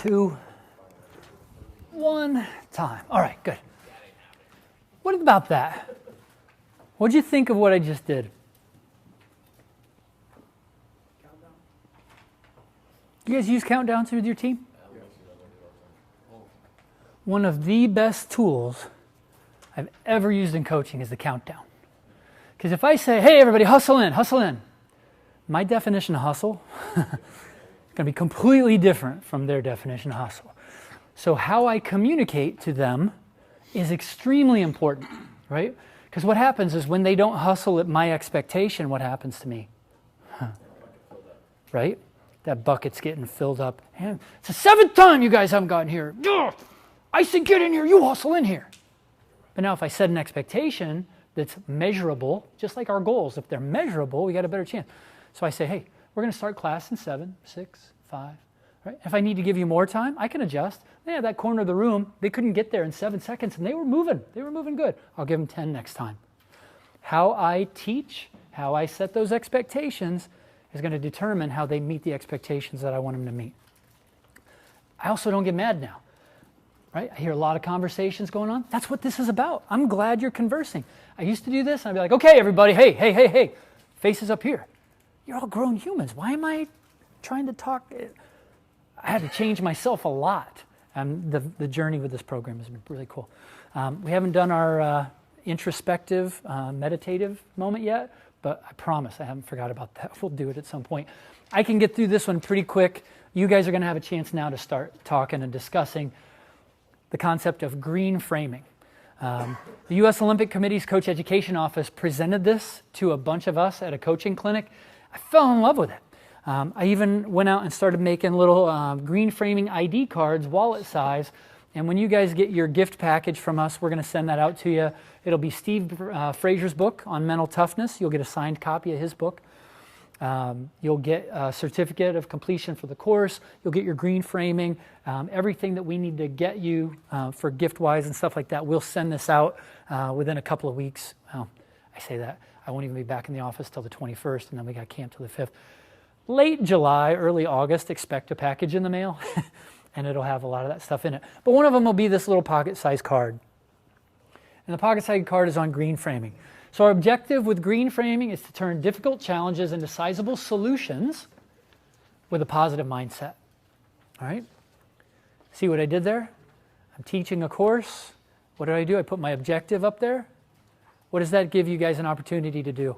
2, 1, time. All right, good. What about that? What did you think of what I just did? You guys use countdowns with your team? One of the best tools I've ever used in coaching is the countdown. Because if I say, hey, everybody, hustle in, my definition of hustle is going to be completely different from their definition of hustle. So how I communicate to them is extremely important, right? Because what happens is when they don't hustle at my expectation, what happens to me? Right? That bucket's getting filled up. And it's the 7th time you guys haven't gotten here. Ugh! I said get in here, you hustle in here. But now if I set an expectation that's measurable, just like our goals, if they're measurable, we got a better chance. So I say, hey, we're going to start class in 7, 6, 5. Right? If I need to give you more time, I can adjust. Yeah, that corner of the room, they couldn't get there in 7 seconds, and they were moving. They were moving good. I'll give them 10 next time. How I teach, how I set those expectations is going to determine how they meet the expectations that I want them to meet. I also don't get mad now. Right? I hear a lot of conversations going on. That's what this is about. I'm glad you're conversing. I used to do this, and I'd be like, okay, everybody, hey, faces up here. You're all grown humans. Why am I trying to talk? I had to change myself a lot. The journey with this program has been really cool. We haven't done our introspective, meditative moment yet, but I promise I haven't forgot about that. We'll do it at some point. I can get through this one pretty quick. You guys are going to have a chance now to start talking and discussing the concept of green framing. The U.S. Olympic Committee's Coach Education Office presented this to a bunch of us at a coaching clinic. I fell in love with it. I even went out and started making little green framing ID cards, wallet size, and when you guys get your gift package from us, we're going to send that out to you. It'll be Steve Frazier's book on mental toughness. You'll get a signed copy of his book. You'll get a certificate of completion for the course. You'll get your green framing. Everything that we need to get you for gift-wise and stuff like that, we'll send this out within a couple of weeks. Well, I say that. I won't even be back in the office till the 21st, and then we got camp till the 5th. Late July, early August, expect a package in the mail, and it'll have a lot of that stuff in it. But one of them will be this little pocket-sized card. And the pocket-sized card is on green framing. So our objective with green framing is to turn difficult challenges into sizable solutions with a positive mindset. All right? See what I did there? I'm teaching a course. What did I do? I put my objective up there. What does that give you guys an opportunity to do?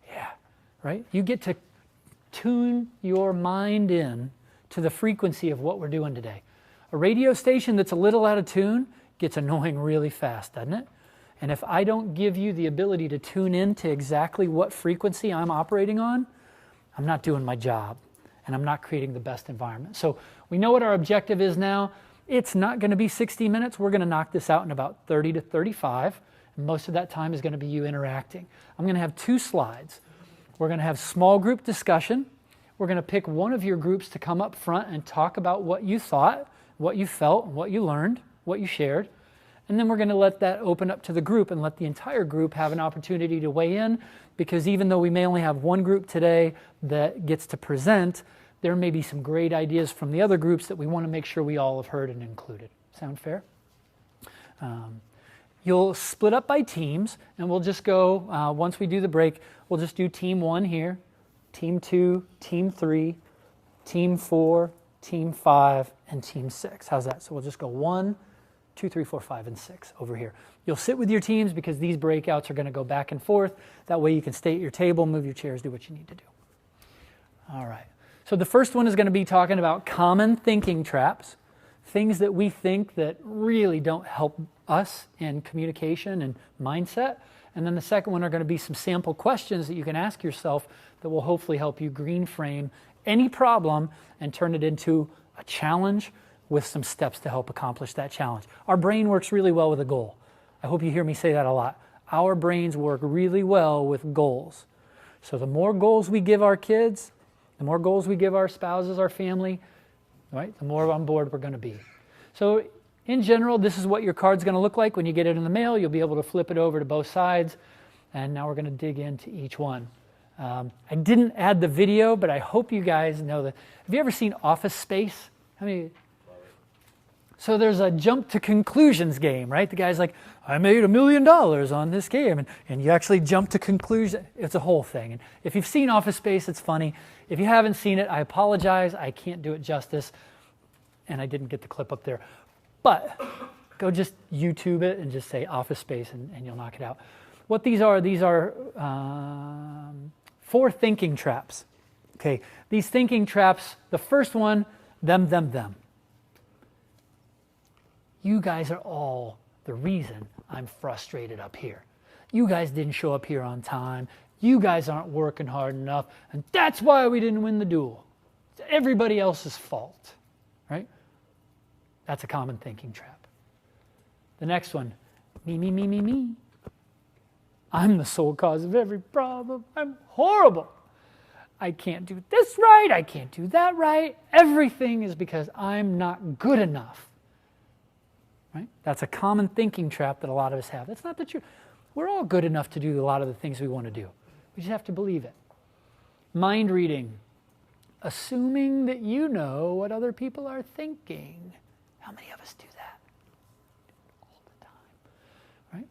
Yeah, right? You get to tune your mind in to the frequency of what we're doing today. A radio station that's a little out of tune gets annoying really fast, doesn't it? And if I don't give you the ability to tune in to exactly what frequency I'm operating on, I'm not doing my job, and I'm not creating the best environment. So we know what our objective is now. It's not going to be 60 minutes. We're going to knock this out in about 30 to 35. And most of that time is going to be you interacting. I'm going to have 2 slides. We're going to have small group discussion. We're going to pick one of your groups to come up front and talk about what you thought, what you felt, what you learned, what you shared. And then we're going to let that open up to the group and let the entire group have an opportunity to weigh in, because even though we may only have one group today that gets to present, there may be some great ideas from the other groups that we want to make sure we all have heard and included. Sound fair? You'll split up by teams, and we'll just go, once we do the break, we'll just do team 1 here, team 2, team 3, team 4, team 5, and team 6. How's that? So we'll just go 1, 2, 3, 4, 5, and 6 over here. You'll sit with your teams because these breakouts are going to go back and forth. That way you can stay at your table, move your chairs, do what you need to do. All right. So the first one is going to be talking about common thinking traps, things that we think that really don't help us in communication and mindset. And then the second one are going to be some sample questions that you can ask yourself that will hopefully help you green frame any problem and turn it into a challenge with some steps to help accomplish that challenge. Our brain works really well with a goal. I hope you hear me say that a lot. Our brains work really well with goals. So the more goals we give our kids, the more goals we give our spouses, our family, right, the more on board we're going to be. So in general, this is what your card's going to look like when you get it in the mail. You'll be able to flip it over to both sides. And now we're going to dig into each one. I didn't add the video, but I hope you guys know that. Have you ever seen Office Space? How many? So there's a jump to conclusions game, right? The guy's like, I made $1 million on this game. And you actually jump to conclusion. It's a whole thing. And if you've seen Office Space, it's funny. If you haven't seen it, I apologize. I can't do it justice. And I didn't get the clip up there. But go just YouTube it and just say Office Space and you'll knock it out. What these are 4 thinking traps. Okay, these thinking traps, the first one, them. You guys are all the reason I'm frustrated up here. You guys didn't show up here on time. You guys aren't working hard enough. And that's why we didn't win the duel. It's everybody else's fault, right? That's a common thinking trap. The next one, me. I'm the sole cause of every problem. I'm horrible. I can't do this right. I can't do that right. Everything is because I'm not good enough. Right? That's a common thinking trap that a lot of us have. That's not the truth. We're all good enough to do a lot of the things we want to do. We just have to believe it. Mind reading. Assuming that you know what other people are thinking. How many of us do that? All the time. Right?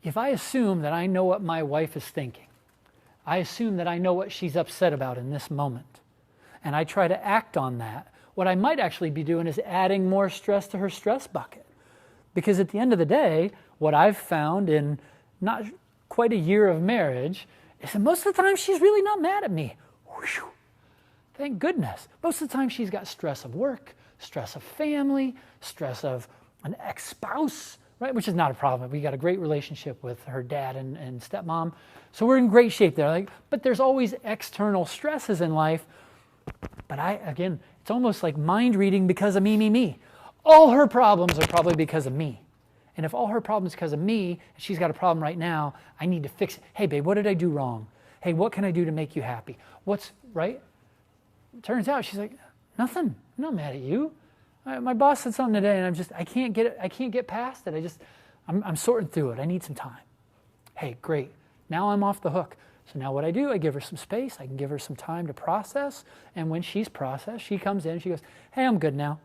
If I assume that I know what my wife is thinking, I assume that I know what she's upset about in this moment, and I try to act on that, what I might actually be doing is adding more stress to her stress bucket. Because at the end of the day, what I've found in not quite a year of marriage is that most of the time she's really not mad at me. Whew. Thank goodness. Most of the time she's got stress of work, stress of family, stress of an ex-spouse, right? Which is not a problem. We got a great relationship with her dad and stepmom. So we're in great shape there. But there's always external stresses in life. But again, it's almost like mind reading because of me. All her problems are probably because of me. And if all her problems are because of me, and she's got a problem right now, I need to fix it. Hey, babe, what did I do wrong? Hey, what can I do to make you happy? What's right? Turns out she's like, nothing. I'm not mad at you. My boss said something today, and I can't get it. I can't get past it. I'm sorting through it. I need some time. Hey, great. Now I'm off the hook. So now what I do, I give her some space. I can give her some time to process. And when she's processed, she comes in. She goes, hey, I'm good now.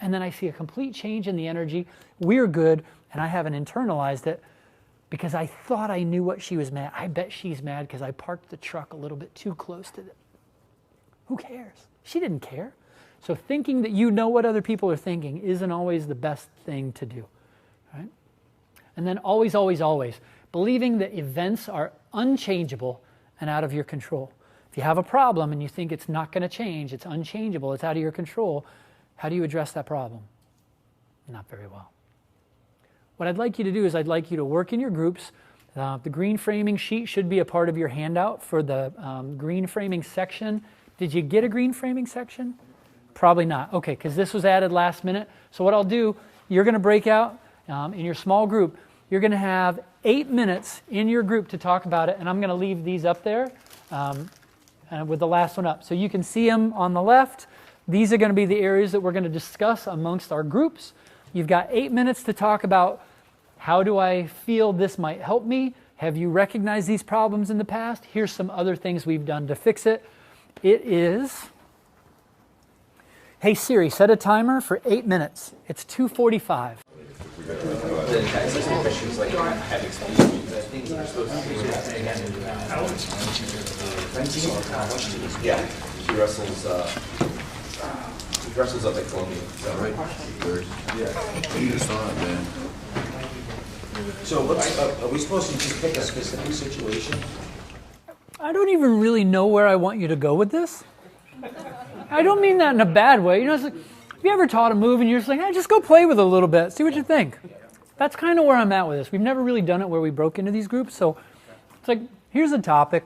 And then I see a complete change in the energy. We're good, and I haven't internalized it because I thought I knew what she was mad. I bet she's mad because I parked the truck a little bit too close to it. Who cares? She didn't care. So thinking that you know what other people are thinking isn't always the best thing to do. Right? And then always, believing that events are unchangeable and out of your control. If you have a problem and you think it's not going to change, it's unchangeable, it's out of your control, how do you address that problem? Not very well. What I'd like you to do is I'd like you to work in your groups. The green framing sheet should be a part of your handout for the green framing section. Did you get a green framing section? Probably not. Okay, because this was added last minute. So what I'll do, you're going to break out in your small group. You're going to have 8 minutes in your group to talk about it, and I'm going to leave these up there with the last one up. So you can see them on the left. These are going to be the areas that we're going to discuss amongst our groups. You've got 8 minutes to talk about how do I feel this might help me? Have you recognized these problems in the past? Here's some other things we've done to fix it. It is, hey Siri, set a timer for 8 minutes. It's 2:45. Yeah, he wrestles up at Columbia. Is that right? Yeah. You just saw it, man. So are we supposed to just pick a specific situation? I don't even really know where I want you to go with this. I don't mean that in a bad way. You know, it's like, have you ever taught a move and you're just like, hey, just go play with it a little bit, see what you think. That's kind of where I'm at with this. We've never really done it where we broke into these groups. So it's like, here's a topic.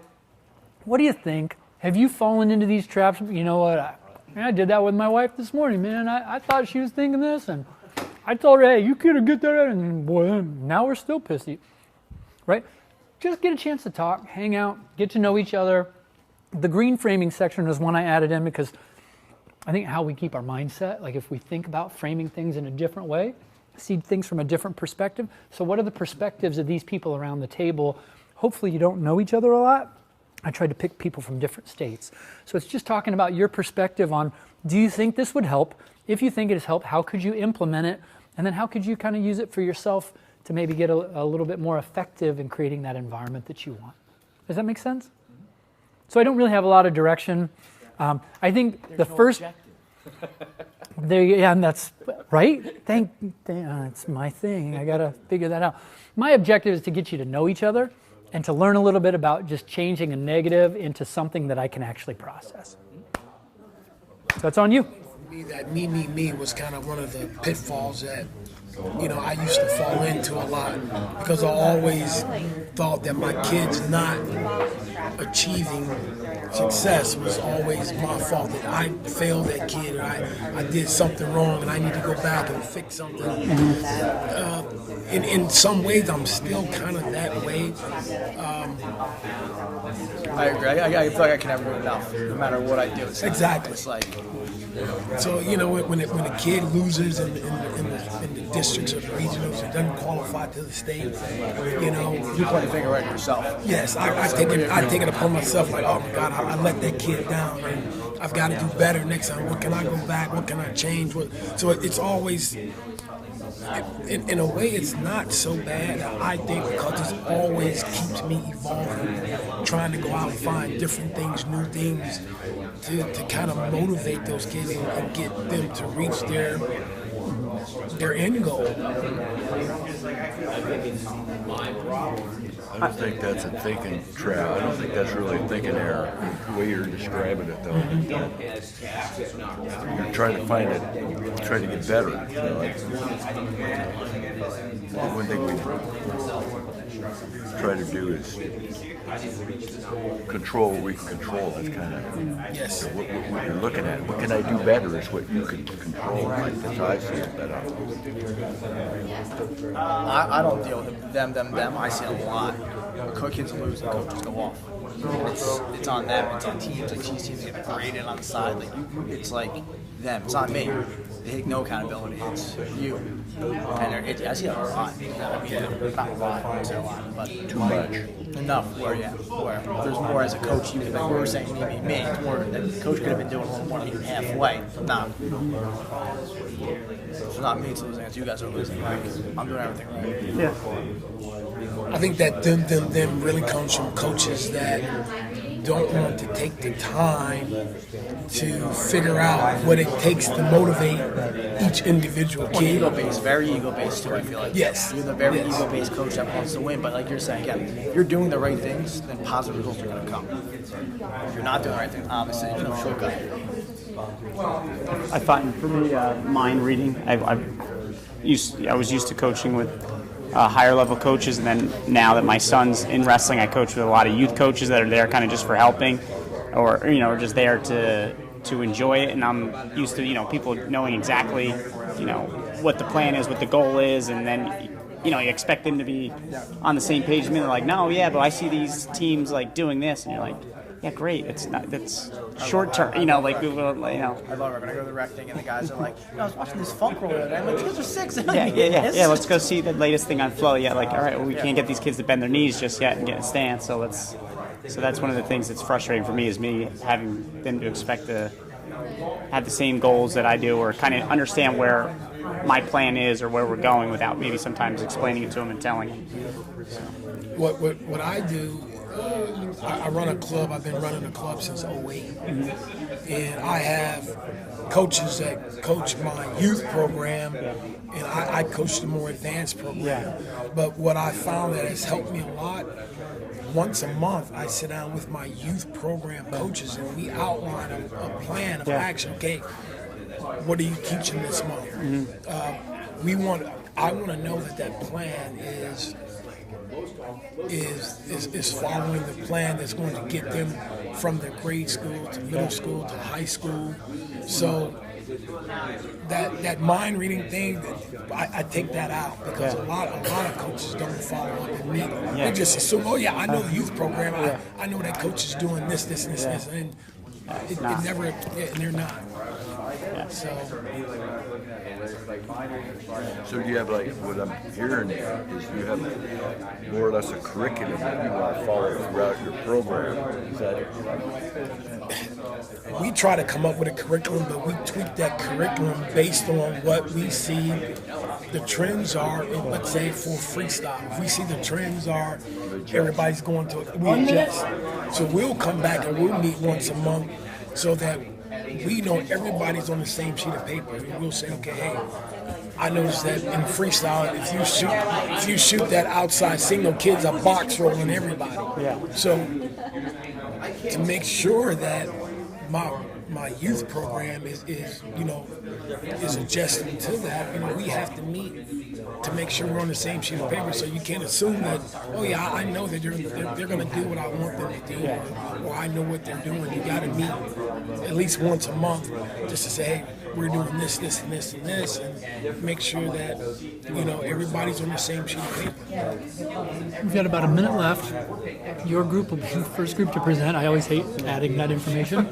What do you think? Have you fallen into these traps? You know what? I did that with my wife this morning, man. I thought she was thinking this, and I told her, hey, you couldn't get that. And boy, now we're still pissy. Right? Just get a chance to talk, hang out, get to know each other. The green framing section is one I added in because I think how we keep our mindset, like if we think about framing things in a different way, see things from a different perspective. So what are the perspectives of these people around the table? Hopefully you don't know each other a lot. I tried to pick people from different states. So it's just talking about your perspective on, do you think this would help? If you think it has helped, how could you implement it? And then how could you kind of use it for yourself to maybe get a little bit more effective in creating that environment that you want? Does that make sense? So I don't really have a lot of direction. I think the first... and that's right. It's my thing. I got to figure that out. My objective is to get you to know each other and to learn a little bit about just changing a negative into something that I can actually process. So it's on you. For me, that me was kind of one of the pitfalls that, I used to fall into a lot, because I always thought that my kids not achieving success was always my fault, that I failed that kid, or I did something wrong and I need to go back and fix something. In some ways, I'm still kind of that way. I agree. I feel like I can never do enough, no matter what I do. Exactly. It's like, so when a kid loses in the districts or the regionals and doesn't qualify to the state, you point the finger right at yourself. Yes, I take it upon myself. Like, oh my God, I let that kid down, and I've got to do better next time. What can I go back? What can I change? So it's always. In a way, it's not so bad, I think, because it always keeps me evolving, trying to go out and find different things, new things, to kind of motivate those kids and get them to reach their end goal. I don't think that's a thinking trap. I don't think that's really a thinking error, the way you're describing it, though. You're trying to find it, trying to get better. One thing we try to do is control what we can control. That's kind of Yes. what you're looking at. What can I do better is what you can control. Like that's how I see it better. I don't deal with them. I see it a lot. Kids lose and coaches go off. It's on them. It's on teams. Like these teams get graded on the side. Like it's like them. It's not me. They take no accountability. It's you. And I see that a lot. Not a lot. I see a lot, but Too much. enough. Where there's more as a coach. You like we were saying, me. It's more. The coach could have been doing a little more, maybe halfway. Not. It's not me to losing. It's you guys are losing. Like I'm doing everything right. Yeah. I think that them really comes from coaches that don't want to take the time to figure out what it takes to motivate each individual kid. Ego-based, very ego-based too, I feel like. Yes. You're the very Yes. ego-based coach that wants to win, but like you're saying, again, if you're doing the right things, then positive results are going to come. If you're not doing the right things, obviously, there's no shortcut. I find for me, mind reading. I was used to coaching with higher level coaches, and then now that my son's in wrestling, I coach with a lot of youth coaches that are there kind of just for helping, or just there to enjoy it. And I'm used to people knowing exactly what the plan is, what the goal is, and then you expect them to be on the same page. And they're like, no, yeah, but I see these teams like doing this, and you're like, yeah, great. That's short term. I love it. We're gonna go to the rec thing, and the guys are like, I was watching this funk roll the other day. I'm like, these kids are 6. Yeah. Let's go see the latest thing on Flow. Yeah, like, all right, well, we can't get these kids to bend their knees just yet and get a stance. So that's one of the things that's frustrating for me, is me having them to expect to have the same goals that I do, or kind of understand where my plan is or where we're going without maybe sometimes explaining it to them and telling them. So. What I do. I run a club. I've been running a club since 08. And I have coaches that coach my youth program, and I coach the more advanced program. But what I found that has helped me a lot, once a month I sit down with my youth program coaches and we outline a plan of action. Okay, what are you teaching this month? I want to know that plan is following the plan that's going to get them from their grade school to middle school to high school. So that mind reading thing, I take that out, because a lot of coaches don't follow up with me. They just assume, oh yeah, I know the youth program. I know that coach is doing this, and it never, and they're not. So So you have, like, what I'm hearing is you have more or less a curriculum that you want to follow throughout your program. Is that we try to come up with a curriculum, but we tweak that curriculum based on what we see the trends are. In, let's say for freestyle, if we see the trends are everybody's going to it, we adjust. So we'll come back and we'll meet once a month so that we know everybody's on the same sheet of paper. And we'll say, okay, hey, I noticed that in freestyle, if you shoot that outside single, kid's a box rolling everybody. Yeah. So to make sure that my youth program is adjusting to that, we have to meet to make sure we're on the same sheet of paper. So you can't assume that, oh yeah, I know that they're going to do what I want them to do, or I know what they're doing. You got to meet at least once a month just to say, hey, we're doing this, this, and this, and this, and make sure that everybody's on the same sheet of paper. We've got about a minute left. Your group will be the first group to present. I always hate adding that information.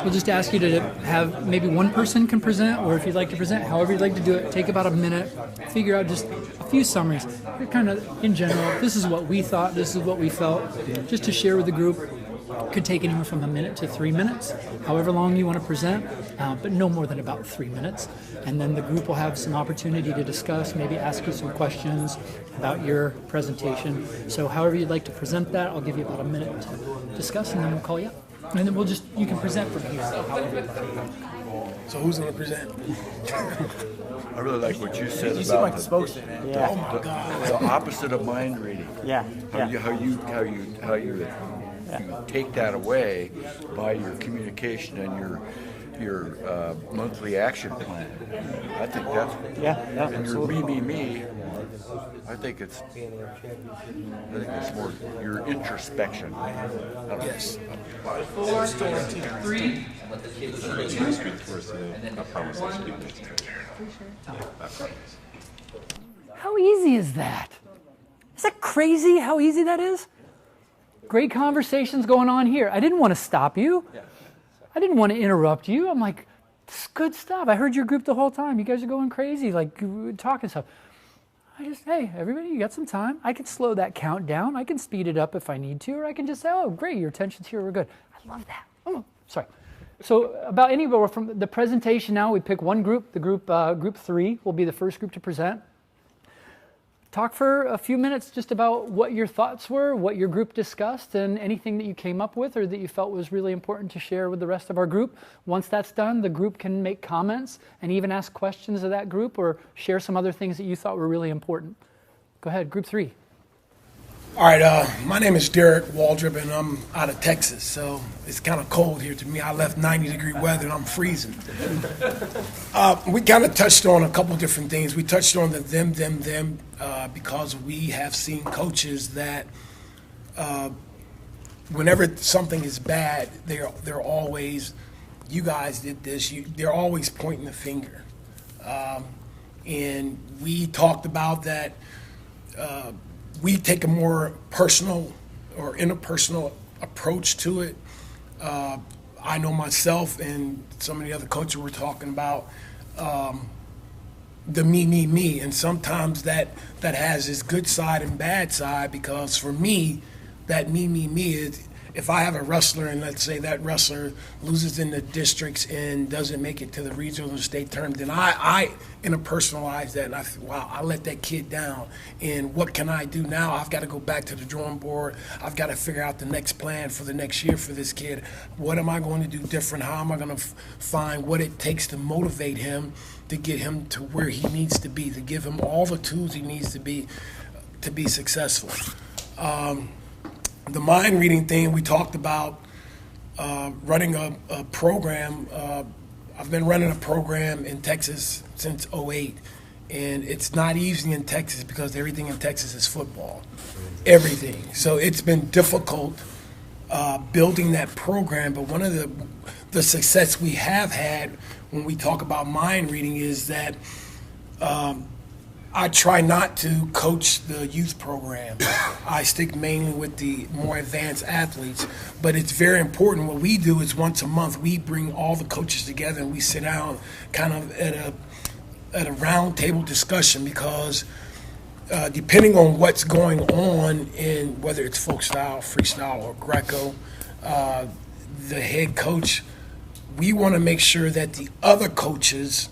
We'll just ask you to have maybe one person can present, or if you'd like to present, however you'd like to do it, take about a minute, figure out just a few summaries. Kind of in general, this is what we thought, this is what we felt, just to share with the group. Could take anywhere from a minute to 3 minutes, however long you want to present, but no more than about 3 minutes. And then the group will have some opportunity to discuss, maybe ask you some questions about your presentation. So however you'd like to present that, I'll give you about a minute to discuss, and then we'll call you up. And then you can present from here. So who's going to present? I really like what you said You seem about like the spokesman, man. Yeah. Oh my God. the opposite of mind reading. Yeah. How you take that away by your communication and your monthly action plan. I think that's Yeah. and your Absolutely. me. I think it's more your introspection. Yes. 4, 3. How easy is that? Is that crazy how easy that is? Great conversations going on here. I didn't want to stop you. I didn't want to interrupt you. I'm like, this is good stuff. I heard your group the whole time. You guys are going crazy, like talking stuff. Hey, everybody, you got some time. I can slow that count down. I can speed it up if I need to, or I can just say, oh, great, your attention's here, we're good. I love that. Oh, sorry. So about anywhere from the presentation now, we pick one group. The group 3 will be the first group to present. Talk for a few minutes just about what your thoughts were, what your group discussed, and anything that you came up with or that you felt was really important to share with the rest of our group. Once that's done, the group can make comments and even ask questions of that group or share some other things that you thought were really important. Go ahead, group 3. All right, my name is Derek Waldrop, and I'm out of Texas, so it's kind of cold here to me. I left 90-degree weather, and I'm freezing. We kind of touched on a couple different things. We touched on the them, because we have seen coaches that whenever something is bad, they're always, you guys did this, they're always pointing the finger. And we talked about that. We take a more personal or interpersonal approach to it. I know myself and some of the other coaches were talking about the me, and sometimes that has its good side and bad side, because for me, that me is, if I have a wrestler and let's say that wrestler loses in the districts and doesn't make it to the regional or state tournament, then I interpersonalize that and I think, wow, I let that kid down. And what can I do now? I've got to go back to the drawing board. I've got to figure out the next plan for the next year for this kid. What am I going to do different? How am I going to find what it takes to motivate him to get him to where he needs to be, to give him all the tools he needs to be successful? The mind reading thing, we talked about running a program. I've been running a program in Texas since '08, and it's not easy in Texas because everything in Texas is football, everything. So it's been difficult building that program, but one of the success we have had when we talk about mind reading is that I try not to coach the youth program. I stick mainly with the more advanced athletes. But it's very important. What we do is once a month we bring all the coaches together and we sit down kind of at a round table discussion, because depending on what's going on in whether it's folk style, freestyle, or Greco, the head coach, we want to make sure that the other coaches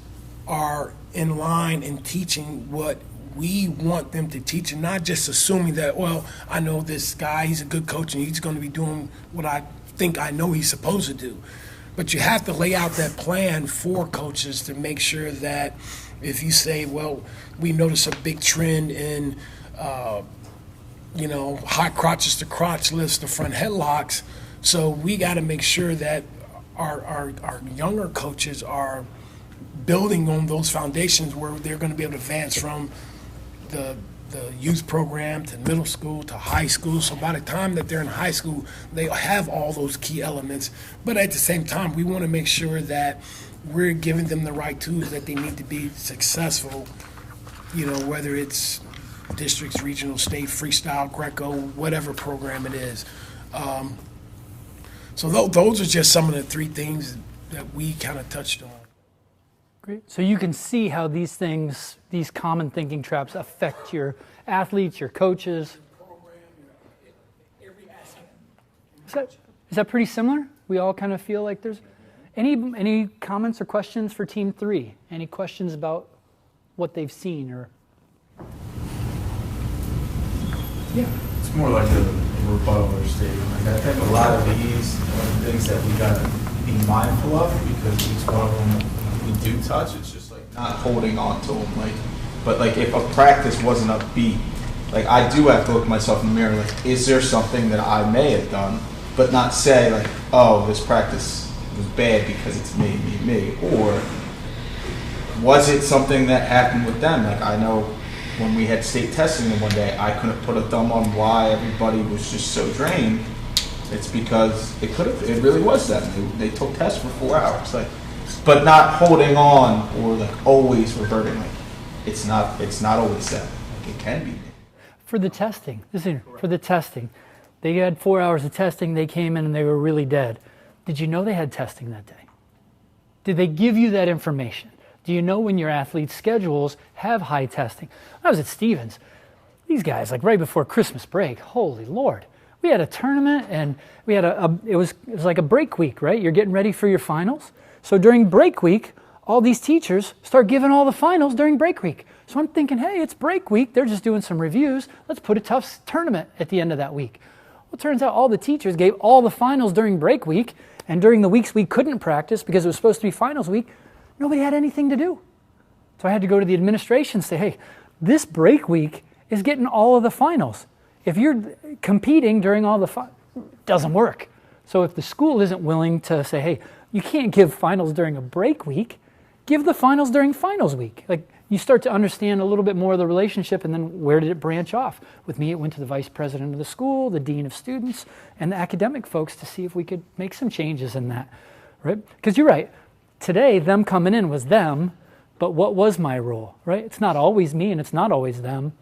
are in line and teaching what we want them to teach, and not just assuming that, well, I know this guy, he's a good coach and he's going to be doing what I think I know he's supposed to do. But you have to lay out that plan for coaches to make sure that if you say, well, we notice a big trend in, high crotches to crotch lifts, the front headlocks, so we got to make sure that our younger coaches are building on those foundations where they're going to be able to advance from the youth program to middle school to high school. So by the time that they're in high school, they have all those key elements. But at the same time, we want to make sure that we're giving them the right tools that they need to be successful, whether it's districts, regional, state, freestyle, Greco, whatever program it is. So those are just some of the three things that we kind of touched on. Great. So you can see how these things, these common thinking traps, affect your athletes, your coaches. Is that pretty similar? We all kind of feel like there's any comments or questions for Team 3? Any questions about what they've seen or? Yeah, it's more like a rebuttal or statement. Like I think a lot of these are things that we got to be mindful of, because each one of them we do touch. It's just like Not holding on to them, but if a practice wasn't upbeat, I do have to look at myself in the mirror, is there something that I may have done, but not say oh, this practice was bad because it's me, or was it something that happened with them? I know when we had state testing one day, I couldn't put a thumb on why everybody was just so drained. It's because it really was them. They took tests for 4 hours, but not holding on or always reverting. It's not always them. It can be. For the testing, they had 4 hours of testing. They came in and they were really dead. Did you know they had testing that day? Did they give you that information? Do you know when your athletes' schedules have high testing? I was at Stevens. These guys, right before Christmas break, holy Lord. We had a tournament and we had it was like a break week, right? You're getting ready for your finals. So during break week, all these teachers start giving all the finals during break week. So I'm thinking, hey, it's break week. They're just doing some reviews. Let's put a tough tournament at the end of that week. Well, it turns out all the teachers gave all the finals during break week, and during the weeks we couldn't practice because it was supposed to be finals week, nobody had anything to do. So I had to go to the administration and say, hey, this break week is getting all of the finals. If you're competing during all the finals, it doesn't work. So if the school isn't willing to say, hey, you can't give finals during a break week, give the finals during finals week. You start to understand a little bit more of the relationship, and then where did it branch off? With me, it went to the vice president of the school, the dean of students, and the academic folks to see if we could make some changes in that, right? Because you're right. Today, them coming in was them, but what was my role, right? It's not always me and it's not always them,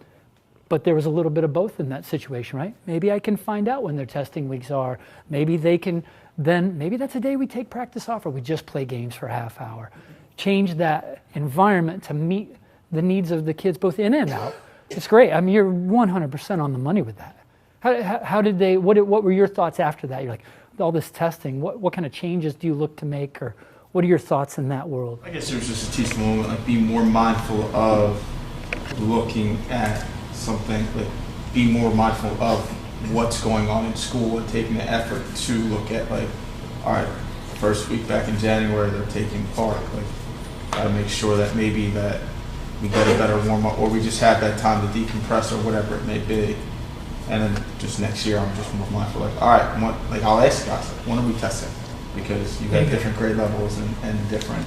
but there was a little bit of both in that situation, right? Maybe I can find out when their testing weeks are. Maybe they can maybe that's a day we take practice off or we just play games for a half hour. Change that environment to meet the needs of the kids both in and out. It's great. I mean, you're 100% on the money with that. How did they, what were your thoughts after that? You're all this testing, what kind of changes do you look to make, or what are your thoughts in that world? I guess there was just a teaching moment, be more mindful of looking at something, be more mindful of what's going on in school and taking the effort to look at, all right, first week back in January, they're taking part. Gotta make sure that maybe that we get a better warm-up, or we just have that time to decompress, or whatever it may be. And then just next year, I'm just more mindful, all right, I'll ask guys, when are we testing? Because you have different grade levels and different,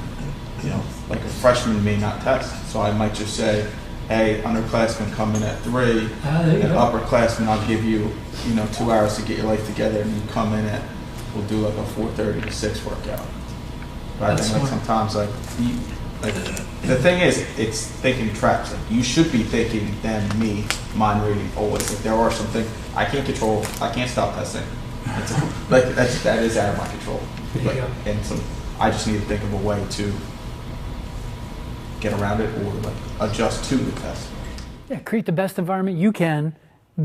a freshman may not test. So I might just say, hey, underclassmen come in at 3, and upperclassmen, I'll give you, 2 hours to get your life together, and you come in at, we'll do a 4:30 to 6 workout. But I think sometimes Like, the thing is, it's thinking traps. Like, you should be thinking them, me, mind reading always. Like, there are something I can't control. I can't stop testing. That is out of my control. And so I just need to think of a way to get around it or like adjust to the test. Yeah, create the best environment you can,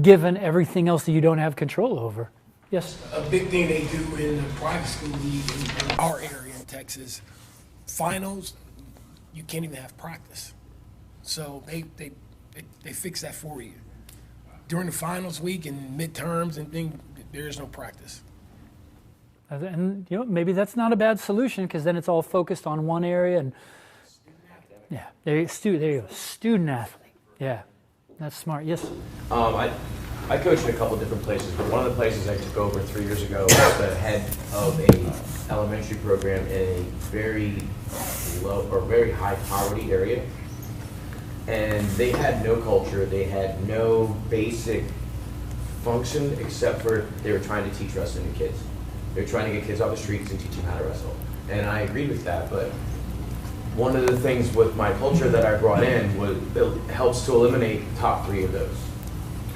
given everything else that you don't have control over. Yes? A big thing they do in the private school league in our area in Texas, finals, you can't even have practice. So they fix that for you. During the finals week and midterms and things, there is no practice. And maybe that's not a bad solution, because then it's all focused on one area. And yeah, there you go, student athlete. Yeah, that's smart. Yes? I coached in a couple different places, but one of the places I took over 3 years ago was the head of a elementary program in a very low or very high poverty area. And they had no culture, they had no basic function except for they were trying to teach wrestling to kids. They were trying to get kids off the streets and teach them how to wrestle. And I agreed with that, but one of the things with my culture that I brought in was it helps to eliminate the top 3 of those.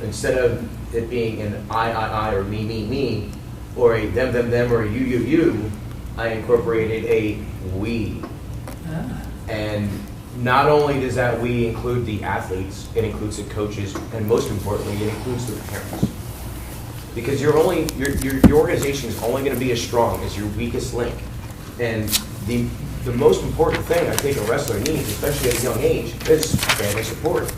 Instead of it being an I, or me, or a them, or a you, I incorporated a we. And not only does that we include the athletes, it includes the coaches, and most importantly, it includes the parents. Because your organization is only going to be as strong as your weakest link. And the most important thing I think a wrestler needs, especially at a young age, is family support.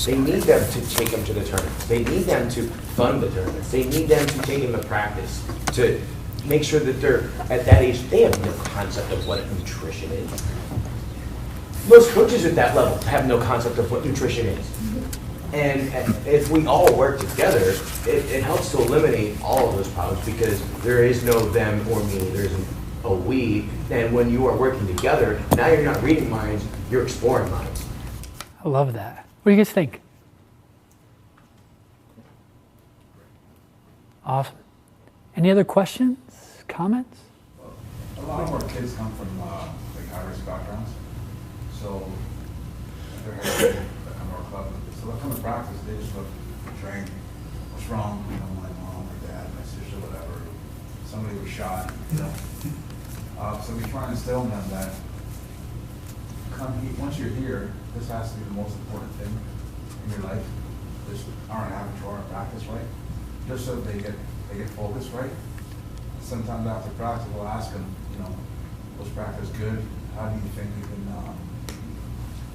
They need them to take them to the tournaments. They need them to fund the tournaments. They need them to take them to practice, to make sure that they're, at that age, they have no concept of what nutrition is. Most coaches at that level have no concept of what nutrition is. And if we all work together, it helps to eliminate all of those problems, because there is no them or me, there's a we. And when you are working together, now you're not reading minds, you're exploring minds. I love that. What do you guys think? Awesome. Any other questions, comments? A lot of our kids come from high-risk backgrounds, so they're here to come to our club. So they come to practice, they just look trained. What's wrong? My mom or dad, my sister, whatever. Somebody was shot. So we try and instill in them that once you're here, this has to be the most important thing in your life. Just aren't having to practice right, just so they get focused right. Sometimes after practice, we'll ask them, was practice good? How do you think you can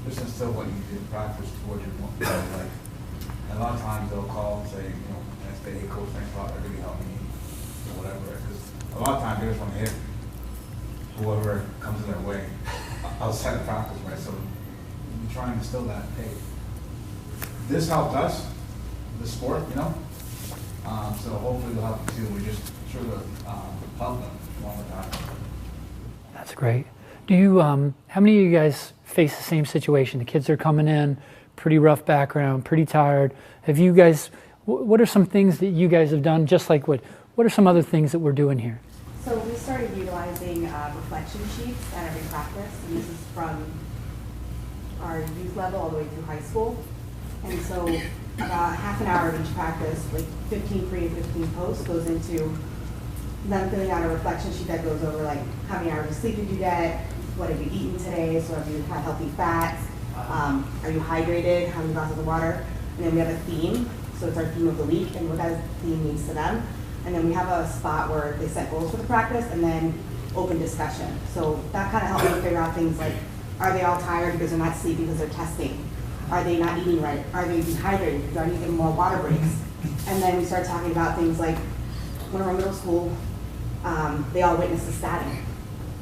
just instill what you did in practice towards your life? And a lot of times they'll call and say, can I say, hey coach, thanks a lot, that really helped me, or whatever. Because a lot of times they just want to hit whoever comes in their way outside of practice, right? So we try and instill that, hey, this helped us, the sport, so hopefully they'll help you too. We just sure to help them along with that. That's great. Do you, how many of you guys face the same situation? The kids are coming in, pretty rough background, pretty tired. Have you guys, what are some things that you guys have done, just like what are some other things that we're doing here? So we started utilizing reflection sheets at every practice, and this is from our youth level all the way through high school. And so about half an hour of each practice, like 15 pre and 15 post, goes into them filling out a reflection sheet that goes over like how many hours of sleep did you get, what have you eaten today, so have you had healthy fats, are you hydrated, how many glasses of water, and then we have a theme, so it's our theme of the week and what that theme means to them. And then we have a spot where they set goals for the practice and then open discussion. So that kind of helped me figure out things like, are they all tired because they're not sleeping because they're testing? Are they not eating right? Are they dehydrated? Do I need to give them more water breaks? And then we started talking about things like, when we were in middle school, they all witnessed the stabbing.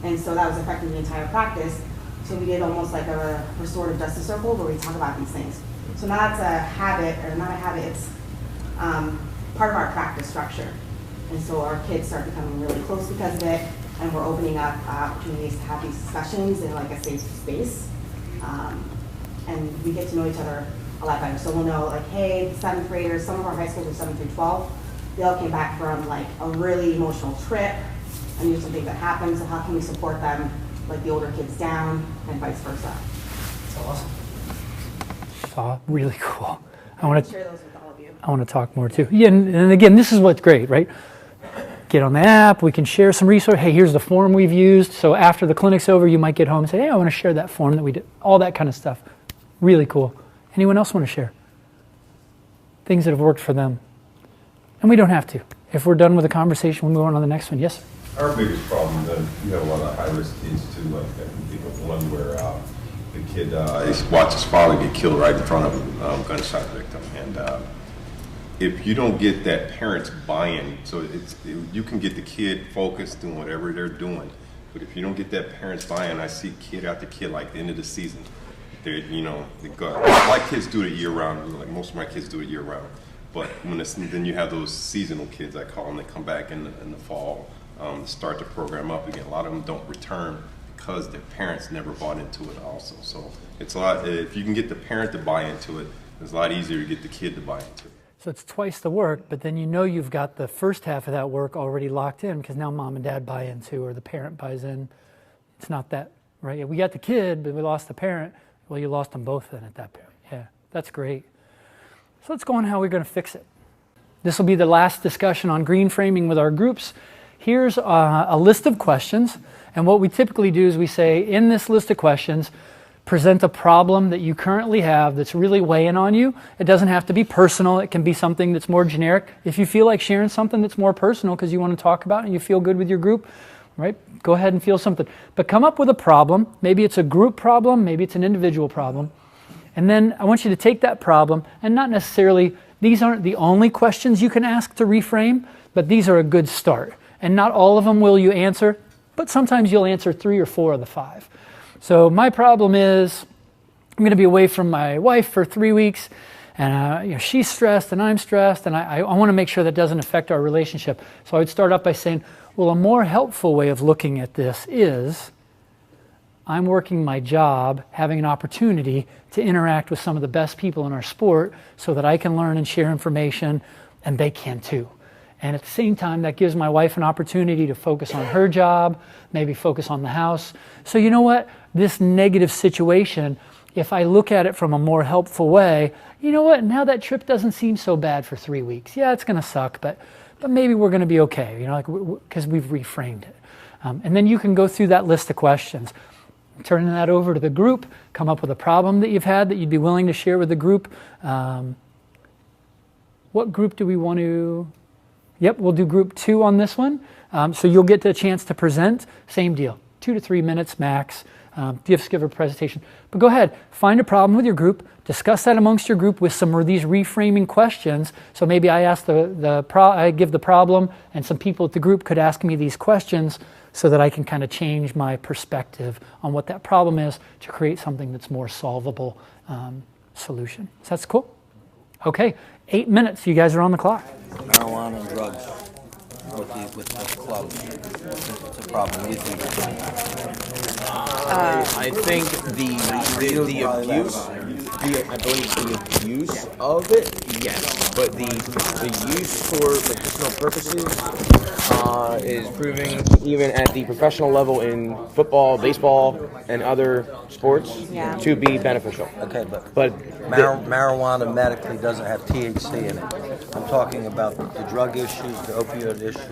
And so that was affecting the entire practice. So we did almost like a restorative justice circle where we talk about these things. So now it's a habit, or not a habit, it's part of our practice structure. And so our kids start becoming really close because of it, and we're opening up opportunities to have these discussions in like a safe space. And we get to know each other a lot better. So we'll know like, hey, the 7th graders, some of our high schools are 7 through 12, they all came back from like a really emotional trip, and there's some things that happened, so how can we support them like the older kids down and vice versa. That's awesome. Really cool. I want to Share those with all of you. I want to talk more too. Yeah, and again, this is what's great, right? Get on the app. We can share some resources. Hey, here's the form we've used. So after the clinic's over, you might get home and say, hey, I want to share that form that we did. All that kind of stuff. Really cool. Anyone else want to share? Things that have worked for them. And we don't have to. If we're done with the conversation, we'll move on to the next one. Yes? Our biggest problem, you have a lot of high-risk kids too, like I can think of one where the kid watched his father get killed right in front of a gunshot victim. And if you don't get that parent's buy-in, so you can get the kid focused doing whatever they're doing, but if you don't get that parent's buy-in, I see kid after kid, like the end of the season, they go. My kids do it year-round, like most of my kids do it year-round. But then you have those seasonal kids, I call them, they come back in the fall, start the program up again. A lot of them don't return because their parents never bought into it also. So it's a lot, if you can get the parent to buy into it, it's a lot easier to get the kid to buy into it. So it's twice the work, but then you've got the first half of that work already locked in because now mom and dad buy into, or the parent buys in. It's not that, right? We got the kid, but we lost the parent. Well, you lost them both then at that point. Yeah, that's great. So let's go on how we're going to fix it. This will be the last discussion on green framing with our groups. Here's a list of questions. And what we typically do is we say, in this list of questions, present a problem that you currently have that's really weighing on you. It doesn't have to be personal. It can be something that's more generic. If you feel like sharing something that's more personal because you want to talk about it and you feel good with your group, right? Go ahead and feel something. But come up with a problem. Maybe it's a group problem. Maybe it's an individual problem. And then I want you to take that problem, and not necessarily, these aren't the only questions you can ask to reframe, but these are a good start. And not all of them will you answer, but sometimes you'll answer 3 or 4 of the 5. So my problem is, I'm going to be away from my wife for 3 weeks, and she's stressed and I'm stressed, and I want to make sure that doesn't affect our relationship. So I would start off by saying, well, a more helpful way of looking at this is, I'm working my job, having an opportunity to interact with some of the best people in our sport so that I can learn and share information, and they can too. And at the same time, that gives my wife an opportunity to focus on her job, maybe focus on the house. So you know what? This negative situation, if I look at it from a more helpful way, you know what? Now that trip doesn't seem so bad for 3 weeks. Yeah, it's going to suck, but maybe we're going to be okay, because we've reframed it. And then you can go through that list of questions. Turning that over to the group, come up with a problem that you've had that you'd be willing to share with the group. What group do we want to... Yep, we'll do group 2 on this one. So you'll get the chance to present. Same deal, 2 to 3 minutes max. Just give a presentation. But go ahead, find a problem with your group, discuss that amongst your group with some of these reframing questions. So maybe I ask I give the problem, and some people at the group could ask me these questions so that I can kind of change my perspective on what that problem is to create something that's more solvable solution. So that's cool? Okay, 8 minutes. You guys are on the clock. Marijuana and drugs with the club. It's a problem. What do you think? I think the abuse, I believe the abuse of it, yes, but the use for medicinal purposes is proving, even at the professional level in football, baseball, and other sports, to be beneficial. Okay, but marijuana medically doesn't have THC in it. I'm talking about the drug issues, the opioid issues.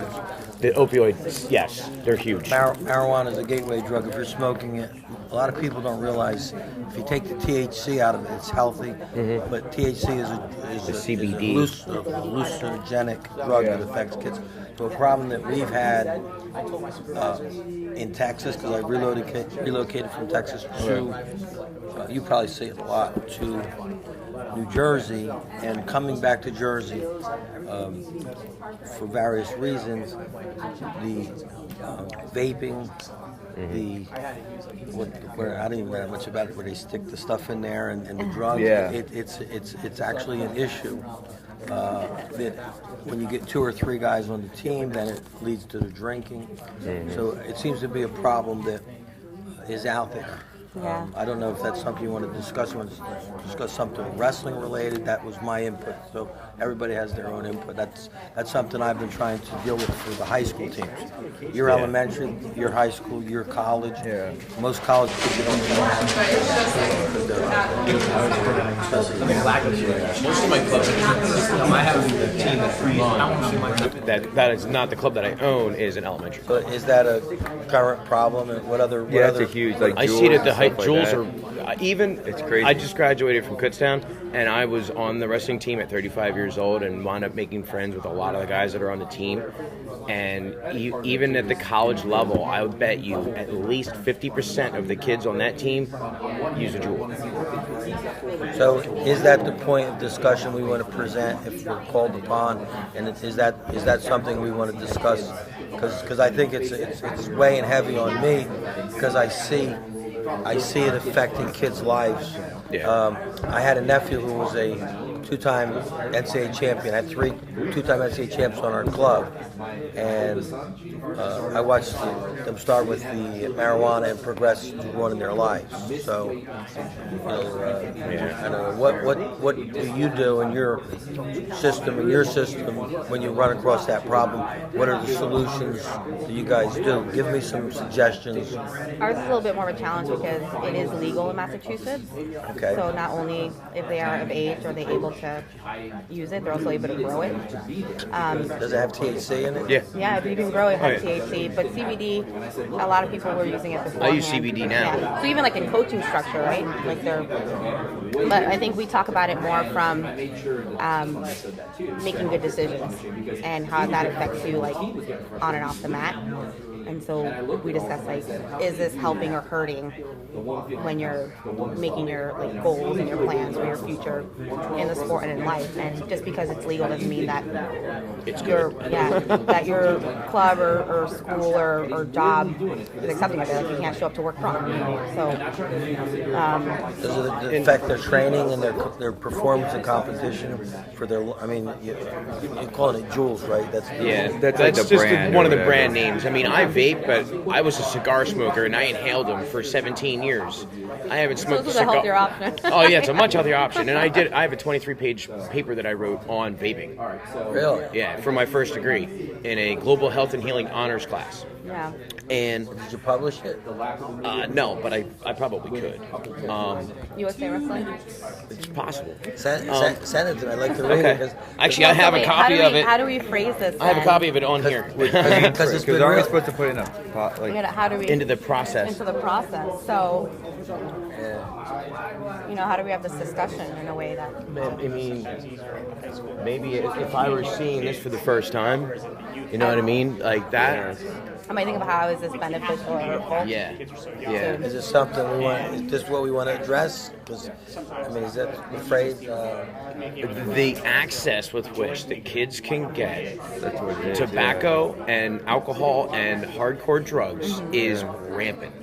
The opioids, yes, they're huge. Marijuana is a gateway drug. If you're smoking it, a lot of people don't realize if you take the THC out of it, it's healthy. Mm-hmm. But THC is a CBD, hallucinogenic drug that affects kids. So a problem that we've had in Texas, because I relocated from Texas to, you probably see it a lot, to New Jersey, and coming back to Jersey for various reasons, the vaping, I don't even know much about it, where they stick the stuff in there and the drugs. It's actually an issue that when you get 2 or 3 guys on the team, then it leads to the drinking. Mm-hmm. So it seems to be a problem that is out there. Yeah. I don't know if that's something you want to discuss. You want to discuss something wrestling related? That was my input. So everybody has their own input. That's something I've been trying to deal with for the high school teams. Your elementary, your high school, your college. Yeah. Most college kids don't do that. Most of my clubs, I have a team that is not the club that I own is an elementary. So is that a current problem? And what other? Yeah, it's a huge I see it at the height. Jules are even. It's crazy. I just graduated from Kutztown, and I was on the wrestling team at 35 years old, and wound up making friends with a lot of the guys that are on the team. And even at the college level, I would bet you at least 50% of the kids on that team use a Juul. So is that the point of discussion we want to present if we're called upon? And is that something we want to discuss? Because I think it's weighing heavy on me because I see it affecting kids' lives. Yeah. I had a nephew who was a two-time NCAA champion. I had three two-time NCAA champs on our club, and I watched them start with the marijuana and progress to one in their lives. So, I don't know what do you do in your system when you run across that problem? What are the solutions that you guys do? Give me some suggestions. Ours is a little bit more of a challenge because it is legal in Massachusetts. Okay. So not only if they are of age are they able to use it, they're also able to grow it. Does it have THC in it? Yeah. Yeah, if you can grow it, it has THC. But CBD, a lot of people were using it before. I use CBD now. Yeah. So even like in coaching structure, right? Like but I think we talk about it more from making good decisions and how that affects you, like on and off the mat. And so we discuss like, is this helping or hurting when you're making your like goals and your plans for your future in the sport and in life? And just because it's legal doesn't mean that that your club or school or job is accepting of it. Like you can't show up to work drunk. So does it affect their training and their performance and competition for their? I mean, you're calling it Jules, right? That's like just brand one of the brand names. I mean, I vape, but I was a cigar smoker and I inhaled them for 17 years. I haven't smoked a healthier option. Oh yeah, it's a much healthier option. And I have a 23-page paper that I wrote on vaping. Really? Yeah, for my first degree in a global health and healing honors class. Yeah. And did you publish it? No, but I probably could. USA Wrestling? It's possible. Send it to me. I'd like to read Okay. it. Actually, I have a copy of it. How do we phrase this? I have a copy of it on here. Because it's been aren't we real. supposed to put it in a pot? Like, How do we into the process. Into the process. So, how do we have this discussion in a way that? I mean, maybe if I were seeing this for the first time, you know what I mean, like that. I might think of how is this beneficial or hurtful? Yeah. Is it something we want? Is this what we want to address? Because I mean, is that the phrase? The access with which the kids can get tobacco and alcohol and hardcore drugs is rampant.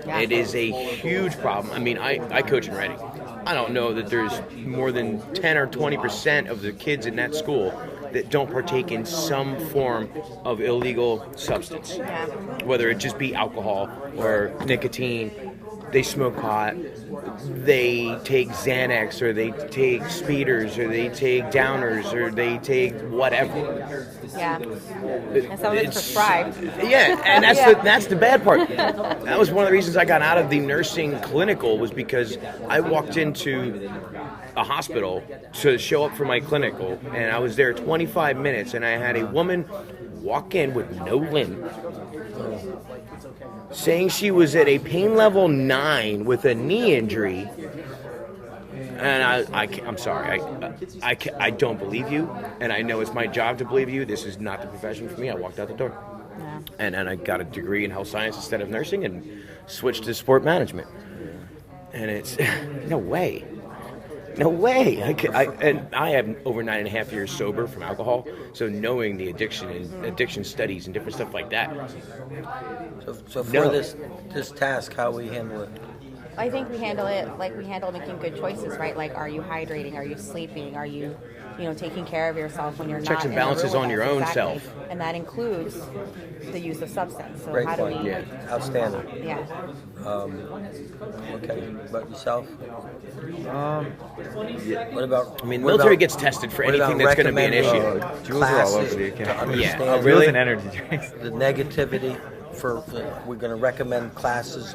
Yeah. It is a huge problem. I mean, I coach in Reading. I don't know that there's more than 10 or 20% of the kids in that school that don't partake in some form of illegal substance, whether it just be alcohol or nicotine. They smoke pot, they take Xanax, or they take speeders, or they take downers, or they take whatever. Yeah, and some of it's prescribed. Yeah, and that's the bad part. That was one of the reasons I got out of the nursing clinical, was because I walked into a hospital to show up for my clinical, and I was there 25 minutes, and I had a woman walk in with no limb, saying she was at a pain level 9 with a knee injury. And I'm sorry, I don't believe you, and I know it's my job to believe you. This is not the profession for me. I walked out the door. Yeah. And I got a degree in health science instead of nursing and switched to sport management. And it's, no way. No way. I have over 9.5 years sober from alcohol, so knowing the addiction and addiction studies and different stuff like that. So for this task, how we handle it? I think we handle it like we handle making good choices, right? Like, are you hydrating? Are you sleeping? Are you taking care of yourself when you're Checks not and in the balances room on with your us. own Exactly. self. And that includes the use of substance. So Great how point. do we? Yeah. Outstanding. Yeah. Okay, but yourself? What about? I mean, what military about- gets tested for what anything about that's going to be an recommending issue. Jules are all over classes the to account. understand Yeah. Oh, really? Jules and energy drinks. the negativity we're going to recommend classes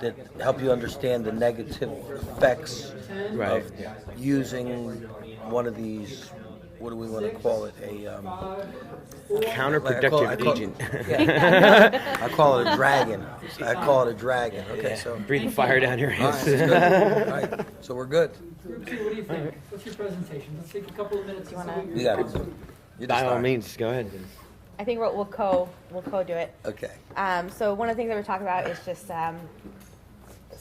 that help you understand the negative effects Right. of using one of these. What do we want to call it? Counterproductive agent. I call it a dragon. Okay, so Breathing fire down your all right, ass. that's good. All right, so we're good. What do you think? What's your presentation? Let's take a couple of minutes. You got it. You By all start. means, go ahead. I think we'll co do it. Okay. So one of the things that we're talking about is just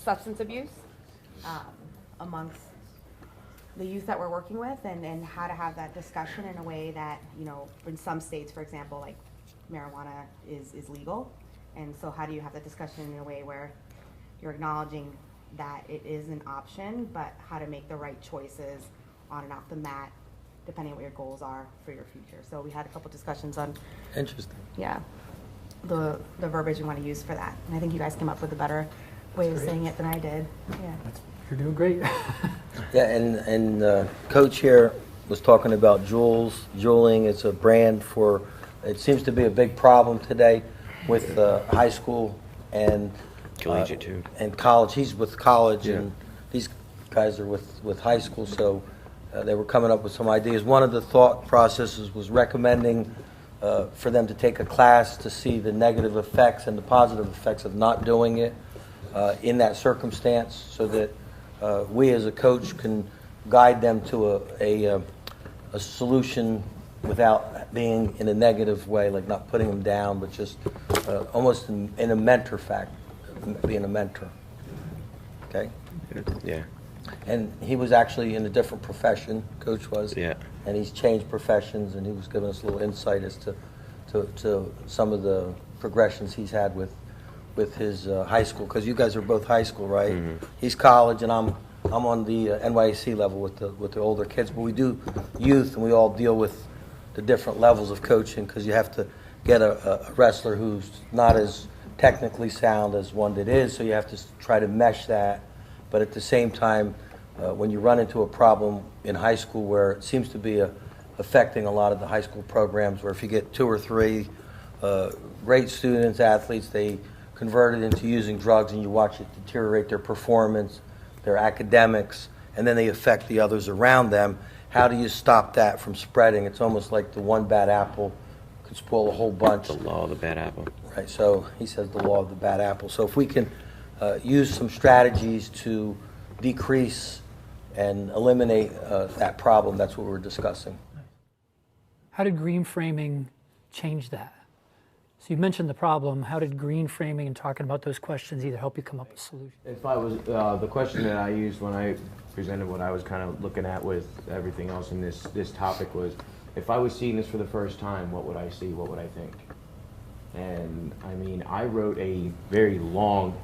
substance abuse amongst the youth that we're working with, and how to have that discussion in a way that, in some states, for example, like marijuana is legal. And so how do you have that discussion in a way where you're acknowledging that it is an option, but how to make the right choices on and off the mat, depending on what your goals are for your future. So we had a couple discussions on Interesting. the verbiage we want to use for that. And I think you guys came up with a better way of saying it than I did. Yeah. You're doing great. Yeah, and Coach here was talking about Juuling. It's a brand for. It seems to be a big problem today with high school and Collegiate too. And college. He's with college, and these guys are with high school. So they were coming up with some ideas. One of the thought processes was recommending for them to take a class to see the negative effects and the positive effects of not doing it in that circumstance, so that we as a coach can guide them to a solution without being in a negative way, like not putting them down, but just almost in a mentor fact, being a mentor. Okay? Yeah. And he was actually in a different profession, Coach was. Yeah. And he's changed professions, and he was giving us a little insight as to some of the progressions he's had with his high school, because you guys are both high school, right? Mm-hmm. He's college, and I'm on the NYC level with the older kids, but we do youth, and we all deal with the different levels of coaching, because you have to get a wrestler who's not as technically sound as one that is, so you have to try to mesh that. But at the same time, when you run into a problem in high school where it seems to be affecting a lot of the high school programs, where if you get 2 or 3 great students, athletes, they convert it into using drugs, and you watch it deteriorate their performance, their academics, and then they affect the others around them. How do you stop that from spreading? It's almost like the one bad apple could spoil a whole bunch. The law of the bad apple. Right, so he says the law of the bad apple. So if we can use some strategies to decrease and eliminate that problem, that's what we're discussing. How did green framing change that? So you mentioned the problem. How did green framing and talking about those questions either help you come up with solutions? If I was, the question that I used when I presented what I was kind of looking at with everything else in this topic was, if I was seeing this for the first time, what would I see? What would I think? And I mean, I wrote a very long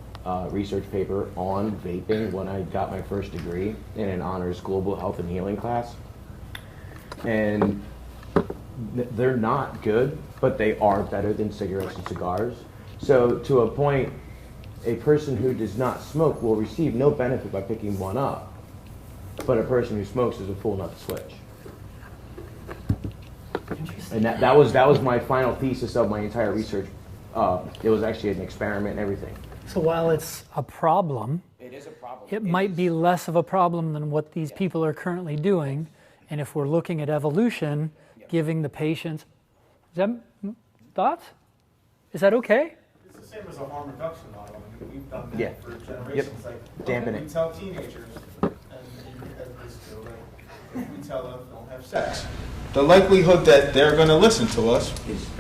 research paper on vaping when I got my first degree in an honors global health and healing class. And they're not good, but they are better than cigarettes and cigars. So to a point, a person who does not smoke will receive no benefit by picking one up, but a person who smokes is a fool not to switch. And that was my final thesis of my entire research. It was actually an experiment and everything. So while it's a problem, It is a problem. it might be less of a problem than what these people are currently doing. And if we're looking at evolution, giving the patients, is that thoughts? Is that okay? It's the same as a harm reduction model. I mean, we've done that Yeah. for generations. Yep. Like, Dampen we it. tell teenagers, and as do, like, we tell them don't have sex. The likelihood that they're going to listen to us,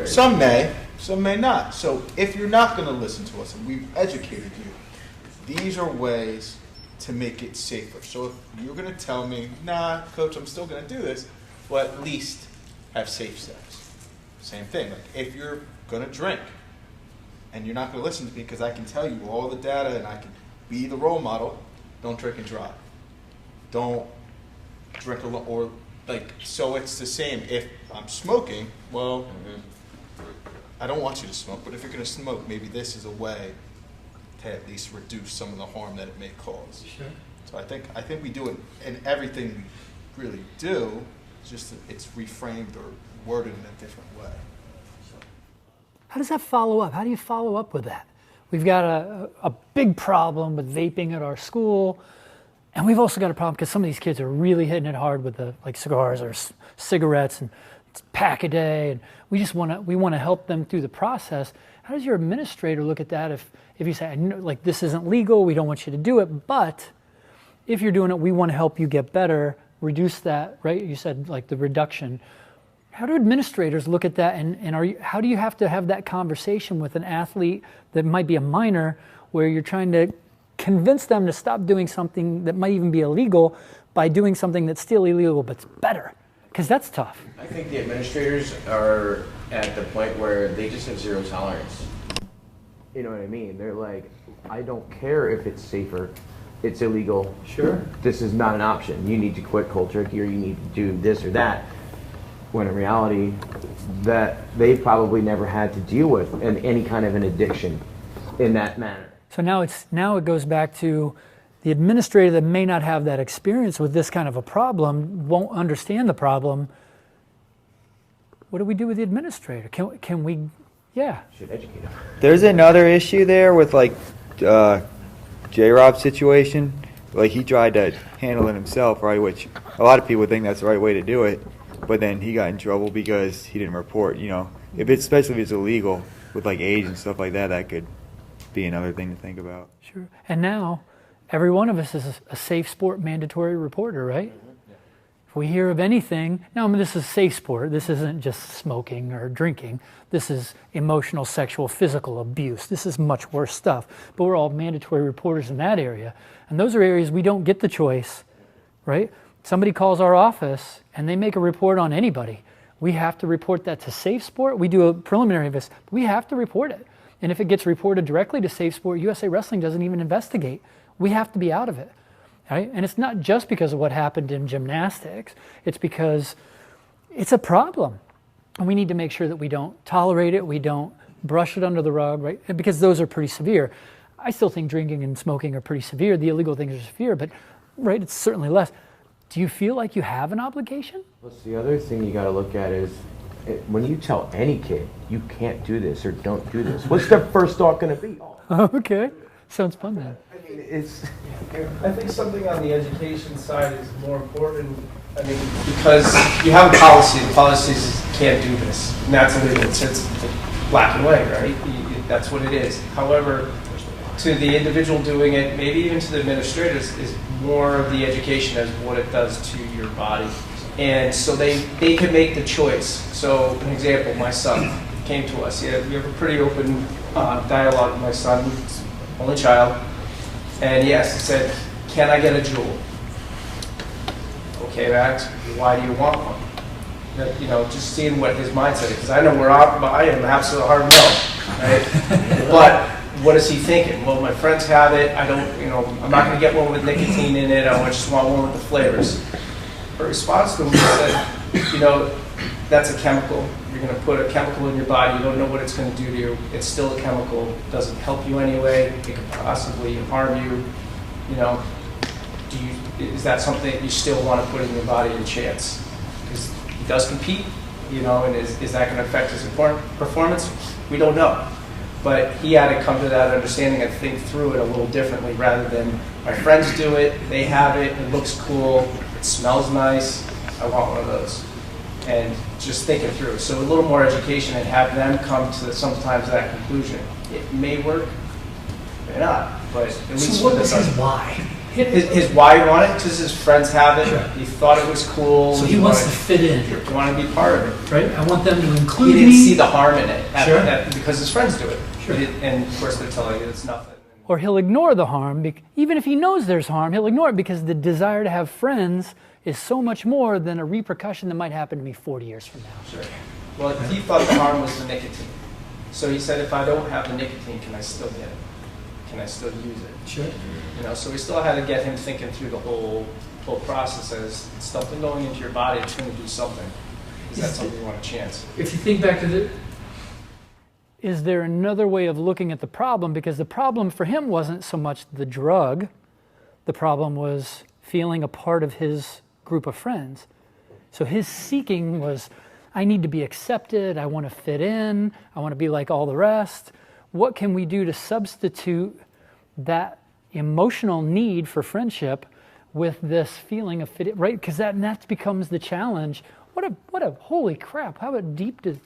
some may not. So if you're not going to listen to us, and we've educated you, these are ways to make it safer. So if you're going to tell me, nah, coach, I'm still going to do this, well, at least have safe sex. Same thing. Like if you're going to drink and you're not going to listen to me because I can tell you all the data and I can be the role model, don't drink and drive. Don't drink alone, or like, so it's the same. If I'm smoking, well, I don't want you to smoke, but if you're going to smoke, maybe this is a way to at least reduce some of the harm that it may cause. Sure. So I think we do it in everything we really do, just that it's reframed or worded in a different way. How does that follow up? How do you follow up with that? We've got a big problem with vaping at our school, and we've also got a problem because some of these kids are really hitting it hard with the like cigars or cigarettes and it's pack a day, and we want to help them through the process. How does your administrator look at that if you say, like, this isn't legal, we don't want you to do it, but if you're doing it, we want to help you get better, reduce that, right? You said like the reduction. How do administrators look at that, and how do you have to have that conversation with an athlete that might be a minor where you're trying to convince them to stop doing something that might even be illegal by doing something that's still illegal but it's better? Because that's tough. I think the administrators are at the point where they just have zero tolerance. You know what I mean? They're like, I don't care if it's safer, it's illegal. Sure. This is not an option. You need to quit cold turkey, or you need to do this or that. When in reality, that they probably never had to deal with any kind of an addiction in that manner. So now it goes back to the administrator that may not have that experience with this kind of a problem, won't understand the problem. What do we do with the administrator? Can we, yeah. Should educate them. There's another issue there with like J-Rob's situation. Like he tried to handle it himself, right? Which a lot of people think that's the right way to do it. But then he got in trouble because he didn't report, especially if it's illegal with like age and stuff like that, that could be another thing to think about. Sure. And now every one of us is a safe sport mandatory reporter, right? If we hear of anything, now this is safe sport. This isn't just smoking or drinking. This is emotional, sexual, physical abuse. This is much worse stuff. But we're all mandatory reporters in that area. And those are areas we don't get the choice, right? Somebody calls our office and they make a report on anybody. We have to report that to Safe Sport. We do a preliminary of this. We have to report it. And if it gets reported directly to Safe Sport, USA Wrestling doesn't even investigate. We have to be out of it. Right? And it's not just because of what happened in gymnastics. It's because it's a problem. And we need to make sure that we don't tolerate it. We don't brush it under the rug, right? Because those are pretty severe. I still think drinking and smoking are pretty severe. The illegal things are severe, but right, it's certainly less. Do you feel like you have an obligation? Well, the other thing you got to look at is when you tell any kid you can't do this or don't do this, what's their first thought going to be? Okay, sounds fun then. I mean, I think something on the education side is more important. I mean, because you have a policy. The policy says you can't do this, and that's illegal. It's black and white, right? That's what it is. However, to the individual doing it, maybe even to the administrators, is more of the education as what it does to your body. And so they can make the choice. So an example, my son came to us. We have a pretty open dialogue with my son, he's only child. And yes, he said, can I get a Juul? Okay, Max, why do you want one? Just seeing what his mindset is. Because I know I am absolutely hard no, right? But what is he thinking? Well, my friends have it. I don't, I'm not going to get one with nicotine in it. I just want one with the flavors. Her response to him said, that's a chemical. You're going to put a chemical in your body. You don't know what it's going to do to you. It's still a chemical. It doesn't help you anyway. It could possibly harm you. Is that something you still want to put in your body in chance? Because he does compete, and is that going to affect his performance? We don't know. But he had to come to that understanding and think through it a little differently rather than my friends do it, they have it, it looks cool, it smells nice, I want one of those. And just think it through. So a little more education and have them come to sometimes that conclusion. It may work, may not, but at least so what was his why? His why he wanted it because his friends have it. Sure. He thought it was cool. So he wants to fit in. He wanted to be part of it. Right? I want them to include me. He didn't see the harm in it Sure. Because his friends do it. Sure. And of course they're telling you it's nothing. Or he'll ignore the harm. Even if he knows there's harm, he'll ignore it because the desire to have friends is so much more than a repercussion that might happen to me 40 years from now. Sure. Well, he thought the harm was the nicotine. So he said, if I don't have the nicotine, can I still get it? can I still use it? Sure. You know, so we still had to get him thinking through the whole process as it's something going into your body, it's going to do something. Is that something you want a chance? If you think back to is there another way of looking at the problem? Because the problem for him wasn't so much the drug. The problem was feeling a part of his group of friends. So his seeking was, I need to be accepted, I want to fit in, I want to be like all the rest. What can we do to substitute that emotional need for friendship with this feeling of fit, right? Because that becomes the challenge. What a holy crap, how deep does,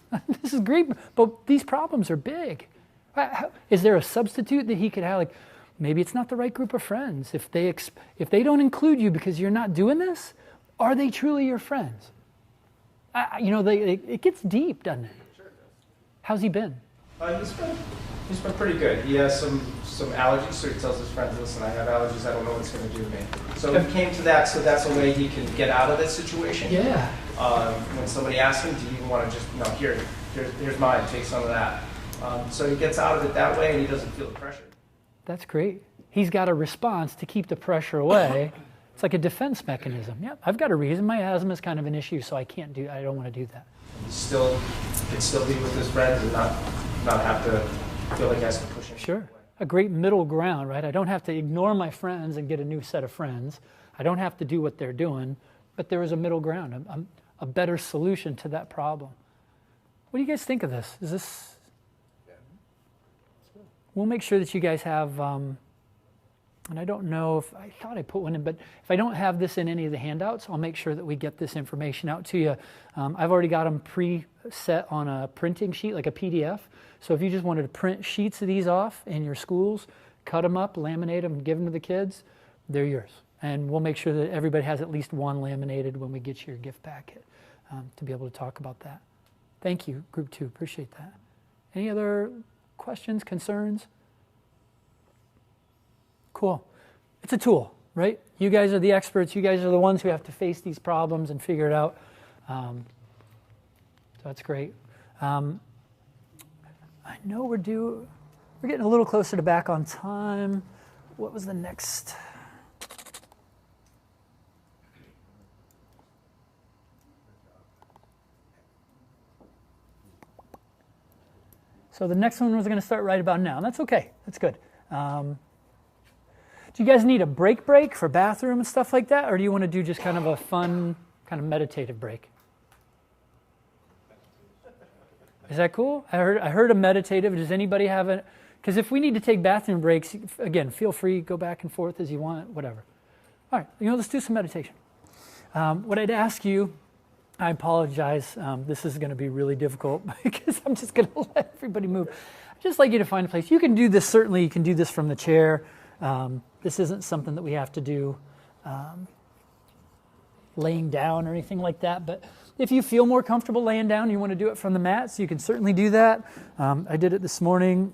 this is great, but these problems are big. Is there a substitute that he could have? Like, maybe it's not the right group of friends. If they don't include you because you're not doing this, are they truly your friends? It gets deep, doesn't it? How's he been? He's been pretty good. He has some allergies, so he tells his friends, listen, I have allergies, I don't know what it's going to do to me. So he came to that, so that's a way he can get out of that situation. Yeah. When somebody asks him, do you want to just, no, here's mine, take some of that. So he gets out of it that way and he doesn't feel the pressure. That's great. He's got a response to keep the pressure away. It's like a defense mechanism. Yeah, I've got a reason. My asthma is kind of an issue, so I don't want to do that. He can still be with his friends and not have to feel like he has to push him. Sure. A great middle ground, right? I don't have to ignore my friends and get a new set of friends. I don't have to do what they're doing, but there is a middle ground, a better solution to that problem. What do you guys think of this? Is this... We'll make sure that you guys have, and I don't know if, I thought I put one in, but if I don't have this in any of the handouts, I'll make sure that we get this information out to you. I've already got them pre-set on a printing sheet, like a PDF. So if you just wanted to print sheets of these off in your schools, cut them up, laminate them, and give them to the kids, they're yours. And we'll make sure that everybody has at least one laminated when we get you your gift packet to be able to talk about that. Thank you, Group 2. Appreciate that. Any other questions, concerns? Cool. It's a tool, right? You guys are the experts. You guys are the ones who have to face these problems and figure it out. So that's great. I know we're getting a little closer to back on time. What was the next? So the next one was going to start right about now. That's okay. That's good. Do you guys need a break for bathroom and stuff like that? Or do you want to do just kind of a fun, kind of meditative break? Is that cool? I heard a meditative. Does anybody have it? Because if we need to take bathroom breaks, again, feel free, go back and forth as you want, whatever. All right, let's do some meditation. What I'd ask you, I apologize, this is going to be really difficult because I'm just going to let everybody move. I'd just like you to find a place. You can do this, certainly you can do this from the chair. This isn't something that we have to do laying down or anything like that, but if you feel more comfortable laying down, you want to do it from the mat, so you can certainly do that. I did it this morning.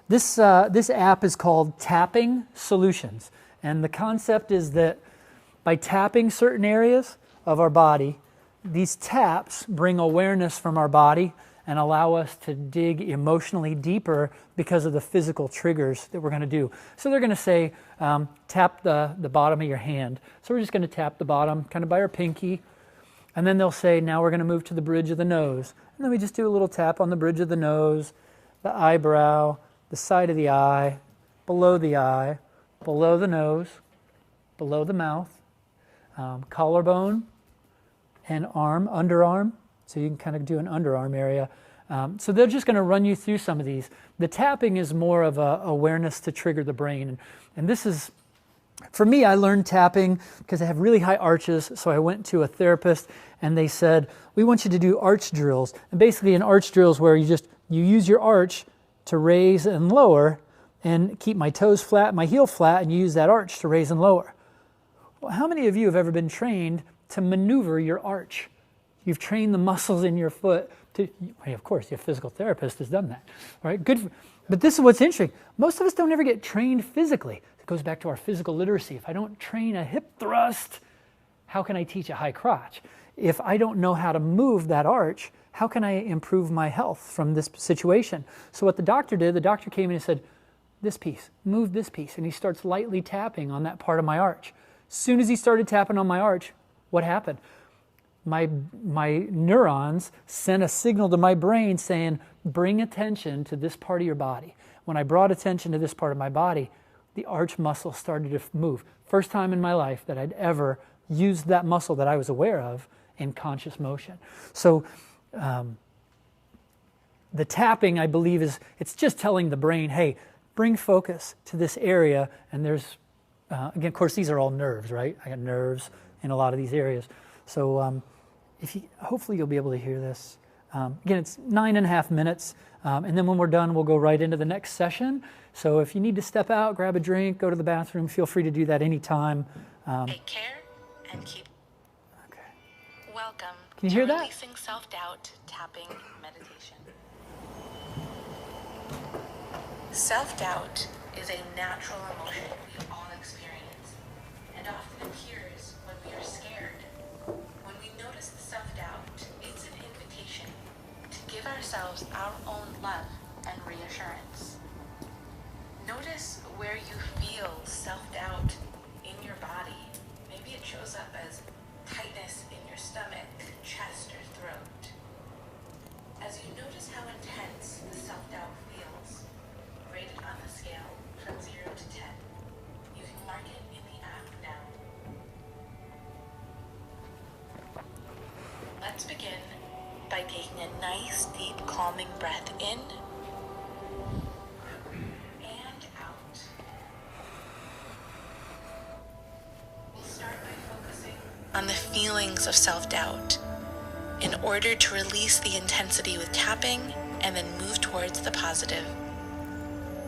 This app is called Tapping Solutions, and the concept is that by tapping certain areas of our body, these taps bring awareness from our body and allow us to dig emotionally deeper because of the physical triggers that we're going to do. So they're going to say, tap the bottom of your hand. So we're just going to tap the bottom, kind of by our pinky. And then they'll say, now we're going to move to the bridge of the nose. And then we just do a little tap on the bridge of the nose, the eyebrow, the side of the eye, below the nose, below the mouth, collarbone, and arm, underarm. So you can kind of do an underarm area. So they're just going to run you through some of these. The tapping is more of a awareness to trigger the brain. And this is, for me, I learned tapping because I have really high arches. So I went to a therapist and they said, we want you to do arch drills. And basically an arch drill is where you use your arch to raise and lower and keep my toes flat, my heel flat, and you use that arch to raise and lower. Well, how many of you have ever been trained to maneuver your arch? You've trained the muscles in your foot to, of course, your physical therapist has done that. All right, good. But this is what's interesting. Most of us don't ever get trained physically. It goes back to our physical literacy. If I don't train a hip thrust, how can I teach a high crotch? If I don't know how to move that arch, how can I improve my health from this situation? So what the doctor did, the doctor came in and said, this piece, move this piece. And he starts lightly tapping on that part of my arch. As soon as he started tapping on my arch, what happened? My neurons sent a signal to my brain saying, bring attention to this part of your body. When I brought attention to this part of my body, the arch muscle started to move. First time in my life that I'd ever used that muscle that I was aware of in conscious motion. So the tapping, I believe, it's just telling the brain, hey, bring focus to this area. And there's, again, of course, these are all nerves, right? I got nerves in a lot of these areas. So hopefully you'll be able to hear this. Again, it's 9.5 minutes. And then when we're done, we'll go right into the next session. So if you need to step out, grab a drink, go to the bathroom, feel free to do that anytime. Take care and keep. Okay. Welcome Can you hear to that? Releasing Self-Doubt Tapping Meditation. Self-doubt is a natural emotion we all experience and often appears when we are scared. When we notice the self-doubt, it's an invitation to give ourselves our own love and reassurance. Notice where you feel self-doubt in your body. Maybe it shows up as tightness in your stomach, chest, or throat. As you notice how intense the self-doubt feels, rate it on the scale from 0 to 10. You can mark it in the app now. Let's begin by taking a nice, deep, calming breath in and out. We'll start by focusing on the feelings of self-doubt in order to release the intensity with tapping and then move towards the positive.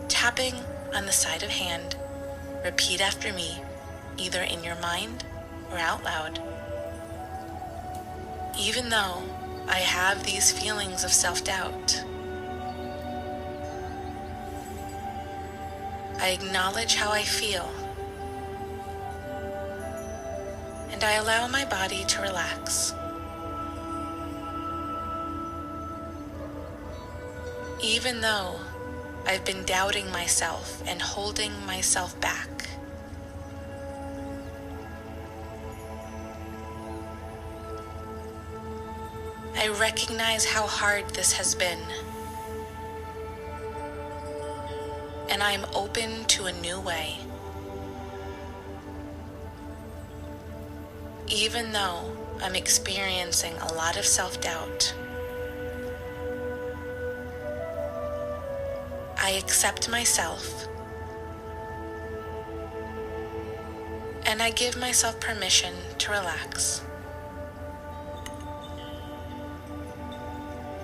Tapping on the side of hand, repeat after me, either in your mind or out loud. Even though I have these feelings of self-doubt, I acknowledge how I feel, and I allow my body to relax. Even though I've been doubting myself and holding myself back, I recognize how hard this has been, and I am open to a new way. Even though I'm experiencing a lot of self-doubt, I accept myself, and I give myself permission to relax.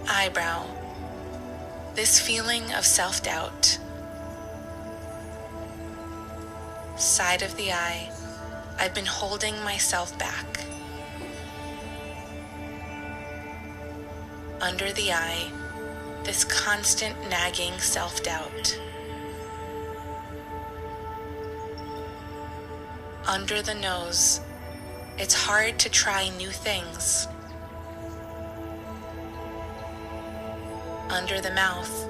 Eyebrow, this feeling of self-doubt. Side of the eye, I've been holding myself back. Under the eye, this constant nagging self-doubt. Under the nose, it's hard to try new things. Under the mouth,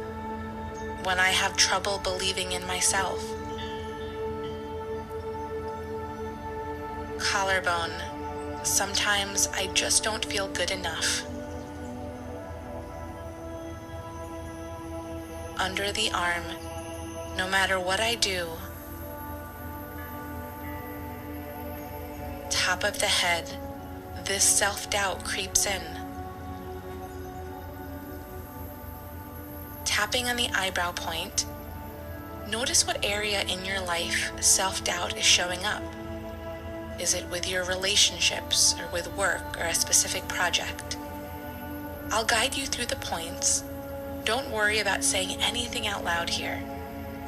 when I have trouble believing in myself. Collarbone, sometimes I just don't feel good enough. Under the arm, no matter what I do. Top of the head, this self-doubt creeps in. Tapping on the eyebrow point, notice what area in your life self-doubt is showing up. Is it with your relationships or with work or a specific project? I'll guide you through the points. Don't worry about saying anything out loud here.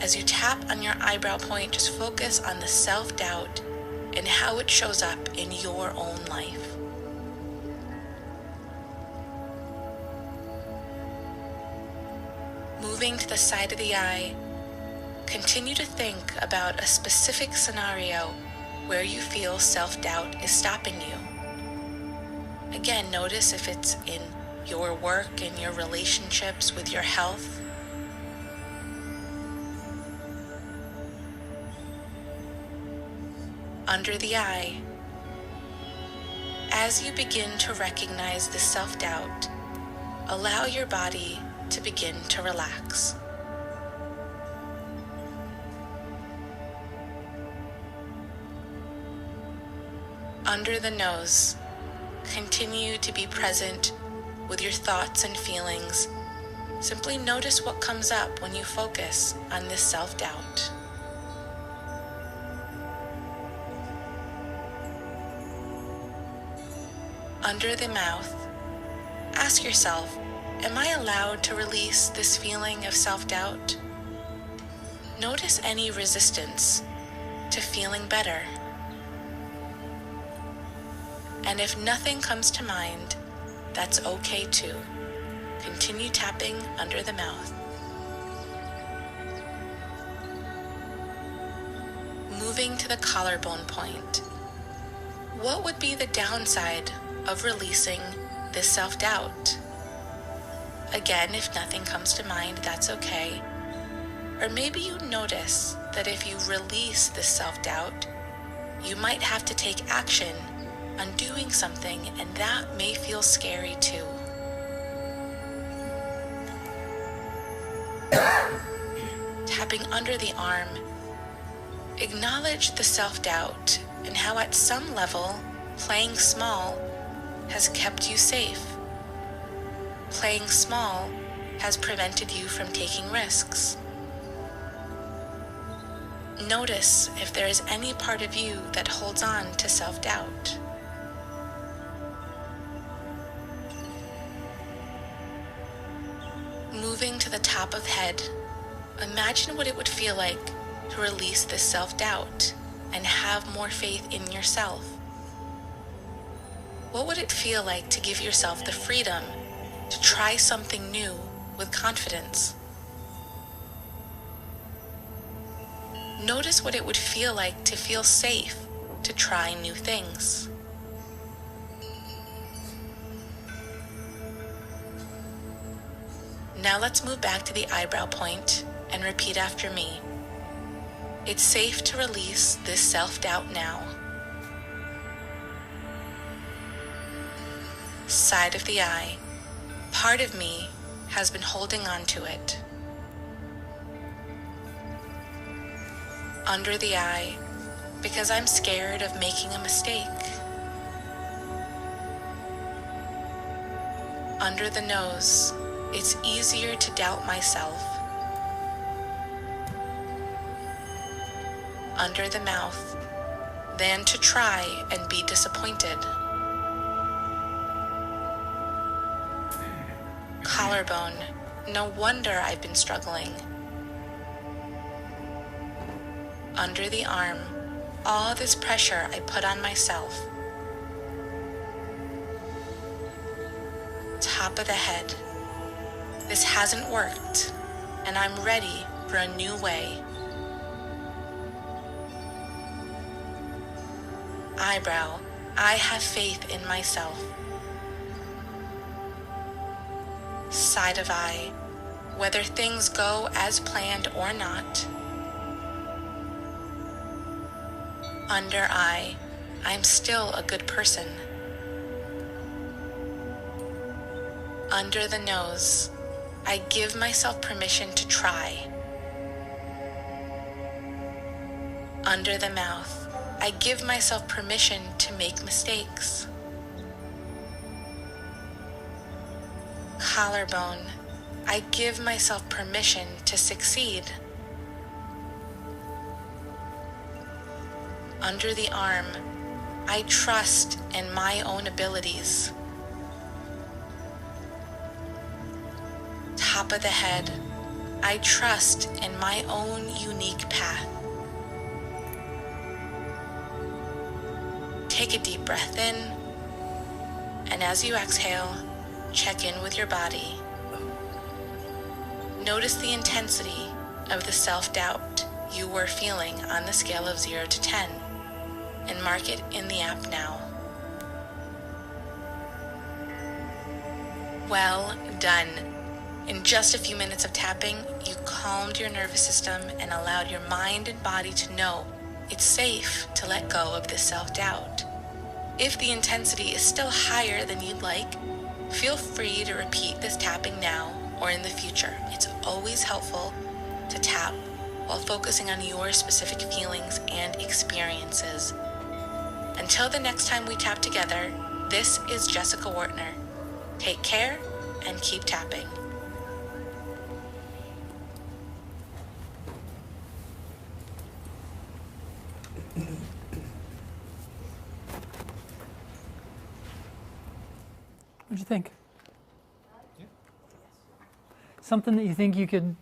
As you tap on your eyebrow point, just focus on the self-doubt and how it shows up in your own life. Moving to the side of the eye, continue to think about a specific scenario where you feel self-doubt is stopping you. Again, notice if it's in your work, in your relationships, with your health. Under the eye. As you begin to recognize this self-doubt, allow your body to begin to relax. Under the nose, continue to be present with your thoughts and feelings. Simply notice what comes up when you focus on this self-doubt. Under the mouth, ask yourself, am I allowed to release this feeling of self-doubt? Notice any resistance to feeling better. And if nothing comes to mind, that's okay too. Continue tapping under the mouth. Moving to the collarbone point. What would be the downside of releasing this self-doubt? Again, if nothing comes to mind, that's okay. Or maybe you notice that if you release this self-doubt, you might have to take action on doing something, and that may feel scary too. Tapping under the arm, acknowledge the self-doubt and how at some level, playing small has kept you safe. Playing small has prevented you from taking risks. Notice if there is any part of you that holds on to self-doubt. Moving to the top of head, imagine what it would feel like to release this self-doubt and have more faith in yourself. What would it feel like to give yourself the freedom to try something new with confidence? Notice what it would feel like to feel safe to try new things. Now let's move back to the eyebrow point and repeat after me. It's safe to release this self-doubt now. Side of the eye. Part of me has been holding on to it. Under the eye, because I'm scared of making a mistake. Under the nose, it's easier to doubt myself. Under the mouth, than to try and be disappointed. Collarbone, no wonder I've been struggling. Under the arm, all this pressure I put on myself. Top of the head, this hasn't worked, and I'm ready for a new way. Eyebrow, I have faith in myself. Side of eye, whether things go as planned or not. Under eye, I'm still a good person. Under the nose, I give myself permission to try. Under the mouth, I give myself permission to make mistakes. Collarbone, I give myself permission to succeed. Under the arm, I trust in my own abilities. Top of the head, I trust in my own unique path. Take a deep breath in, and as you exhale, check in with your body. Notice the intensity of the self-doubt you were feeling on the scale of 0 to 10. and mark it in the app now. Well done. In just a few minutes of tapping, you calmed your nervous system and allowed your mind and body to know it's safe to let go of this self-doubt. If the intensity is still higher than you'd like, feel free to repeat this tapping now or in the future. It's always helpful to tap while focusing on your specific feelings and experiences. Until the next time we tap together, this is Jessica Wartner. Take care and keep tapping. What'd you think? Something that you think you could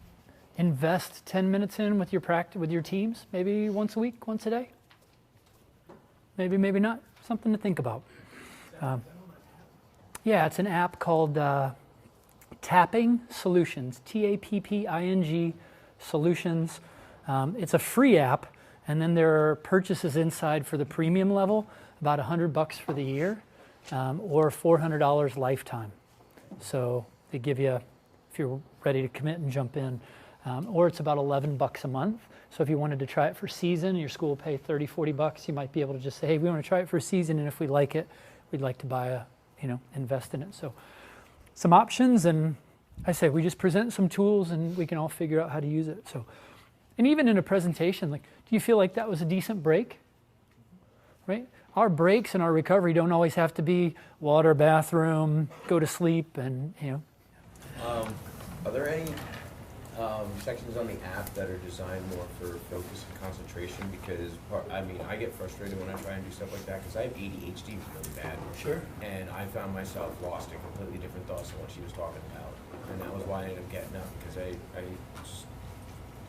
invest 10 minutes in with your with your teams, maybe once a week, once a day? Maybe, maybe not. Something to think about. Yeah, it's an app called Tapping Solutions, Tapping Solutions. It's a free app, and then there are purchases inside for the premium level, about $100 for the year, or $400 lifetime. So they give you, if you're ready to commit and jump in, or it's about $11 a month. So if you wanted to try it for season, your school will pay $30, $40, you might be able to just say, hey, we want to try it for a season, and if we like it, we'd like to buy invest in it. So some options, and I say we just present some tools and we can all figure out how to use it. So, and even in a presentation, like, do you feel like that was a decent break? Right? Our breaks and our recovery don't always have to be water, bathroom, go to sleep, and Are there any sections on the app that are designed more for focus and concentration? Because I get frustrated when I try and do stuff like that because I have ADHD really bad. Sure. And I found myself lost in completely different thoughts than what she was talking about, and that was why I ended up getting up, because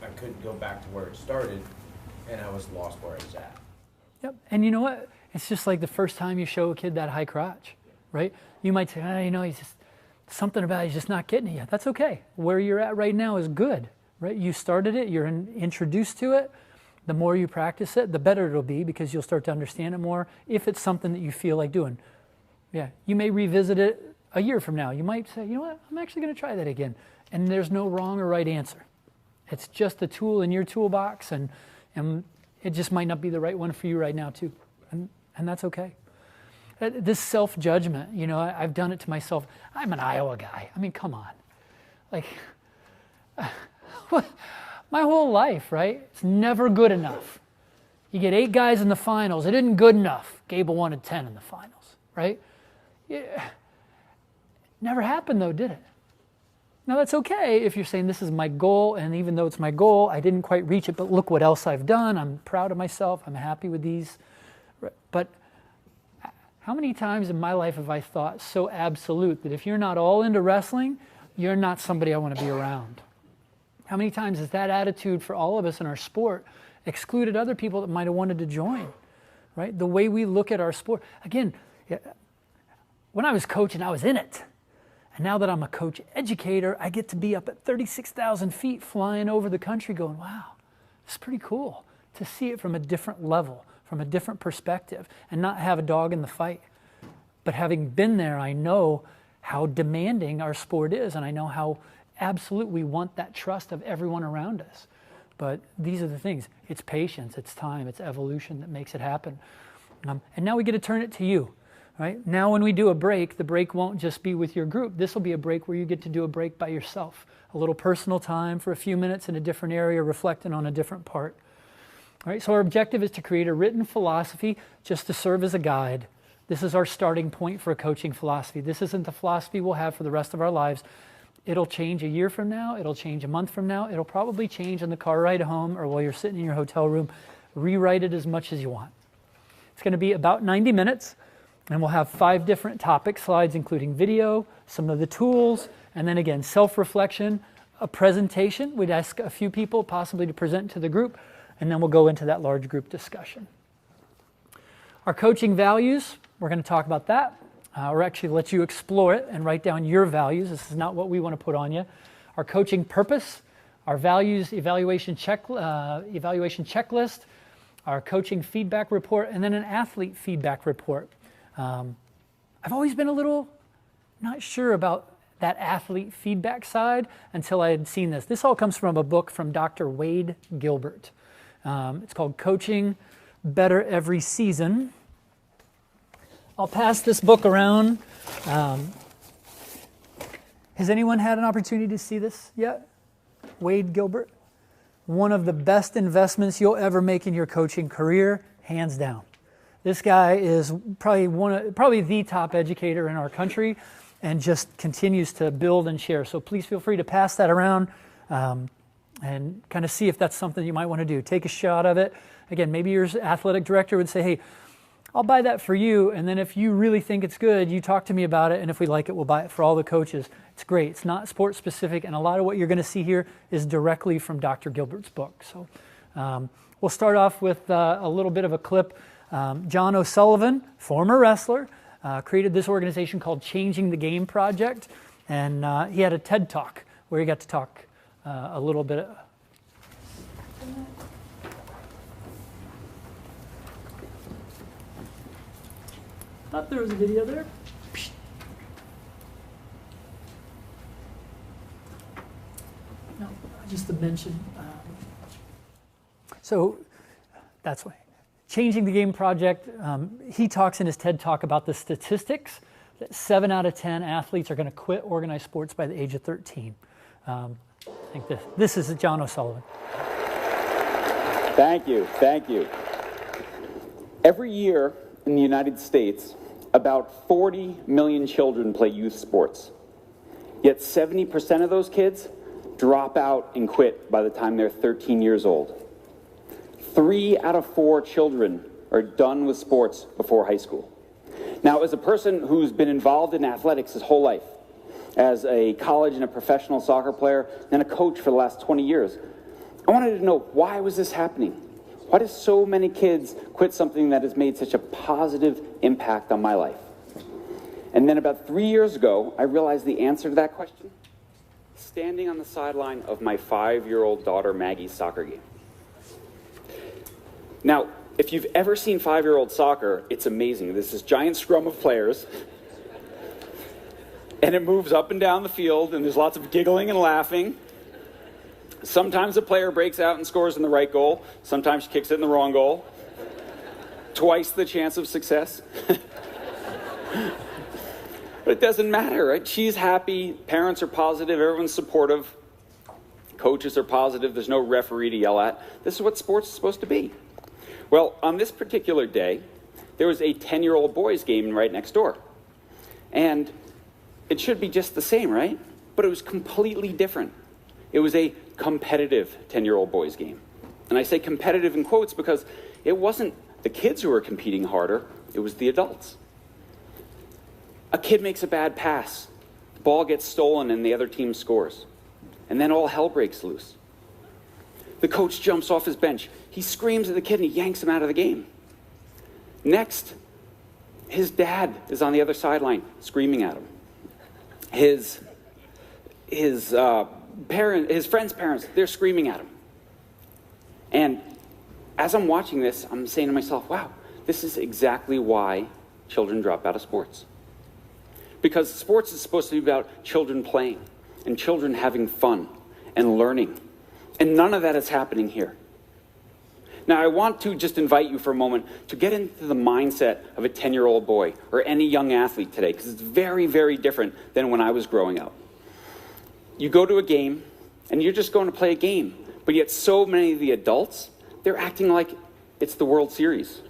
I couldn't go back to where it started, and I was lost where I was at. Yep. And you know what? It's just like the first time you show a kid that high crotch, right? You might say, he's just something about it, he's just not getting it yet. That's okay. Where you're at right now is good, right? You started it, you're introduced to it. The more you practice it, the better it'll be, because you'll start to understand it more if it's something that you feel like doing. Yeah, you may revisit it a year from now. You might say, you know what, I'm actually going to try that again. And there's no wrong or right answer. It's just a tool in your toolbox, and it just might not be the right one for you right now too. And that's okay. This self-judgment, I've done it to myself. I'm an Iowa guy. I mean, come on. Like, my whole life, right? It's never good enough. You get 8 guys in the finals. It isn't good enough. Gable wanted 10 in the finals, right? Yeah. Never happened though, did it? Now that's okay if you're saying this is my goal, and even though it's my goal, I didn't quite reach it, but look what else I've done. I'm proud of myself. I'm happy with these. But how many times in my life have I thought so absolute that if you're not all into wrestling, you're not somebody I want to be around? How many times has that attitude for all of us in our sport excluded other people that might have wanted to join, right? The way we look at our sport. Again, when I was coaching, I was in it. And now that I'm a coach educator, I get to be up at 36,000 feet flying over the country going, wow, it's pretty cool to see it from a different level, from a different perspective, and not have a dog in the fight. But having been there, I know how demanding our sport is, and I know how absolute we want that trust of everyone around us. But these are the things. It's patience, it's time, it's evolution that makes it happen. And now we get to turn it to you. Right? Now when we do a break, the break won't just be with your group. This will be a break where you get to do a break by yourself. A little personal time for a few minutes in a different area, reflecting on a different part. All right? So our objective is to create a written philosophy just to serve as a guide. This is our starting point for a coaching philosophy. This isn't the philosophy we'll have for the rest of our lives. It'll change a year from now. It'll change a month from now. It'll probably change on the car ride home or while you're sitting in your hotel room. Rewrite it as much as you want. It's going to be about 90 minutes. And we'll have 5 different topic slides, including video, some of the tools, and then again, self-reflection, a presentation. We'd ask a few people possibly to present to the group, and then we'll go into that large group discussion. Our coaching values, we're going to talk about that. Or actually let you explore it and write down your values. This is not what we want to put on you. Our coaching purpose, our values evaluation checklist, our coaching feedback report, and then an athlete feedback report. I've always been a little not sure about that athlete feedback side until I had seen this. This all comes from a book from Dr. Wade Gilbert. It's called Coaching Better Every Season. I'll pass this book around. Has anyone had an opportunity to see this yet? Wade Gilbert? One of the best investments you'll ever make in your coaching career, hands down. This guy is probably the top educator in our country and just continues to build and share. So please feel free to pass that around and kind of see if that's something you might want to do. Take a shot of it. Again, maybe your athletic director would say, hey, I'll buy that for you, and then if you really think it's good, you talk to me about it, and if we like it, we'll buy it for all the coaches. It's great. It's not sports specific, and a lot of what you're going to see here is directly from Dr. Gilbert's book. So we'll start off with a little bit of a clip. John O'Sullivan, former wrestler, created this organization called Changing the Game Project, and he had a TED Talk where he got to talk a little bit. Thought there was a video there. No, just to mention. So that's why. Changing the Game Project, he talks in his TED Talk about the statistics that 7 out of 10 athletes are going to quit organized sports by the age of 13. I think this is John O'Sullivan. Thank you. Every year in the United States, about 40 million children play youth sports. Yet 70% of those kids drop out and quit by the time they're 13 years old. 3 out of 4 children are done with sports before high school. Now, as a person who's been involved in athletics his whole life, as a college and a professional soccer player, and a coach for the last 20 years, I wanted to know, why was this happening? Why do so many kids quit something that has made such a positive impact on my life? And then about 3 years ago, I realized the answer to that question, standing on the sideline of my 5-year-old daughter Maggie's soccer game. Now, if you've ever seen 5-year-old soccer, it's amazing. This is giant scrum of players, and it moves up and down the field, and there's lots of giggling and laughing. Sometimes a player breaks out and scores in the right goal. Sometimes she kicks it in the wrong goal. Twice the chance of success. But it doesn't matter, right? She's happy, parents are positive, everyone's supportive, coaches are positive, there's no referee to yell at. This is what sports is supposed to be. Well, on this particular day, there was a 10-year-old boys game right next door. And it should be just the same, right? But it was completely different. It was a competitive 10-year-old boys game. And I say competitive in quotes because it wasn't the kids who were competing harder, it was the adults. A kid makes a bad pass, the ball gets stolen and the other team scores. And then all hell breaks loose. The coach jumps off his bench. He screams at the kid and he yanks him out of the game. Next, his dad is on the other sideline screaming at him. His friend's parents, they're screaming at him. And as I'm watching this, I'm saying to myself, wow, this is exactly why children drop out of sports. Because sports is supposed to be about children playing and children having fun and learning. And none of that is happening here. Now, I want to just invite you for a moment to get into the mindset of a 10-year-old boy or any young athlete today, because it's very, very different than when I was growing up. You go to a game, and you're just going to play a game, but yet so many of the adults, they're acting like it's the World Series.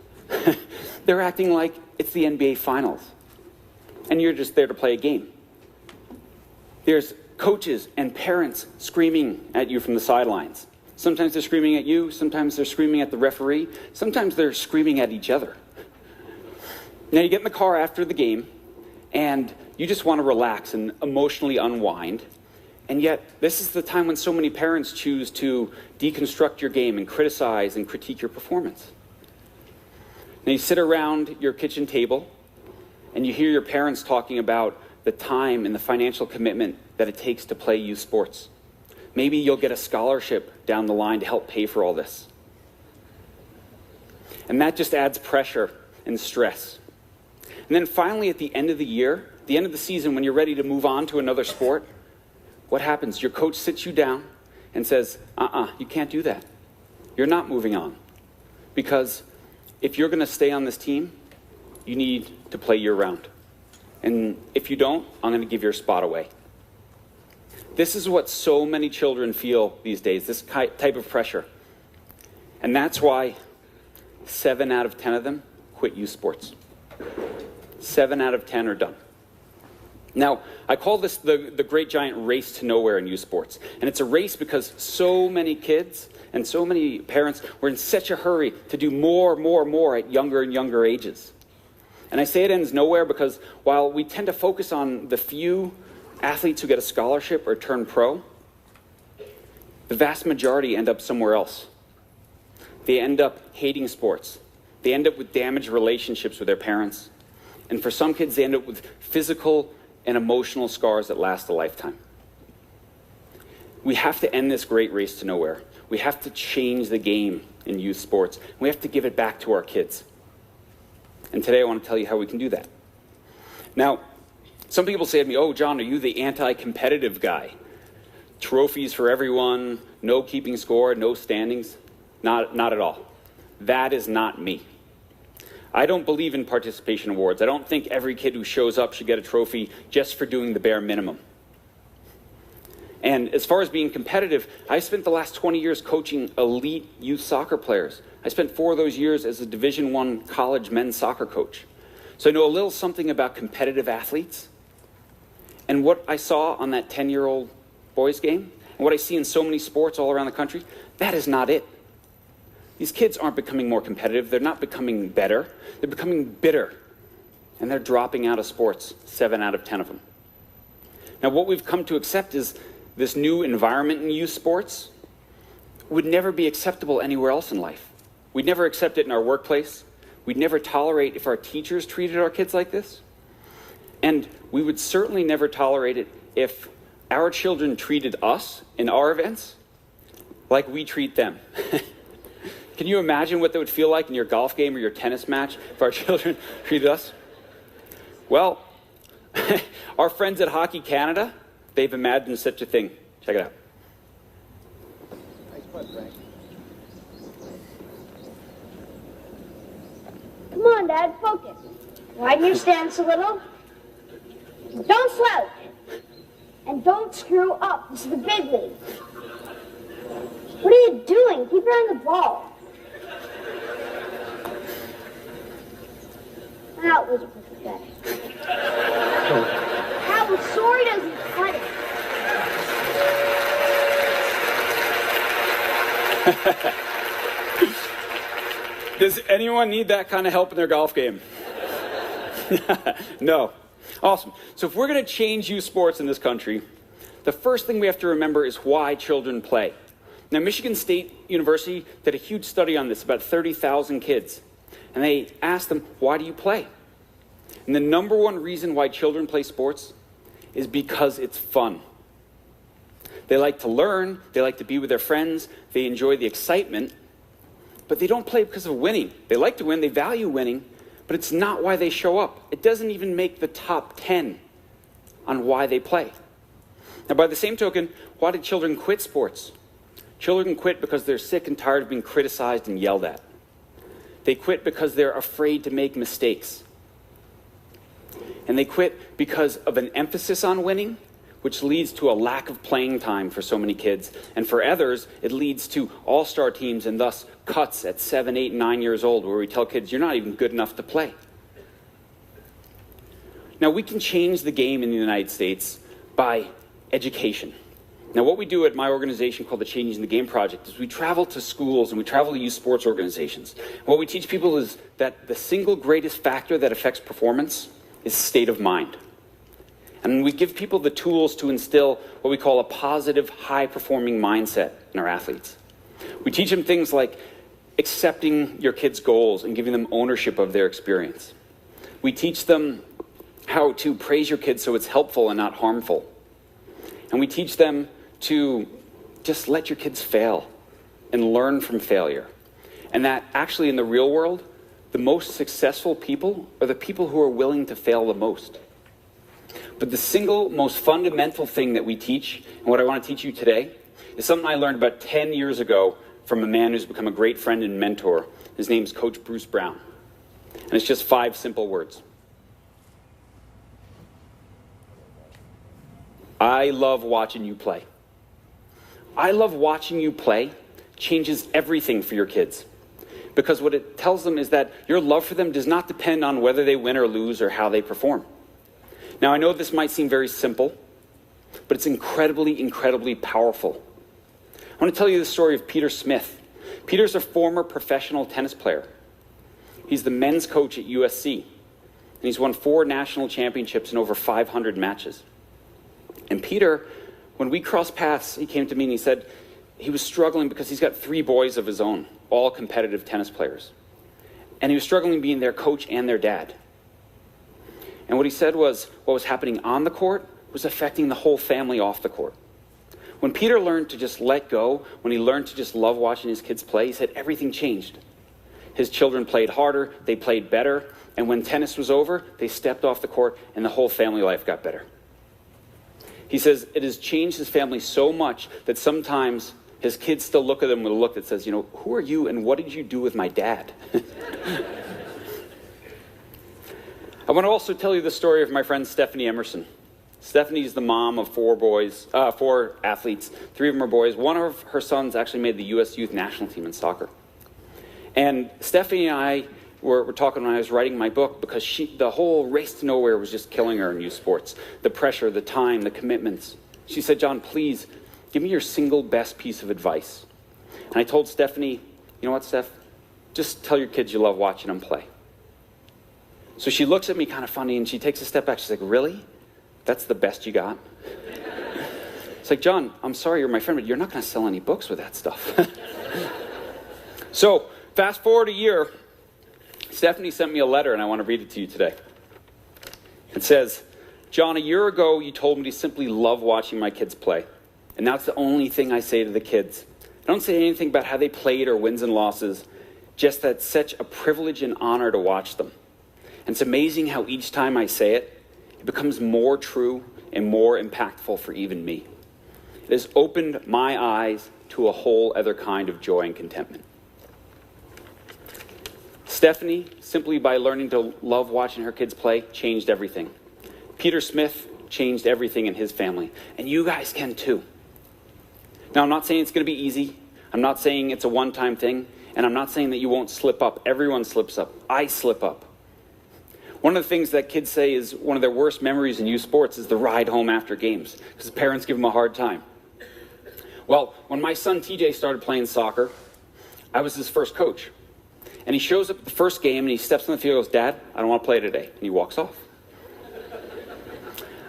They're acting like it's the NBA Finals, and you're just there to play a game. There's coaches and parents screaming at you from the sidelines. Sometimes they're screaming at you, sometimes they're screaming at the referee, sometimes they're screaming at each other. Now you get in the car after the game, and you just want to relax and emotionally unwind. And yet, this is the time when so many parents choose to deconstruct your game and criticize and critique your performance. Now you sit around your kitchen table, and you hear your parents talking about the time and the financial commitment that it takes to play youth sports. Maybe you'll get a scholarship down the line to help pay for all this. And that just adds pressure and stress. And then finally, at the end of the year, the end of the season, when you're ready to move on to another sport, what happens? Your coach sits you down and says, you can't do that. You're not moving on. Because if you're going to stay on this team, you need to play year-round. And if you don't, I'm going to give your spot away. This is what so many children feel these days, this type of pressure. And that's why 7 out of 10 of them quit youth sports. 7 out of 10 are done. Now, I call this the great giant race to nowhere in youth sports. And it's a race because so many kids and so many parents were in such a hurry to do more at younger and younger ages. And I say it ends nowhere because while we tend to focus on the few athletes who get a scholarship or turn pro, the vast majority end up somewhere else. They end up hating sports. They end up with damaged relationships with their parents. And for some kids, they end up with physical and emotional scars that last a lifetime. We have to end this great race to nowhere. We have to change the game in youth sports. We have to give it back to our kids. And today I want to tell you how we can do that. Now, some people say to me, oh, John, are you the anti-competitive guy? Trophies for everyone, no keeping score, no standings. Not at all. That is not me. I don't believe in participation awards. I don't think every kid who shows up should get a trophy just for doing the bare minimum. And as far as being competitive, I spent the last 20 years coaching elite youth soccer players. I spent 4 of those years as a Division I college men's soccer coach. So I know a little something about competitive athletes. And what I saw on that 10-year-old boys game, and what I see in so many sports all around the country, that is not it. These kids aren't becoming more competitive. They're not becoming better. They're becoming bitter. And they're dropping out of sports, 7 out of 10 of them. Now, what we've come to accept is this new environment in youth sports would never be acceptable anywhere else in life. We'd never accept it in our workplace. We'd never tolerate if our teachers treated our kids like this. And we would certainly never tolerate it if our children treated us in our events like we treat them. Can you imagine what that would feel like in your golf game or your tennis match if our children treated us? Well, our friends at Hockey Canada, they've imagined such a thing. Check it out. Nice putt, Frank. Come on, Dad, focus. Widen your stance a little. Don't slouch. And don't screw up. This is the big league. What are you doing? Keep your eye on the ball. That was pathetic. That was sorry doesn't cut it. Does anyone need that kind of help in their golf game? No. Awesome. So if we're going to change youth sports in this country, the first thing we have to remember is why children play. Now, Michigan State University did a huge study on this, about 30,000 kids. And they asked them, why do you play? And the number one reason why children play sports is because it's fun. They like to learn, they like to be with their friends, they enjoy the excitement, but they don't play because of winning. They like to win, they value winning, but it's not why they show up. It doesn't even make the top 10 on why they play. Now, by the same token, why did children quit sports? Children quit because they're sick and tired of being criticized and yelled at. They quit because they're afraid to make mistakes. And they quit because of an emphasis on winning, which leads to a lack of playing time for so many kids. And for others, it leads to all-star teams and thus cuts at 7, 8, 9 years old, where we tell kids, you're not even good enough to play. Now, we can change the game in the United States by education. Now, what we do at my organization called the Changing the Game Project is we travel to schools and we travel to youth sports organizations. What we teach people is that the single greatest factor that affects performance is state of mind. And we give people the tools to instill what we call a positive, high-performing mindset in our athletes. We teach them things like accepting your kids' goals and giving them ownership of their experience. We teach them how to praise your kids so it's helpful and not harmful. And we teach them to just let your kids fail and learn from failure. And that actually in the real world, the most successful people are the people who are willing to fail the most. But the single most fundamental thing that we teach, and what I want to teach you today, is something I learned about 10 years ago from a man who's become a great friend and mentor. His name's Coach Bruce Brown. And it's just 5 simple words. I love watching you play. I love watching you play changes everything for your kids. Because what it tells them is that your love for them does not depend on whether they win or lose or how they perform. Now, I know this might seem very simple, but it's incredibly, incredibly powerful. I want to tell you the story of Peter Smith. Peter's a former professional tennis player. He's the men's coach at USC, and he's won 4 national championships and over 500 matches. And Peter, when we crossed paths, he came to me and he said he was struggling because he's got 3 boys of his own, all competitive tennis players. And he was struggling being their coach and their dad. And what he said was what was happening on the court was affecting the whole family off the court. When Peter learned to just let go, when he learned to just love watching his kids play, he said everything changed. His children played harder, they played better, and when tennis was over, they stepped off the court and the whole family life got better. He says it has changed his family so much that sometimes his kids still look at him with a look that says, you know, who are you and what did you do with my dad? I want to also tell you the story of my friend Stephanie Emerson. Stephanie's the mom of 4 athletes. 3 of them are boys. One of her sons actually made the U.S. Youth National Team in soccer. And Stephanie and I were talking when I was writing my book because the whole race to nowhere was just killing her in youth sports. The pressure, the time, the commitments. She said, John, please, give me your single best piece of advice. And I told Stephanie, you know what, Steph? Just tell your kids you love watching them play. So she looks at me kind of funny and she takes a step back. She's like, really? That's the best you got? It's like, John, I'm sorry you're my friend, but you're not going to sell any books with that stuff. So fast forward a year, Stephanie sent me a letter and I want to read it to you today. It says, John, a year ago you told me to simply love watching my kids play. And that's the only thing I say to the kids. I don't say anything about how they played or wins and losses, just that it's such a privilege and honor to watch them. And it's amazing how each time I say it, it becomes more true and more impactful for even me. It has opened my eyes to a whole other kind of joy and contentment. Stephanie, simply by learning to love watching her kids play, changed everything. Peter Smith changed everything in his family. And you guys can too. Now, I'm not saying it's going to be easy. I'm not saying it's a one-time thing. And I'm not saying that you won't slip up. Everyone slips up. I slip up. One of the things that kids say is one of their worst memories in youth sports is the ride home after games, because the parents give them a hard time. Well, when my son TJ started playing soccer, I was his first coach. And he shows up at the first game and he steps on the field and goes, Dad, I don't want to play today. And he walks off.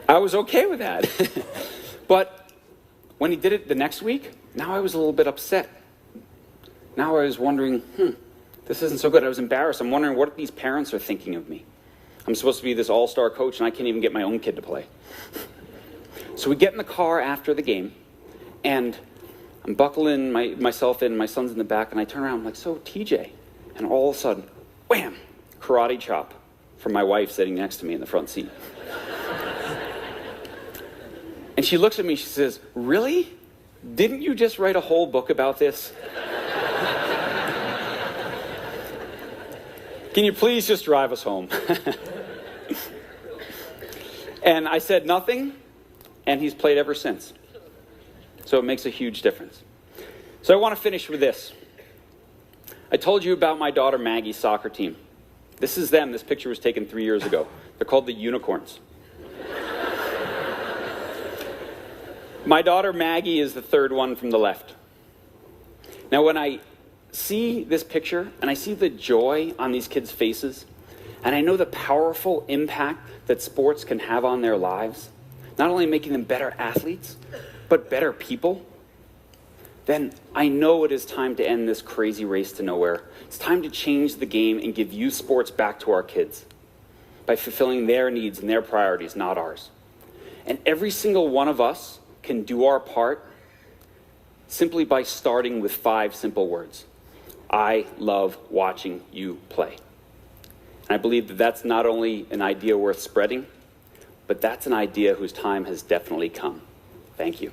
I was okay with that. But when he did it the next week, now I was a little bit upset. Now I was wondering, this isn't so good. I was embarrassed. I'm wondering what these parents are thinking of me. I'm supposed to be this all-star coach, and I can't even get my own kid to play. So we get in the car after the game, and I'm buckling myself in, my son's in the back, and I turn around, I'm like, so TJ. And all of a sudden, wham, karate chop from my wife sitting next to me in the front seat. And she looks at me, she says, really? Didn't you just write a whole book about this? Can you please just drive us home? And I said nothing, and he's played ever since. So it makes a huge difference. So I want to finish with this. I told you about my daughter Maggie's soccer team. This is them. This picture was taken 3 years ago. They're called the Unicorns. My daughter Maggie is the third one from the left. Now when I see this picture and I see the joy on these kids' faces, and I know the powerful impact that sports can have on their lives, not only making them better athletes, but better people, then I know it is time to end this crazy race to nowhere. It's time to change the game and give youth sports back to our kids by fulfilling their needs and their priorities, not ours. And every single one of us can do our part simply by starting with 5 simple words. I love watching you play. And I believe that that's not only an idea worth spreading, but that's an idea whose time has definitely come. Thank you.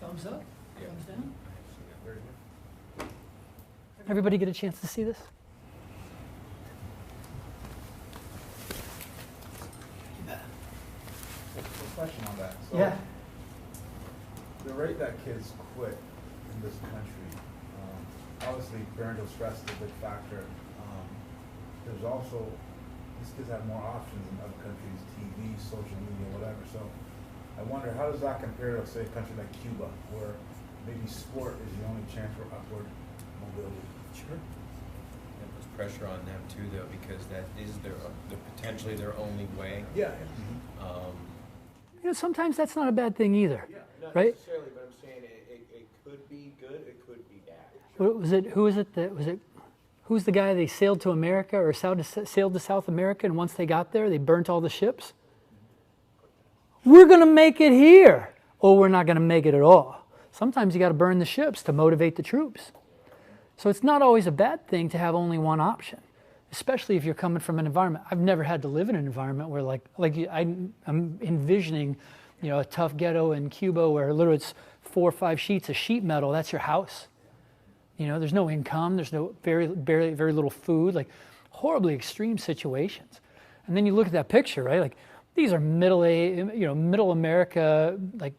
Thumbs up? Thumbs down? Everybody get a chance to see this? Question on that. So Yeah. The rate that kids quit in this country, obviously parental stress is a big factor. There's also, these kids have more options in other countries, TV, social media, whatever. So I wonder, how does that compare to, say, a country like Cuba, where maybe sport is the only chance for upward mobility? Sure. It puts pressure on them too, though, because that is their potentially their only way. Yeah. You know, sometimes that's not a bad thing either, Not right? necessarily, but I'm saying it could be good, it could be bad. What was it? Who was it? Who's the guy they sailed to America or sailed to South America, and once they got there, they burnt all the ships? We're going to make it here. Or we're not going to make it at all. Sometimes you got to burn the ships to motivate the troops. So it's not always a bad thing to have only one option, especially if you're coming from an environment. I've never had to live in an environment where I'm envisioning, you know, a tough ghetto in Cuba where literally it's 4 or 5 sheets of sheet metal. That's your house. You know, there's no income. There's no very little food. Like horribly extreme situations. And then you look at that picture, right? Like these are middle America, like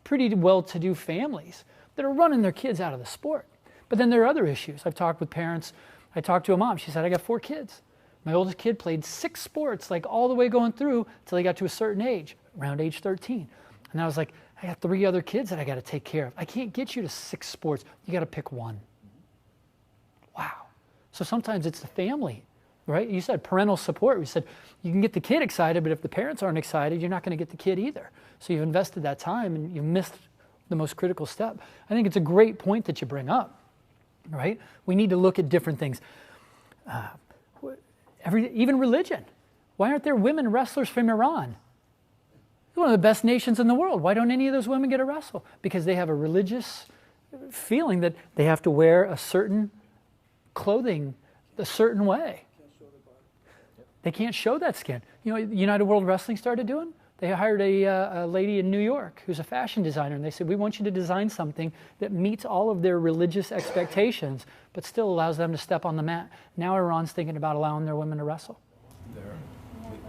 pretty well-to-do families that are running their kids out of the sport. But then there are other issues. I've talked with parents. I talked to a mom. She said, I got 4 kids. My oldest kid played 6 sports, like all the way going through till he got to a certain age, around age 13. And I was like, I got 3 other kids that I got to take care of. I can't get you to 6 sports. You got to pick one. Wow. So sometimes it's the family, right? You said parental support. We said you can get the kid excited, but if the parents aren't excited, you're not going to get the kid either. So you've invested that time and you've missed the most critical step. I think it's a great point that you bring up, right? We need to look at different things. Even religion. Why aren't there women wrestlers from Iran? They're one of the best nations in the world. Why don't any of those women get to wrestle? Because they have a religious feeling that they have to wear a certain clothing a certain way. They can't show that skin. You know, United World Wrestling started doing? They hired a lady in New York who's a fashion designer, and they said, we want you to design something that meets all of their religious expectations, but still allows them to step on the mat. Now Iran's thinking about allowing their women to wrestle.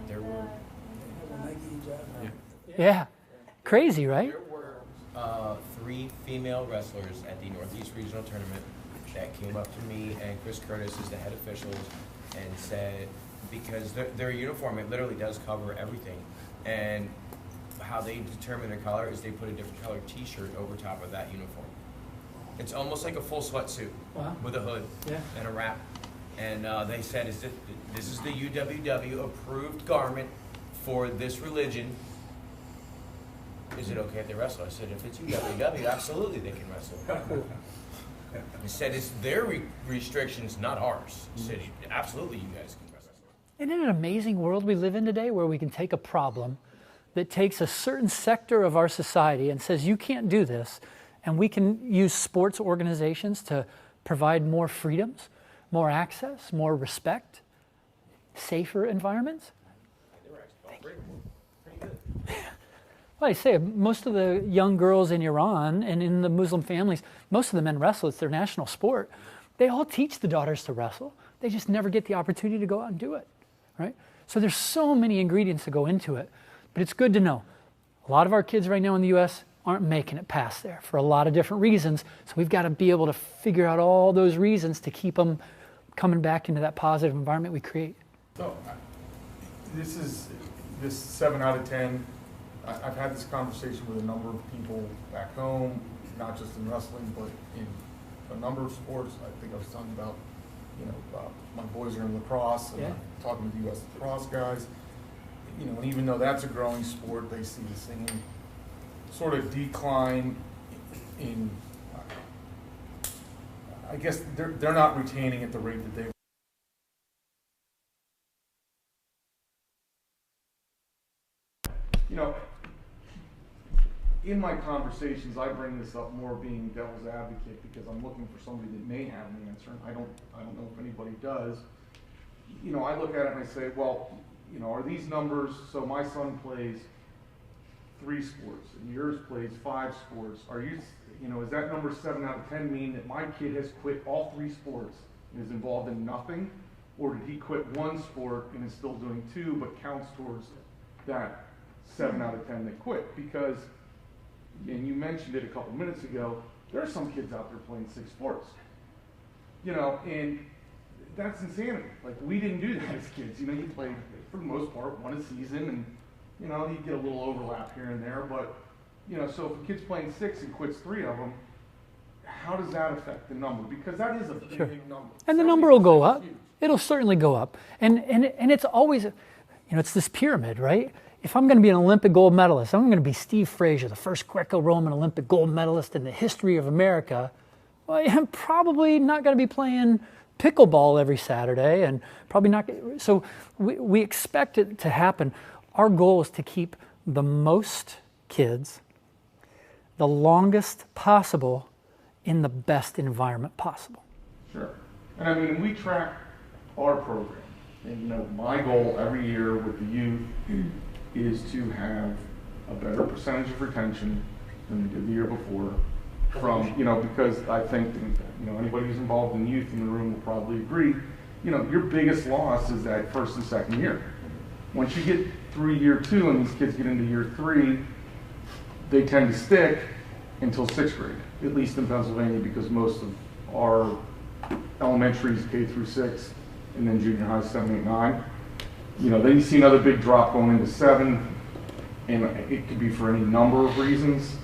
There were... Yeah. Crazy, right? There were 3 female wrestlers at the Northeast Regional Tournament that came up to me and Chris Curtis as the head officials and said, because their uniform, it literally does cover everything. And how they determine their color is they put a different colored t-shirt over top of that uniform. It's almost like a full sweatsuit with a hood and a wrap. And they said, this is the UWW approved garment for this religion. Is it okay if they wrestle? I said, if it's UWW, absolutely they can wrestle. He said, it's their restrictions, not ours. He said, absolutely you guys can wrestle. Isn't it an amazing world we live in today where we can take a problem that takes a certain sector of our society and says, you can't do this, and we can use sports organizations to provide more freedoms, more access, more respect, safer environments? Well, I say most of the young girls in Iran and in the Muslim families, most of the men wrestle. It's their national sport. They all teach the daughters to wrestle. They just never get the opportunity to go out and do it, right? So there's so many ingredients that go into it, but it's good to know. A lot of our kids right now in the U.S. aren't making it past there for a lot of different reasons, so we've got to be able to figure out all those reasons to keep them coming back into that positive environment we create. So this 7 out of 10. I've had this conversation with a number of people back home, not just in wrestling, but in a number of sports. I think I was talking about, my boys are in lacrosse, and I'm talking to the U.S. lacrosse guys. And even though that's a growing sport, they see the same sort of decline in, I guess they're not retaining at the rate that they in my conversations, I bring this up more being devil's advocate because I'm looking for somebody that may have an answer. And I don't know if anybody does. You know, I look at it and I say, well, you know, are these numbers, so my son plays 3 sports and yours plays 5 sports. Are you, you know, is that number 7 out of 10 mean that my kid has quit all 3 sports and is involved in nothing? Or did he quit 1 sport and is still doing 2 but counts towards that 7 out of 10 that quit? Because, and you mentioned it a couple minutes ago, there are some kids out there playing 6 sports. You know, and that's insanity. Like, we didn't do that as kids. You know, you played, for the most part, 1 a season, and, you know, you get a little overlap here and there, but, you know, so if a kid's playing 6 and quits 3 of them, how does that affect the number? Because that is a big number. And the number will go up. It'll certainly go up. And it's always, you know, it's this pyramid, right? If I'm going to be an Olympic gold medalist, I'm going to be Steve Frazier, the first Greco-Roman Olympic gold medalist in the history of America. Well, I'm probably not going to be playing pickleball every Saturday, and probably not. So we expect it to happen. Our goal is to keep the most kids the longest possible in the best environment possible. Sure. And I mean, we track our program. And, you know, my goal every year with the youth is to have a better percentage of retention than we did the year before. From, you know, because I think, you know, anybody who's involved in youth in the room will probably agree, you know, your biggest loss is that first and second year. Once you get through year 2 and these kids get into year 3, they tend to stick until 6th grade, at least in Pennsylvania, because most of our elementary is K through 6, and then junior high 7, 8, 9. You know, then you see another big drop going into 7, and it could be for any number of reasons.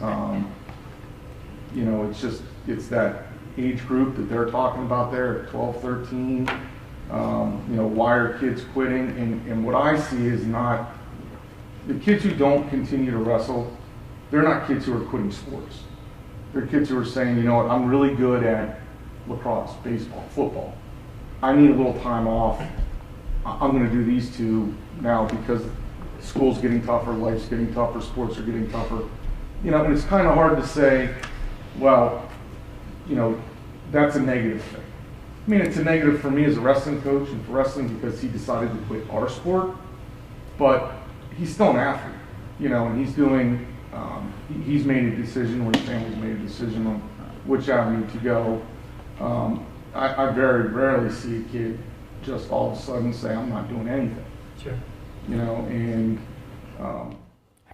You know, it's that age group that they're talking about there at 12, 13. You know, why are kids quitting? And what I see is not, the kids who don't continue to wrestle, they're not kids who are quitting sports. They're kids who are saying, you know what, I'm really good at lacrosse, baseball, football. I need a little time off. I'm going to do these 2 now because school's getting tougher, life's getting tougher, sports are getting tougher. You know, and it's kind of hard to say, well, you know, that's a negative thing. I mean, it's a negative for me as a wrestling coach and for wrestling because he decided to quit our sport, but he's still an athlete, you know, and he's doing, he's made a decision, or his family's made a decision on which avenue to go. I very rarely see a kid just all of a sudden say, I'm not doing anything. Sure. You know, and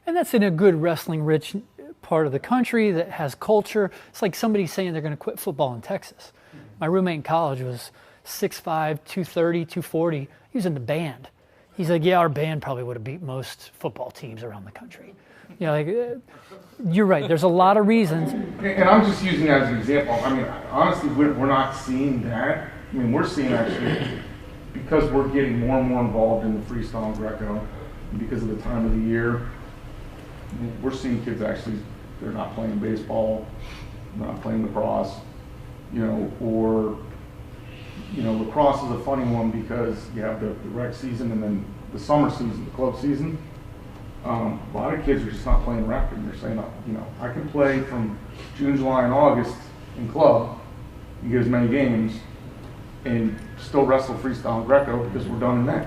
that's in a good wrestling-rich part of the country that has culture. It's like somebody saying they're going to quit football in Texas. My roommate in college was 6'5", 230, 240. He was in the band. He's like, yeah, our band probably would have beat most football teams around the country. You know, like, you're right. There's a lot of reasons. And I'm just using that as an example. I mean, honestly, we're not seeing that. I mean, we're seeing actually, because we're getting more and more involved in the freestyle and Greco, because of the time of the year, we're seeing kids actually, they're not playing baseball, they're not playing lacrosse, you know, or, you know, lacrosse is a funny one because you have the rec season and then the summer season, the club season. A lot of kids are just not playing rec, and they're saying, you know, I can play from June, July, and August in club and get as many games and still wrestle freestyle and Greco because we're done in May.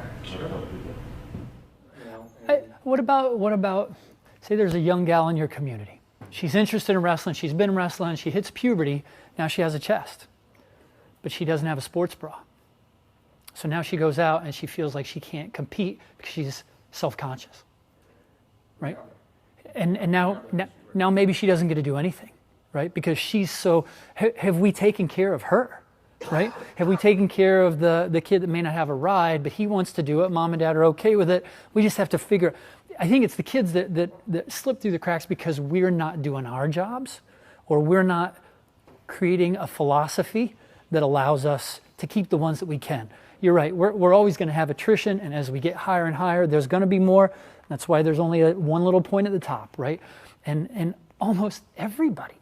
What about, say there's a young gal in your community. She's interested in wrestling, she's been wrestling, she hits puberty, now she has a chest, but she doesn't have a sports bra. So now she goes out and she feels like she can't compete because she's self-conscious, right? And now maybe she doesn't get to do anything, right? Because she's so, have we taken care of her, right? Have we taken care of the kid that may not have a ride, but he wants to do it, mom and dad are okay with it. We just have to figure, I think it's the kids that slip through the cracks because we're not doing our jobs, or we're not creating a philosophy that allows us to keep the ones that we can. You're right, we're always going to have attrition, and as we get higher and higher, there's going to be more. That's why there's only one little point at the top, right? And almost everybody.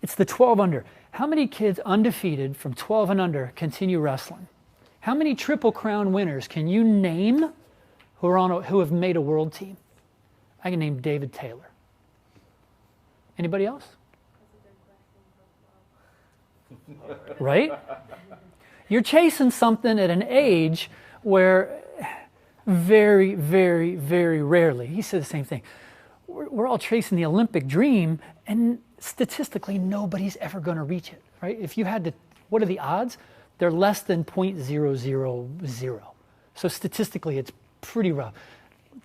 It's the 12 under. How many kids undefeated from 12 and under continue wrestling? How many Triple Crown winners can you name who have made a world team? I can name David Taylor. Anybody else? Right? You're chasing something at an age where very, very, very rarely, he said the same thing, we're all chasing the Olympic dream, and statistically nobody's ever going to reach it, right? If you had to, what are the odds? They're less than 0.000. So statistically it's pretty rough.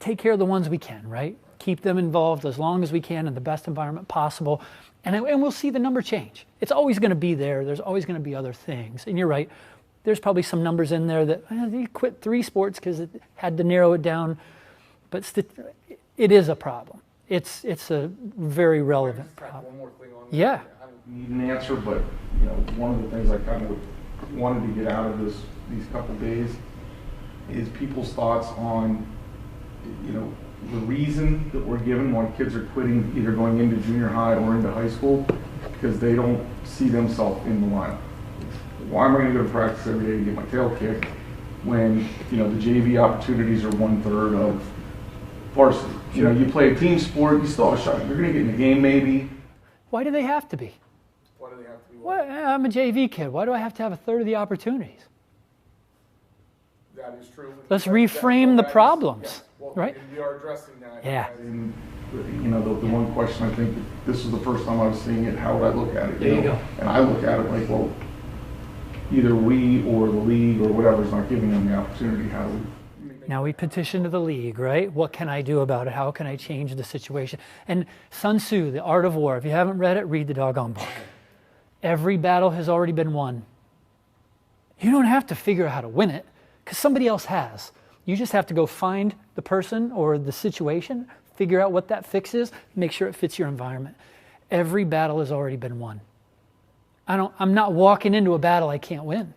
Take care of the ones we can, right? Keep them involved as long as we can in the best environment possible, and we'll see the number change. It's always going to be there. There's always going to be other things. And you're right. There's probably some numbers in there that you quit 3 sports because it had to narrow it down. But it is a problem. It's a very relevant problem. One more thing on that. Yeah. I don't need an answer, but one of the things I kind of wanted to get out of these couple days is people's thoughts on the reason that we're given why kids are quitting, either going into junior high or into high school, because they don't see themselves in the line. Why am I going to go to practice every day to get my tail kicked when the JV opportunities are 1/3 of varsity? You play a team sport, you still have a shot. You're going to get in the game maybe. Why do they have to be? Why do they have to be? Why, I'm a JV kid. Why do I have to have 1/3 of the opportunities? That is true. Let's reframe the problems, right? We are addressing that. Yeah. And, the one question, I think, this was the first time I was seeing it, how would I look at it? There you go. And I look at it like, well, either we or the league or whatever is not giving them the opportunity. How do we? Now we petition to the league, right? What can I do about it? How can I change the situation? And Sun Tzu, The Art of War, if you haven't read it, read the doggone book. Every battle has already been won. You don't have to figure out how to win it, because somebody else has. You just have to go find the person or the situation, figure out what that fix is, make sure it fits your environment. Every battle has already been won. I'm not walking into a battle I can't win.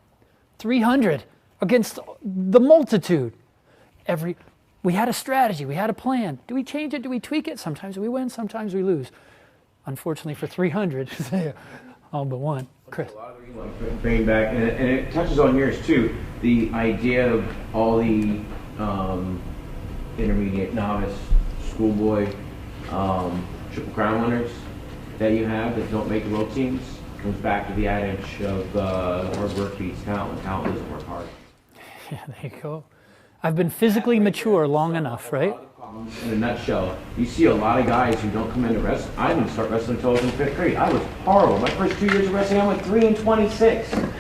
300 against the multitude. We had a strategy, we had a plan. Do we change it? Do we tweak it? Sometimes we win, sometimes we lose. Unfortunately for 300, all but one. Chris. A lot of the reason I'm bringing back, and it touches on yours too, the idea of all the intermediate, novice, schoolboy, triple crown winners that you have that don't make the world teams. Comes back to the adage of hard work beats talent when talent doesn't work hard. Yeah, there you go. I've been physically mature long enough, right? In a nutshell, you see a lot of guys who don't come into wrestling. I didn't start wrestling until I was in 5th grade. I was horrible. My first 2 years of wrestling, I went 3-26.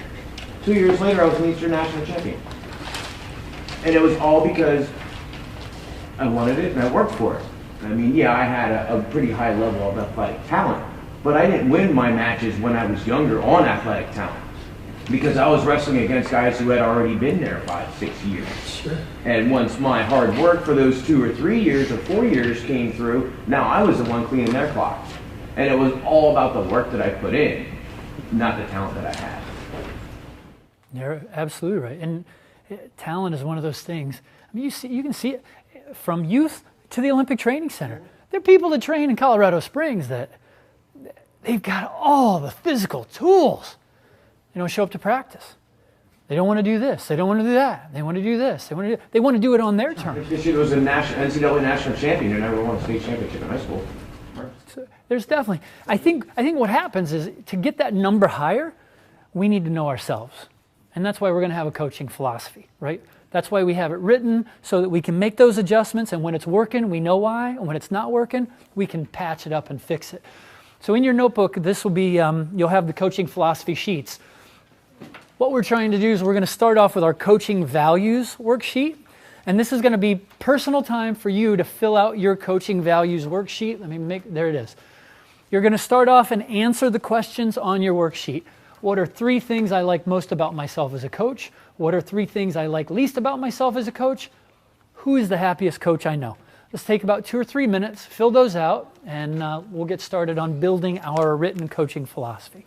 2 years later, I was an Eastern National Champion. And it was all because I wanted it and I worked for it. I mean, yeah, I had a pretty high level of athletic talent, but I didn't win my matches when I was younger on athletic talent, because I was wrestling against guys who had already been there 5-6 years. Sure. And once my hard work for those 2 or 3 years or 4 years came through, now I was the one cleaning their clocks. And it was all about the work that I put in, not the talent that I had. You're absolutely right. And talent is one of those things. I mean, you can see it from youth to the Olympic Training Center. There are people that train in Colorado Springs that they've got all the physical tools. They don't show up to practice. They don't want to do this. They don't want to do that. They want to do this. They want to do it on their terms. This year was a NCAA national champion who never won a state championship in high school. So there's definitely, I think what happens is, to get that number higher, we need to know ourselves. And that's why we're going to have a coaching philosophy, right? That's why we have it written, so that we can make those adjustments, and when it's working, we know why, and when it's not working, we can patch it up and fix it. So in your notebook, this will be, you'll have the coaching philosophy sheets. What we're trying to do is we're going to start off with our coaching values worksheet. And this is going to be personal time for you to fill out your coaching values worksheet. There it is. You're going to start off and answer the questions on your worksheet. What are 3 things I like most about myself as a coach? What are 3 things I like least about myself as a coach? Who is the happiest coach I know? Let's take about 2 or 3 minutes, fill those out, and we'll get started on building our written coaching philosophy.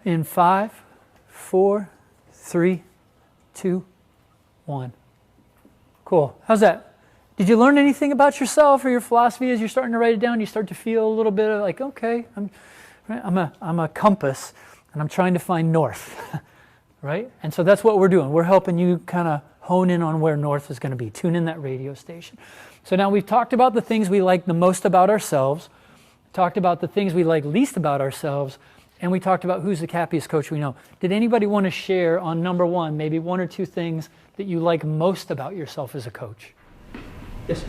In 5, 4, 3, 2, 1. Cool. How's that? Did you learn anything about yourself or your philosophy as you're starting to write it down? You start to feel a little bit of like, okay, I'm a compass, and I'm trying to find north. right? And so that's what we're doing. We're helping you kind of hone in on where North is going to be. Tune in that radio station. So now we've talked about the things we like the most about ourselves, talked about the things we like least about ourselves, and we talked about who's the happiest coach we know. Did anybody want to share on number one, maybe one or two things that you like most about yourself as a coach? Yes, sir.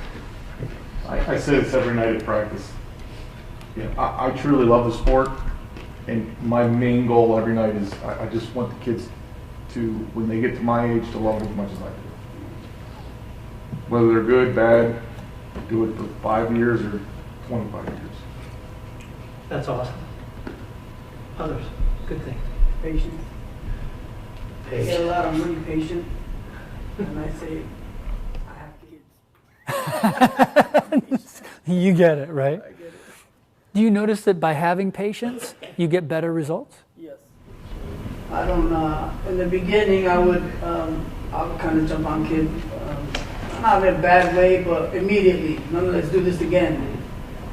I say this every night at practice. I truly love the sport, and my main goal every night is I just want the kids to, when they get to my age, to love it as much as I do. Whether they're good, bad, do it for 5 years or 25 years. That's awesome. Others, good thing. Patience. I get a lot of really patient, and I say, You get it, right? I get it. Do you notice that by having patience, you get better results? Yes. I don't, in the beginning, I would kind of jump on kids, not in a bad way, but immediately, no, let's do this again.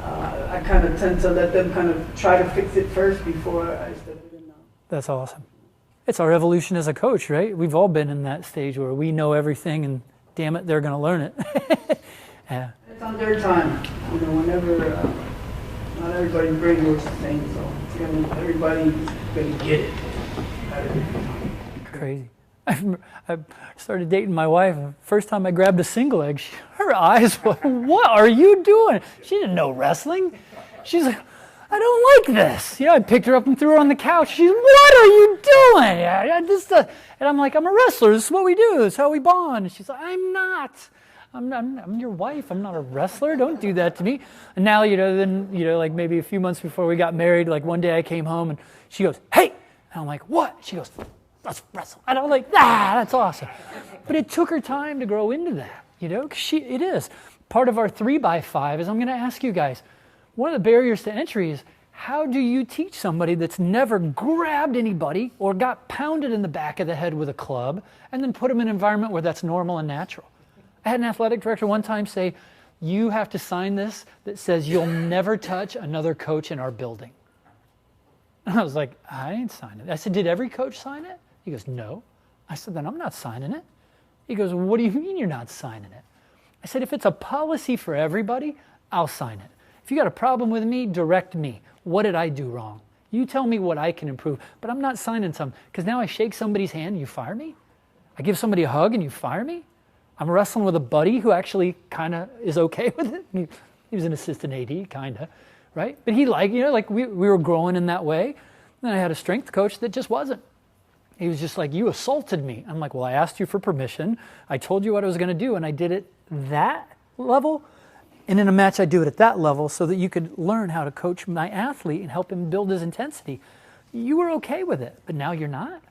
I kind of tend to let them kind of try to fix it first before I step it in now. That's awesome. It's our evolution as a coach, right? We've all been in that stage where we know everything and damn it, they're going to learn it. Yeah. It's on their time, whenever, not everybody's brain works the same, so everybody's going to get it at a different time. Crazy. I started dating my wife. First time I grabbed a single egg, her eyes were, what are you doing? She didn't know wrestling. She's like, I don't like this. I picked her up and threw her on the couch. She's, what are you doing? And I'm like, I'm a wrestler. This is what we do. This is how we bond. And she's like, I'm not. I'm your wife. I'm not a wrestler. Don't do that to me. And now, like maybe a few months before we got married, like one day I came home and she goes, hey. And I'm like, what? She goes, let's wrestle. And I'm like, that's awesome. But it took her time to grow into that, because it is. Part of our 3x5 is I'm going to ask you guys, one of the barriers to entry is how do you teach somebody that's never grabbed anybody or got pounded in the back of the head with a club and then put them in an environment where that's normal and natural? I had an athletic director one time say, you have to sign this that says you'll never touch another coach in our building. And I was like, I ain't signing it. I said, did every coach sign it? He goes, no. I said, then I'm not signing it. He goes, what do you mean you're not signing it? I said, if it's a policy for everybody, I'll sign it. If you got a problem with me, direct me. What did I do wrong? You tell me what I can improve, but I'm not signing something. Because now I shake somebody's hand and you fire me? I give somebody a hug and you fire me? I'm wrestling with a buddy who actually kind of is okay with it. He was an assistant AD, kind of, right? But he we were growing in that way. Then I had a strength coach that just wasn't. He was just like, you assaulted me. I'm like, well, I asked you for permission. I told you what I was going to do, and I did it that level. And in a match, I do it at that level so that you could learn how to coach my athlete and help him build his intensity. You were okay with it, but now you're not.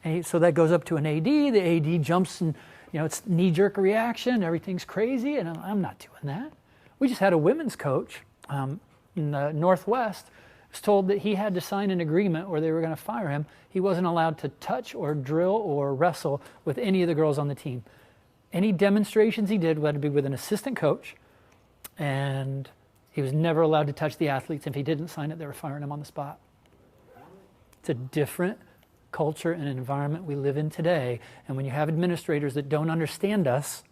And so that goes up to an AD. The AD jumps and, it's knee-jerk reaction. Everything's crazy, and I'm not doing that. We just had a women's coach in the Northwest was told that he had to sign an agreement or they were going to fire him. He wasn't allowed to touch or drill or wrestle with any of the girls on the team. Any demonstrations he did had to be with an assistant coach, and he was never allowed to touch the athletes. If he didn't sign it, they were firing him on the spot. It's a different culture and environment we live in today, and when you have administrators that don't understand us,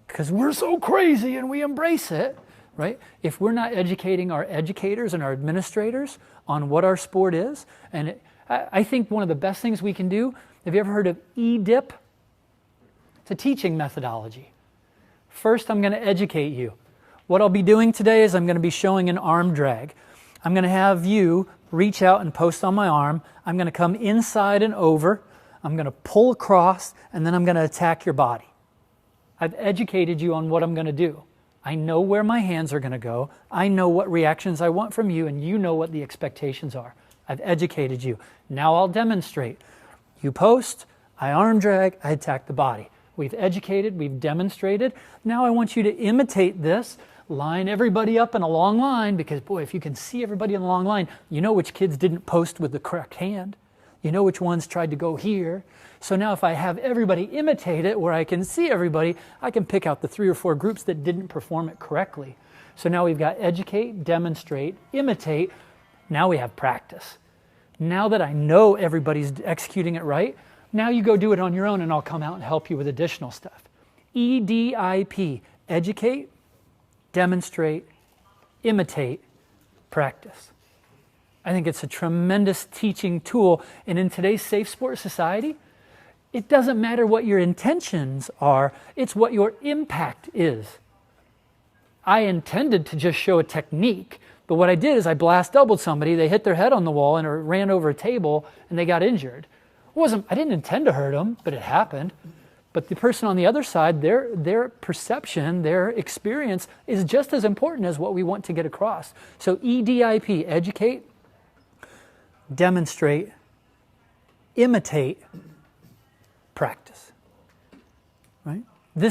because we're so crazy and we embrace it, right? If we're not educating our educators and our administrators on what our sport is, and I think one of the best things we can do, have you ever heard of EDIP? It's a teaching methodology. First, I'm going to educate you. What I'll be doing today is I'm going to be showing an arm drag. I'm going to have you reach out and post on my arm. I'm going to come inside and over. I'm going to pull across, and then I'm going to attack your body. I've educated you on what I'm going to do. I know where my hands are going to go. I know what reactions I want from you, and you know what the expectations are. I've educated you. Now I'll demonstrate. You post, I arm drag, I attack the body. We've educated, we've demonstrated. Now I want you to imitate this. Line everybody up in a long line, because boy, if you can see everybody in a long line, you know which kids didn't post with the correct hand. You know which ones tried to go here. So now if I have everybody imitate it where I can see everybody, I can pick out the 3 or 4 groups that didn't perform it correctly. So now we've got educate, demonstrate, imitate. Now we have practice. Now that I know everybody's executing it right, Now you go do it on your own and I'll come out and help you with additional stuff. EDIP, educate, demonstrate, imitate, practice. I think it's a tremendous teaching tool. And in today's safe sport society, it doesn't matter what your intentions are, it's what your impact is. I intended to just show a technique, but what I did is I blast doubled somebody, they hit their head on the wall and or ran over a table and they got injured. I didn't intend to hurt them, but it happened. But the person on the other side, their perception, their experience is just as important as what we want to get across. So EDIP, educate, demonstrate, imitate, practice. Right?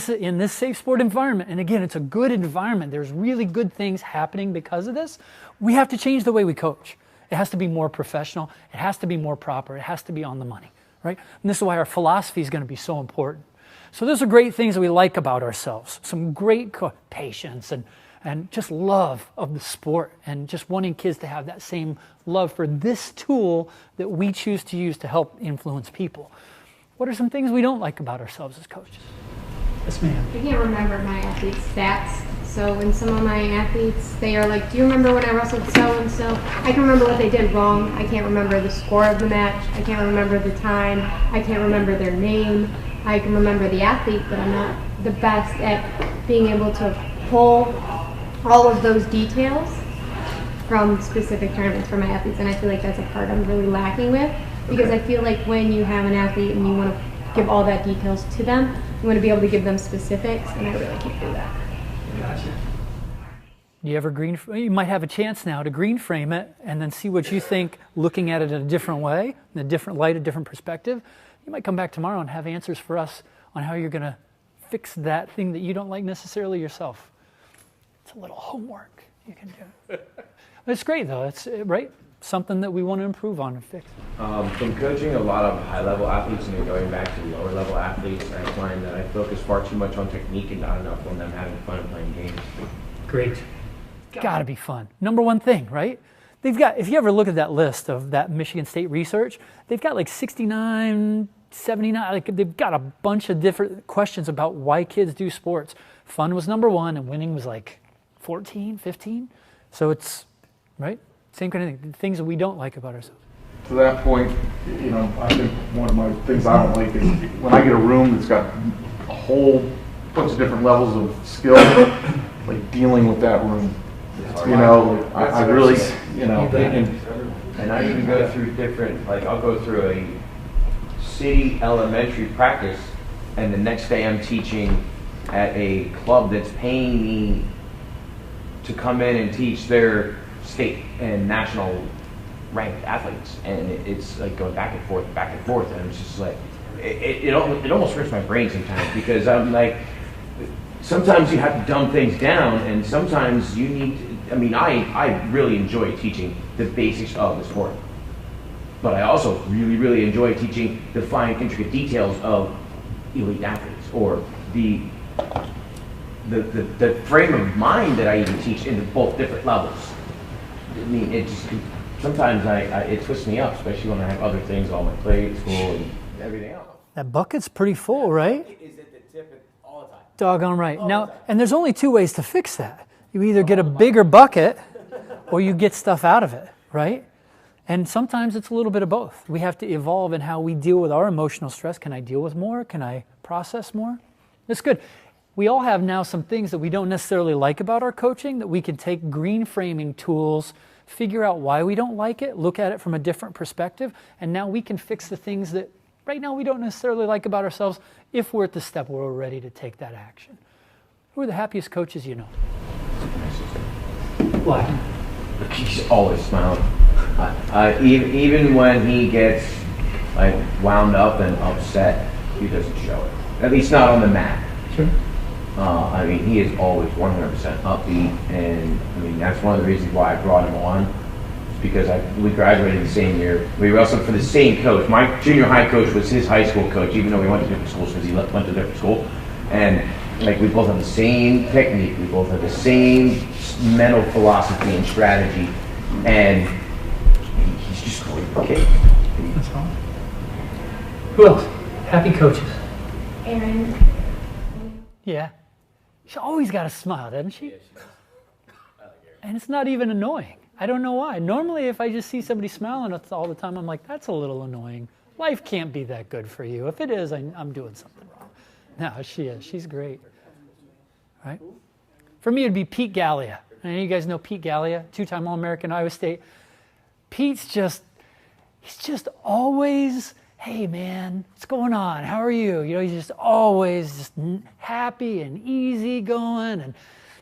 In this safe sport environment, and again, it's a good environment. There's really good things happening because of this. We have to change the way we coach. It has to be more professional. It has to be more proper. It has to be on the money. Right? And this is why our philosophy is going to be so important. So those are great things that we like about ourselves. Some great patience and just love of the sport and just wanting kids to have that same love for this tool that we choose to use to help influence people. What are some things we don't like about ourselves as coaches? Yes, ma'am. I can't remember my athletes' stats. So when some of my athletes, they are like, do you remember when I wrestled so-and-so? I can remember what they did wrong. I can't remember the score of the match. I can't remember the time. I can't remember their name. I can remember the athlete, but I'm not the best at being able to pull all of those details from specific tournaments for my athletes. And I feel like that's a part I'm really lacking with, because I feel like when you have an athlete and you want to give all that details to them, you want to be able to give them specifics, and I really can't do that. Gotcha. You might have a chance now to green frame it and then see what you think, looking at it in a different way, in a different light, a different perspective. You might come back tomorrow and have answers for us on how you're going to fix that thing that you don't like necessarily yourself. It's a little homework you can do. It's great though, it's right? Something that we want to improve on and fix. From coaching a lot of high-level athletes and then going back to lower-level athletes, I find that I focus far too much on technique and not enough on them having fun and playing games. Great. Got to be fun. Number one thing, right? They've got, if you ever look at that list of that Michigan State research, they've got like 69, 79, like they've got a bunch of different questions about why kids do sports. Fun was number one and winning was like 14, 15. So it's, right? Same kind of thing, things that we don't like about ourselves. To that point, I think one of my things I don't like is when I get a room that's got a whole bunch of different levels of skill, like dealing with that room. I really, and I even go through different, like I'll go through a city elementary practice, and the next day I'm teaching at a club that's paying me to come in and teach their state and national ranked athletes, and it's like going back and forth, and it's just like it almost hurts my brain sometimes, because I'm like, sometimes you have to dumb things down, and sometimes you need to, I really enjoy teaching the basics of the sport, but I also really enjoy teaching the fine intricate details of elite athletes, or the frame of mind that I even teach in both different levels. It just sometimes it twists me up, especially when I have other things on my plate, school, and everything else. That bucket's pretty full, right? It is at the tip all the time. Doggone right. Now, and there's only two ways to fix that. You either get a bigger bucket or you get stuff out of it, right? And sometimes it's a little bit of both. We have to evolve in how we deal with our emotional stress. Can I deal with more? Can I process more? That's good. We all have now some things that we don't necessarily like about our coaching that we can take green framing tools, figure out why we don't like it, look at it from a different perspective, and now we can fix the things that right now we don't necessarily like about ourselves if we're at the step where we're ready to take that action. Who are the happiest coaches you know? Why? He's always smiling. Even when he gets like wound up and upset, he doesn't show it. At least not on the mat. Sure. He is always 100% upbeat, and that's one of the reasons why I brought him on, because we graduated the same year. We wrestled for the same coach. My junior high coach was his high school coach, even though we went to different schools because he went to different school. And we both have the same technique, we both have the same mental philosophy and strategy, and he's just a great kid. Who else? Happy coaches. Aaron. Yeah. She always got a smile, doesn't she? And it's not even annoying. I don't know why. Normally, if I just see somebody smiling all the time, I'm like, that's a little annoying. Life can't be that good for you. If it is, I'm doing something wrong. No, she is. She's great. Right? For me, it'd be Pete Gallia. And you guys know Pete Gallia, two-time All-American, Iowa State. He's just always, hey man, what's going on? How are you? You know, he's just always just happy and easy going. And,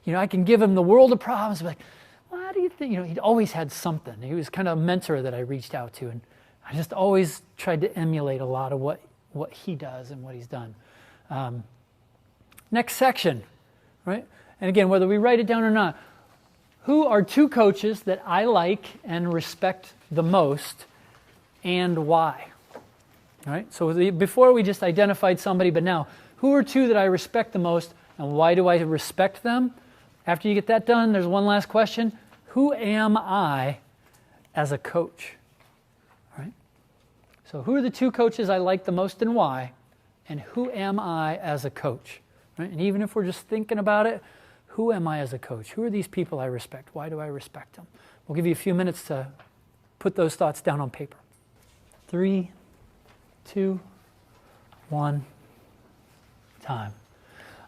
you know, I can give him the world of problems. Like, why do you think? You know, he'd always had something. He was kind of a mentor that I reached out to. And I just always tried to emulate a lot of what he does and what he's done. Next section, right? And again, whether we write it down or not, who are two coaches that I like and respect the most, and why? All right. So before we just identified somebody, but now, who are two that I respect the most, and why do I respect them? After you get that done, there's one last question. Who am I as a coach? All right. So who are the two coaches I like the most and why? And who am I as a coach? Right? And even if we're just thinking about it, who am I as a coach? Who are these people I respect? Why do I respect them? We'll give you a few minutes to put those thoughts down on paper. 3, 2, 1, time.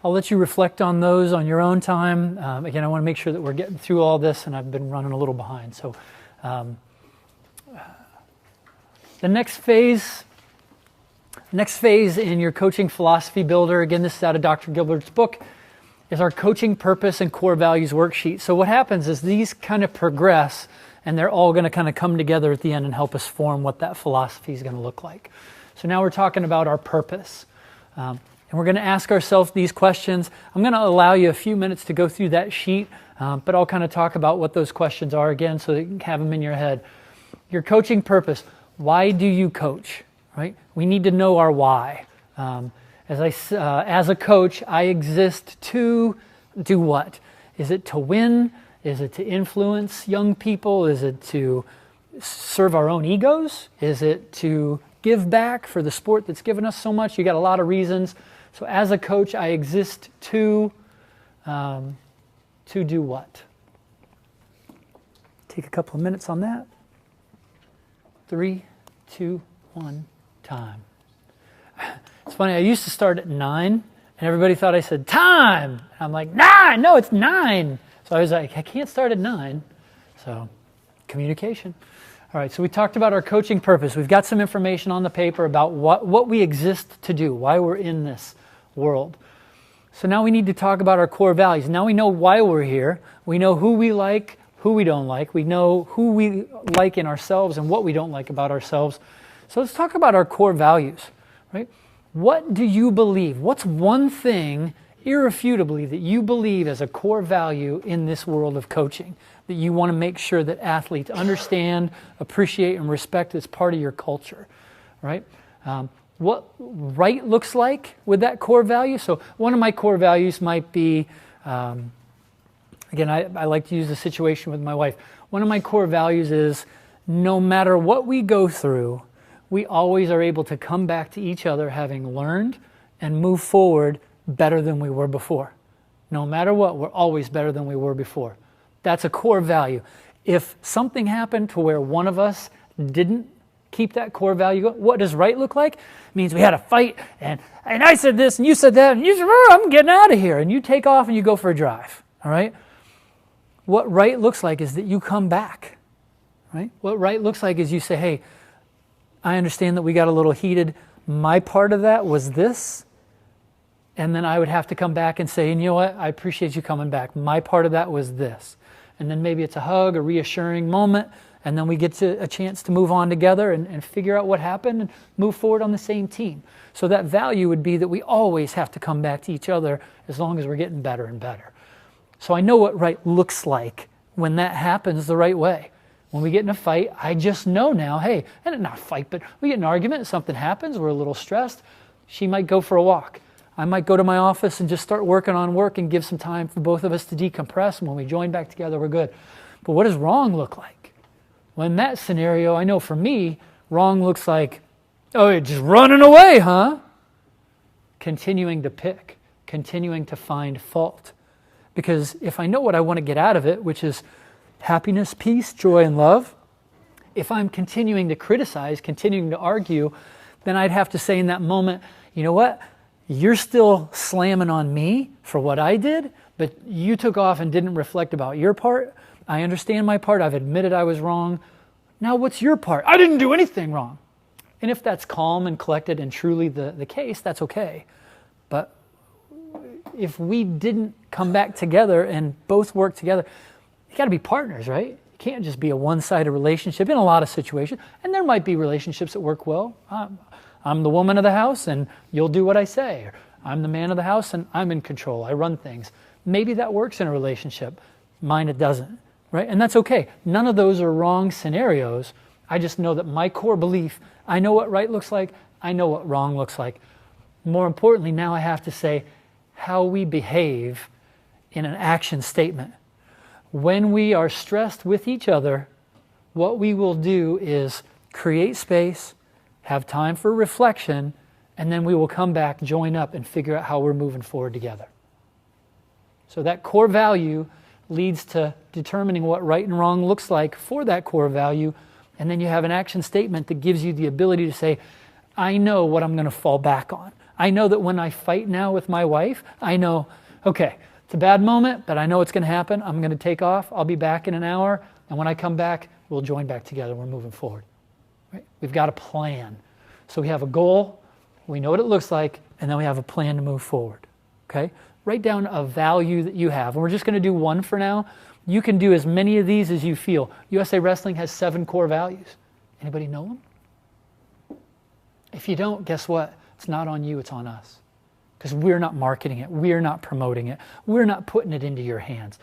I'll let you reflect on those on your own time. Again, I want to make sure that we're getting through all this, and I've been running a little behind. So the next phase in your coaching philosophy builder, again, this is out of Dr. Gilbert's book, is our coaching purpose and core values worksheet. So what happens is these kind of progress, and they're all going to kind of come together at the end and help us form what that philosophy is going to look like. So now we're talking about our purpose. And we're going to ask ourselves these questions. I'm going to allow you a few minutes to go through that sheet, but I'll kind of talk about what those questions are again so that you can have them in your head. Your coaching purpose. Why do you coach? Right? We need to know our why. As a coach, I exist to do what? Is it to win? Is it to influence young people? Is it to serve our own egos? Is it to give back for the sport that's given us so much? You got a lot of reasons. So as a coach, I exist to do what? Take a couple of minutes on that. 3, 2, 1, time. It's funny, I used to start at 9, and everybody thought I said, time! And I'm like, 9! No, it's 9! So I was like, I can't start at 9. So, communication. All right, so we talked about our coaching purpose. We've got some information on the paper about what we exist to do, why we're in this world. So now we need to talk about our core values. Now we know why we're here. We know who we like, who we don't like. We know who we like in ourselves and what we don't like about ourselves. So let's talk about our core values, right? What do you believe? What's one thing, irrefutably, that you believe as a core value in this world of coaching that you want to make sure that athletes understand, appreciate, and respect as part of your culture, right? What right looks like with that core value. So one of my core values might be, again, I like to use the situation with my wife. One of my core values is no matter what we go through, we always are able to come back to each other having learned and move forward better than we were before. No matter what, we're always better than we were before. That's a core value. If something happened to where one of us didn't keep that core value going, what does right look like? It means we had a fight, and I said this, and you said that, and you said, oh, I'm getting out of here, and you take off and you go for a drive, all right? What right looks like is that you come back, right? What right looks like is you say, hey, I understand that we got a little heated. My part of that was this. And then I would have to come back and say, and you know what? I appreciate you coming back. My part of that was this. And then maybe it's a hug, a reassuring moment. And then we get to a chance to move on together and figure out what happened and move forward on the same team. So that value would be that we always have to come back to each other as long as we're getting better and better. So I know what right looks like when that happens the right way. When we get in a fight, I just know now, hey, and not a fight, but we get in an argument, something happens, we're a little stressed, she might go for a walk. I might go to my office and just start working on work and give some time for both of us to decompress, and when we join back together, we're good. But what does wrong look like? Well, in that scenario, I know for me, wrong looks like, Oh, you're just running away, huh? Continuing to pick, continuing to find fault. Because if I know what I want to get out of it, which is happiness, peace, joy, and love, if I'm continuing to criticize, continuing to argue, then I'd have to say in that moment, you know what? You're still slamming on me for what I did, but you took off and didn't reflect about your part. I understand my part. I've admitted I was wrong. Now what's your part? I didn't do anything wrong. And if that's calm and collected and truly the case, that's okay. But if we didn't come back together and both work together, you got to be partners, right? You can't just be a one-sided relationship in a lot of situations. And there might be relationships that work well. I'm the woman of the house and you'll do what I say. Or I'm the man of the house and I'm in control. I run things. Maybe that works in a relationship. Mine, it doesn't, right? And that's okay. None of those are wrong scenarios. I just know that my core belief, I know what right looks like. I know what wrong looks like. More importantly, now I have to say how we behave in an action statement. When we are stressed with each other, what we will do is create space, have time for reflection, and then we will come back, join up, and figure out how we're moving forward together. So that core value leads to determining what right and wrong looks like for that core value, and then you have an action statement that gives you the ability to say, I know what I'm going to fall back on. I know that when I fight now with my wife, I know, okay, it's a bad moment, but I know it's going to happen. I'm going to take off. I'll be back in an hour, and when I come back, we'll join back together. We're moving forward. Right? We've got a plan. So we have a goal, we know what it looks like, and then we have a plan to move forward. Okay? Write down a value that you have. And we're just going to do one for now. You can do as many of these as you feel. USA Wrestling has 7 core values. Anybody know them? If you don't, guess what? It's not on you, it's on us. Because we're not marketing it. We're not promoting it. We're not putting it into your hands.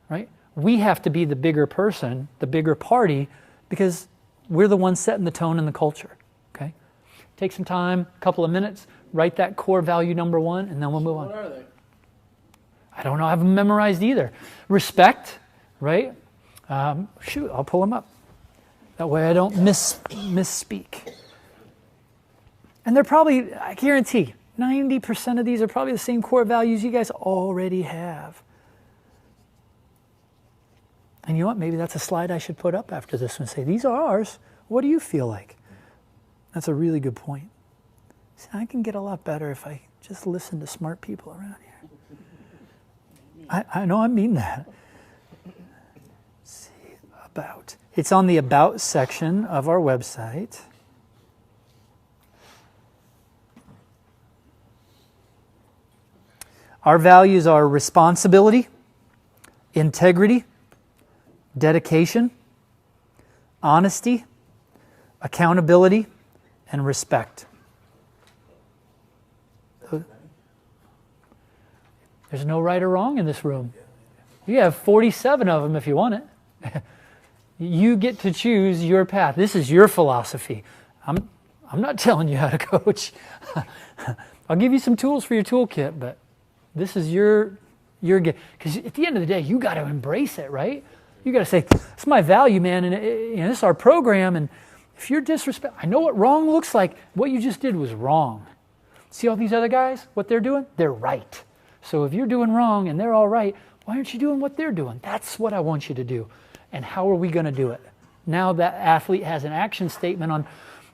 Right? We have to be the bigger person, the bigger party, because we're the ones setting the tone and the culture. Okay? Take some time, a couple of minutes, write that core value number 1, and then we'll move on. What are they? I don't know. I haven't memorized either. Respect, right? Shoot, I'll pull them up. That way I don't misspeak. And they're probably, I guarantee, 90% of these are probably the same core values you guys already have. And you know what? Maybe that's a slide I should put up after this one. Say, these are ours. What do you feel like? That's a really good point. See, I can get a lot better if I just listen to smart people around here. I know I mean that. Let's see, about. It's on the About section of our website. Our values are responsibility, integrity, dedication, honesty, accountability, and respect. There's no right or wrong in this room. You have 47 of them if you want it. You get to choose your path. This is your philosophy. I'm not telling you how to coach. I'll give you some tools for your toolkit, but this is your because at the end of the day, you got to embrace it, right? You got to say, "It's my value, man, and this is our program." And if you're disrespectful, I know what wrong looks like. What you just did was wrong. See all these other guys? What they're doing? They're right. So if you're doing wrong and they're all right, why aren't you doing what they're doing? That's what I want you to do. And how are we going to do it? Now that athlete has an action statement on,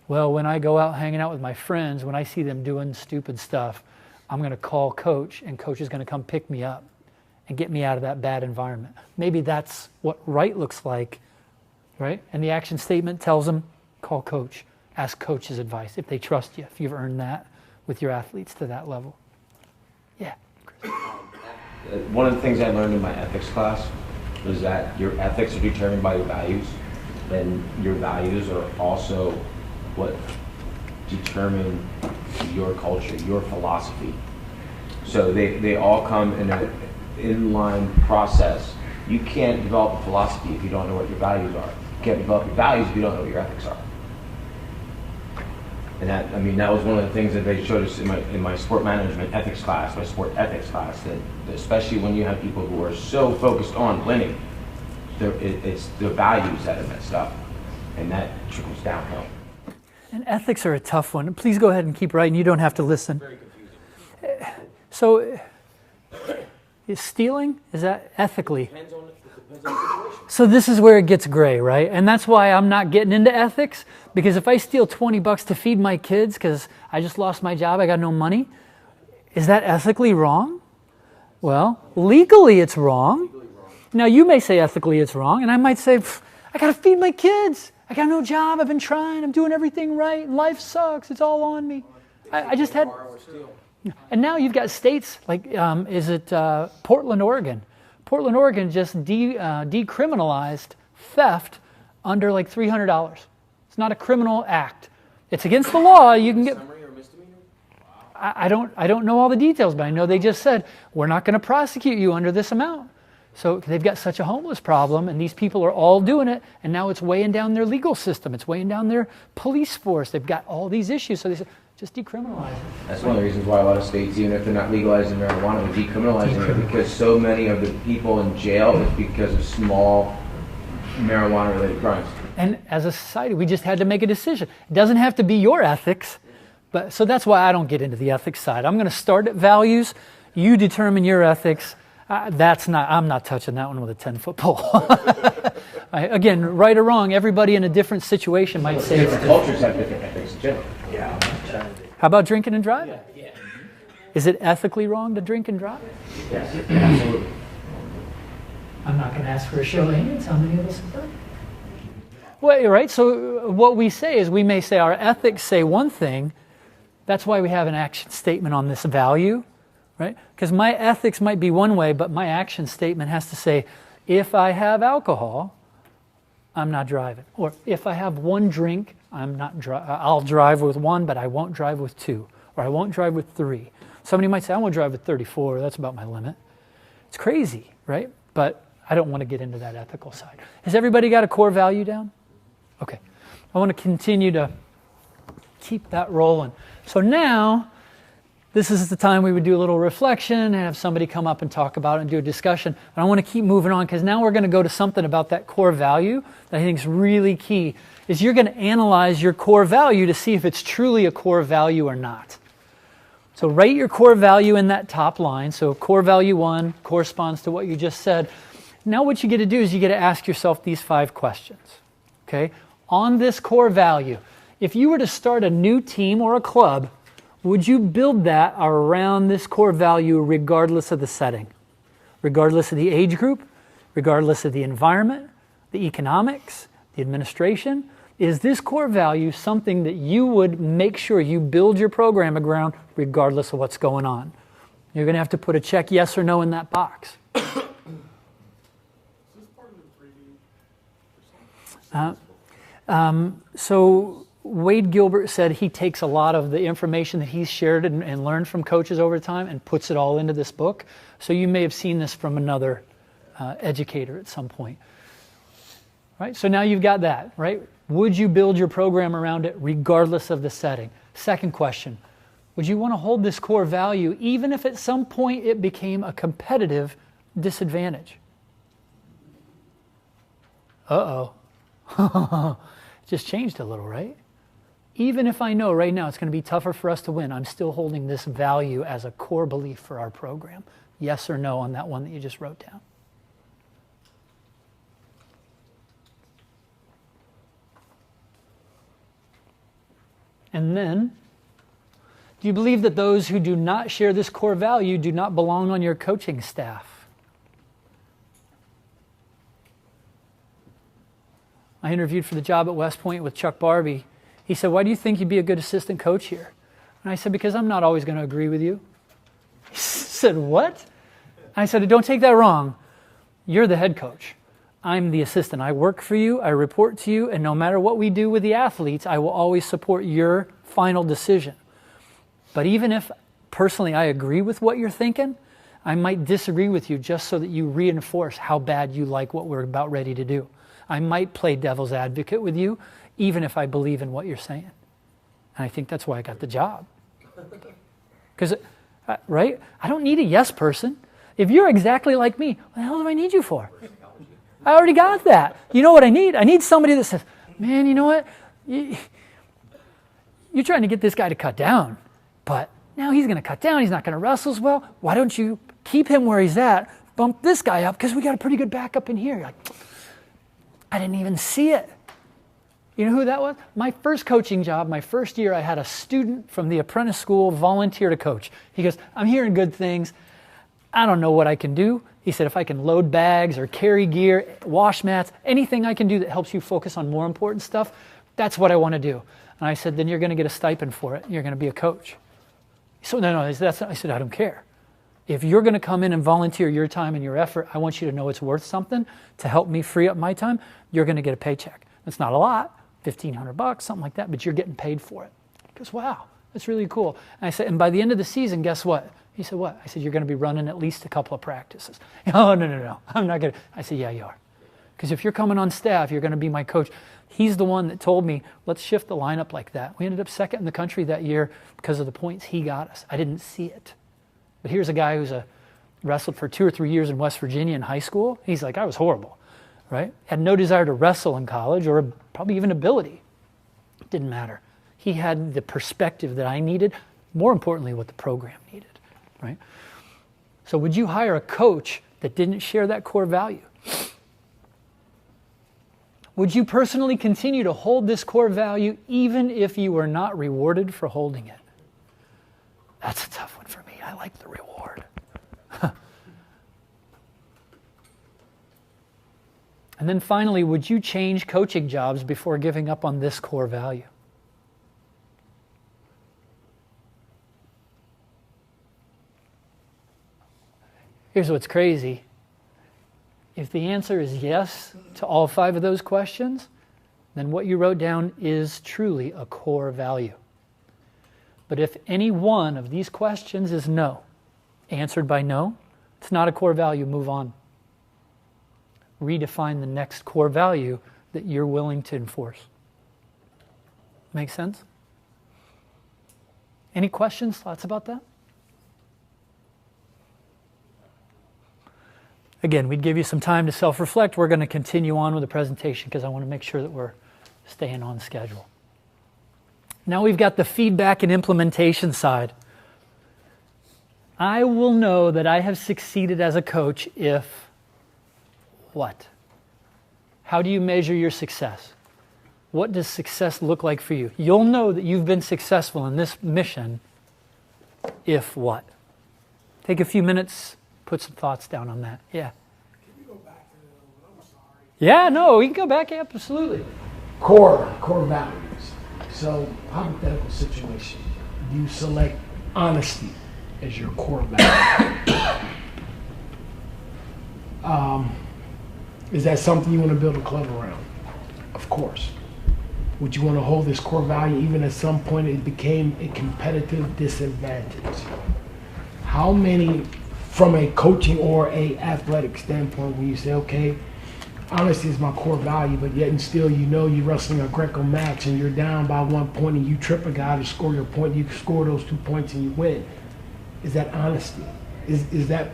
well, when I go out hanging out with my friends, when I see them doing stupid stuff, I'm going to call coach, and coach is going to come pick me up and get me out of that bad environment. Maybe that's what right looks like, right? And the action statement tells them, call coach, ask coach's advice if they trust you, if you've earned that with your athletes to that level. Yeah. One of the things I learned in my ethics class was that your ethics are determined by your values, and your values are also what determine your culture, your philosophy. So they all come in an inline process. You can't develop a philosophy if you don't know what your values are. You can't develop your values if you don't know what your ethics are. And that was one of the things that they showed us in my sport management ethics class, my sport ethics class, that especially when you have people who are so focused on winning, it's the values that are messed up, and that trickles downhill. And ethics are a tough one. Please go ahead and keep writing. You don't have to listen. Very confusing. So, is stealing, is that ethically? Depends on the situation. So this is where it gets gray, right? And that's why I'm not getting into ethics, because if I steal $20 to feed my kids because I just lost my job, I got no money, is that ethically wrong? Well, legally it's wrong. Now you may say ethically it's wrong, and I might say, I got to feed my kids. I got no job. I've been trying. I'm doing everything right. Life sucks. It's all on me. I just had... And now you've got states like, is it Portland, Oregon? Portland, Oregon just decriminalized theft under like $300. It's not a criminal act. It's against the law. You can get... I don't know all the details, but I know they just said, we're not going to prosecute you under this amount. So they've got such a homeless problem, and these people are all doing it, and now it's weighing down their legal system. It's weighing down their police force. They've got all these issues, so they said, just decriminalize it. That's one of the reasons why a lot of states, even if they're not legalizing marijuana, are decriminalizing it, because so many of the people in jail is because of small marijuana-related crimes. And as a society, we just had to make a decision. It doesn't have to be your ethics, but so that's why I don't get into the ethics side. I'm going to start at values. You determine your ethics. I'm not touching that one with a 10-foot pole. Again, right or wrong, everybody in a different situation might say different cultures have different ethics in general. Yeah. How about drinking and driving? Yeah. Is it ethically wrong to drink and drive? Yes, absolutely. I'm not going to ask for a show of hands. How many of us have done? Well, right. So what we say is we may say our ethics say one thing. That's why we have an action statement on this value. Right? Because my ethics might be one way, but my action statement has to say, if I have alcohol, I'm not driving. Or if I have one drink, I'll drive with one, but I won't drive with two. Or I won't drive with three. Somebody might say, I won't drive with 34. That's about my limit. It's crazy, right? But I don't want to get into that ethical side. Has everybody got a core value down? Okay. I want to continue to keep that rolling. So now... this is the time we would do a little reflection and have somebody come up and talk about it and do a discussion. And I want to keep moving on because now we're going to go to something about that core value that I think is really key, is you're going to analyze your core value to see if it's truly a core value or not. So write your core value in that top line. So core value 1 corresponds to what you just said. Now what you get to do is you get to ask yourself these 5 questions. Okay? On this core value, if you were to start a new team or a club, would you build that around this core value regardless of the setting? Regardless of the age group? Regardless of the environment? The economics? The administration? Is this core value something that you would make sure you build your program around regardless of what's going on? You're going to have to put a check yes or no in that box. So Wade Gilbert said he takes a lot of the information that he's shared and learned from coaches over time and puts it all into this book. So you may have seen this from another educator at some point. Right? So now you've got that, right? Would you build your program around it regardless of the setting? Second question, would you want to hold this core value even if at some point it became a competitive disadvantage? Uh-oh. Just changed a little, right? Even if I know right now it's going to be tougher for us to win, I'm still holding this value as a core belief for our program. Yes or no on that one that you just wrote down. And then, do you believe that those who do not share this core value do not belong on your coaching staff? I interviewed for the job at West Point with Chuck Barbie. He said, why do you think you'd be a good assistant coach here? And I said, because I'm not always going to agree with you. He said, what? I said, don't take that wrong. You're the head coach. I'm the assistant. I work for you, I report to you, and no matter what we do with the athletes, I will always support your final decision. But even if personally I agree with what you're thinking, I might disagree with you just so that you reinforce how bad you like what we're about ready to do. I might play devil's advocate with you, even if I believe in what you're saying. And I think that's why I got the job. Because, right? I don't need a yes person. If you're exactly like me, what the hell do I need you for? I already got that. You know what I need? I need somebody that says, man, you know what? you're trying to get this guy to cut down, but now he's going to cut down. He's not going to wrestle as well. Why don't you keep him where he's at, bump this guy up, because we got a pretty good backup in here. You're like, I didn't even see it. You know who that was? My first coaching job, my first year, I had a student from the apprentice school volunteer to coach. He goes, I'm hearing good things. I don't know what I can do. He said, if I can load bags or carry gear, wash mats, anything I can do that helps you focus on more important stuff, that's what I want to do. And I said, then you're going to get a stipend for it. You're going to be a coach. So no, that's not, I said, I don't care. If you're going to come in and volunteer your time and your effort, I want you to know it's worth something to help me free up my time. You're going to get a paycheck. It's not a lot, $1,500, something like that, but you're getting paid for it. He goes, wow, that's really cool. And I said, and by the end of the season, guess what? He said, what? I said, you're going to be running at least a couple of practices. Oh, no. I'm not going to. I said, yeah, you are. Because if you're coming on staff, you're going to be my coach. He's the one that told me, let's shift the lineup like that. We ended up second in the country that year because of the points he got us. I didn't see it. But here's a guy who's wrestled for 2 or 3 years in West Virginia in high school. He's like, I was horrible, right? Had no desire to wrestle in college or probably even ability. It didn't matter. He had the perspective that I needed, more importantly, what the program needed, right? So would you hire a coach that didn't share that core value? Would you personally continue to hold this core value even if you were not rewarded for holding it? That's a tough one for me. I like the reward. And then finally, would you change coaching jobs before giving up on this core value? Here's what's crazy. If the answer is yes to all 5 of those questions, then what you wrote down is truly a core value. But if any one of these questions is no, answered by no, it's not a core value, move on. Redefine the next core value that you're willing to enforce. Make sense? Any questions, thoughts about that? Again, we'd give you some time to self-reflect. We're going to continue on with the presentation because I want to make sure that we're staying on schedule. Now we've got the feedback and implementation side. I will know that I have succeeded as a coach if what? How do you measure your success? What does success look like for you? You'll know that you've been successful in this mission if what? Take a few minutes. Put some thoughts down on that. Yeah. Can you go back to the, I'm sorry. Yeah, no, we can go back, absolutely. Core values. So, hypothetical situation. You select honesty as your core value. Is that something you want to build a club around? Of course. Would you want to hold this core value even at some point it became a competitive disadvantage? How many, from a coaching or a athletic standpoint, when you say, okay, honesty is my core value, but yet and still you know you're wrestling a Greco match and you're down by 1 point and you trip a guy to score your point, you score those 2 points and you win. Is that honesty? Does that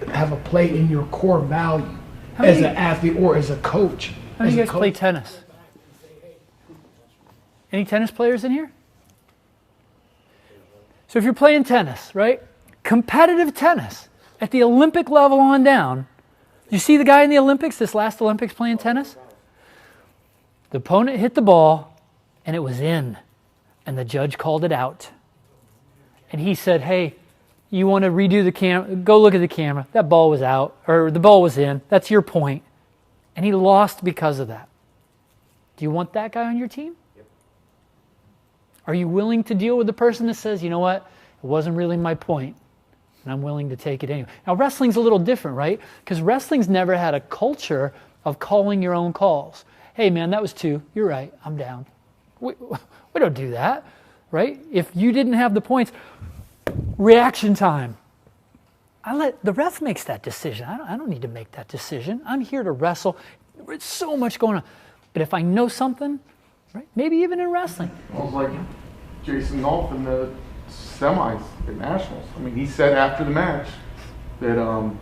have a play in your core value as an athlete or as a coach? How many of you guys play tennis? Any tennis players in here? So if you're playing tennis, right? Competitive tennis at the Olympic level on down. You see the guy in the Olympics, this last Olympics playing tennis? The opponent hit the ball and it was in and the judge called it out. And he said, hey, you want to redo the camera? Go look at the camera. That ball was out, or the ball was in. That's your point. And he lost because of that. Do you want that guy on your team? Yep. Are you willing to deal with the person that says, you know what, it wasn't really my point, and I'm willing to take it anyway? Now, wrestling's a little different, right? Because wrestling's never had a culture of calling your own calls. Hey, man, that was 2. You're right. I'm down. We don't do that, right? If you didn't have the points, reaction time. The ref makes that decision. I don't need to make that decision. I'm here to wrestle. There's so much going on. But if I know something, right, maybe even in wrestling. It was like Jason Golf in the semis at Nationals. I mean, he said after the match that who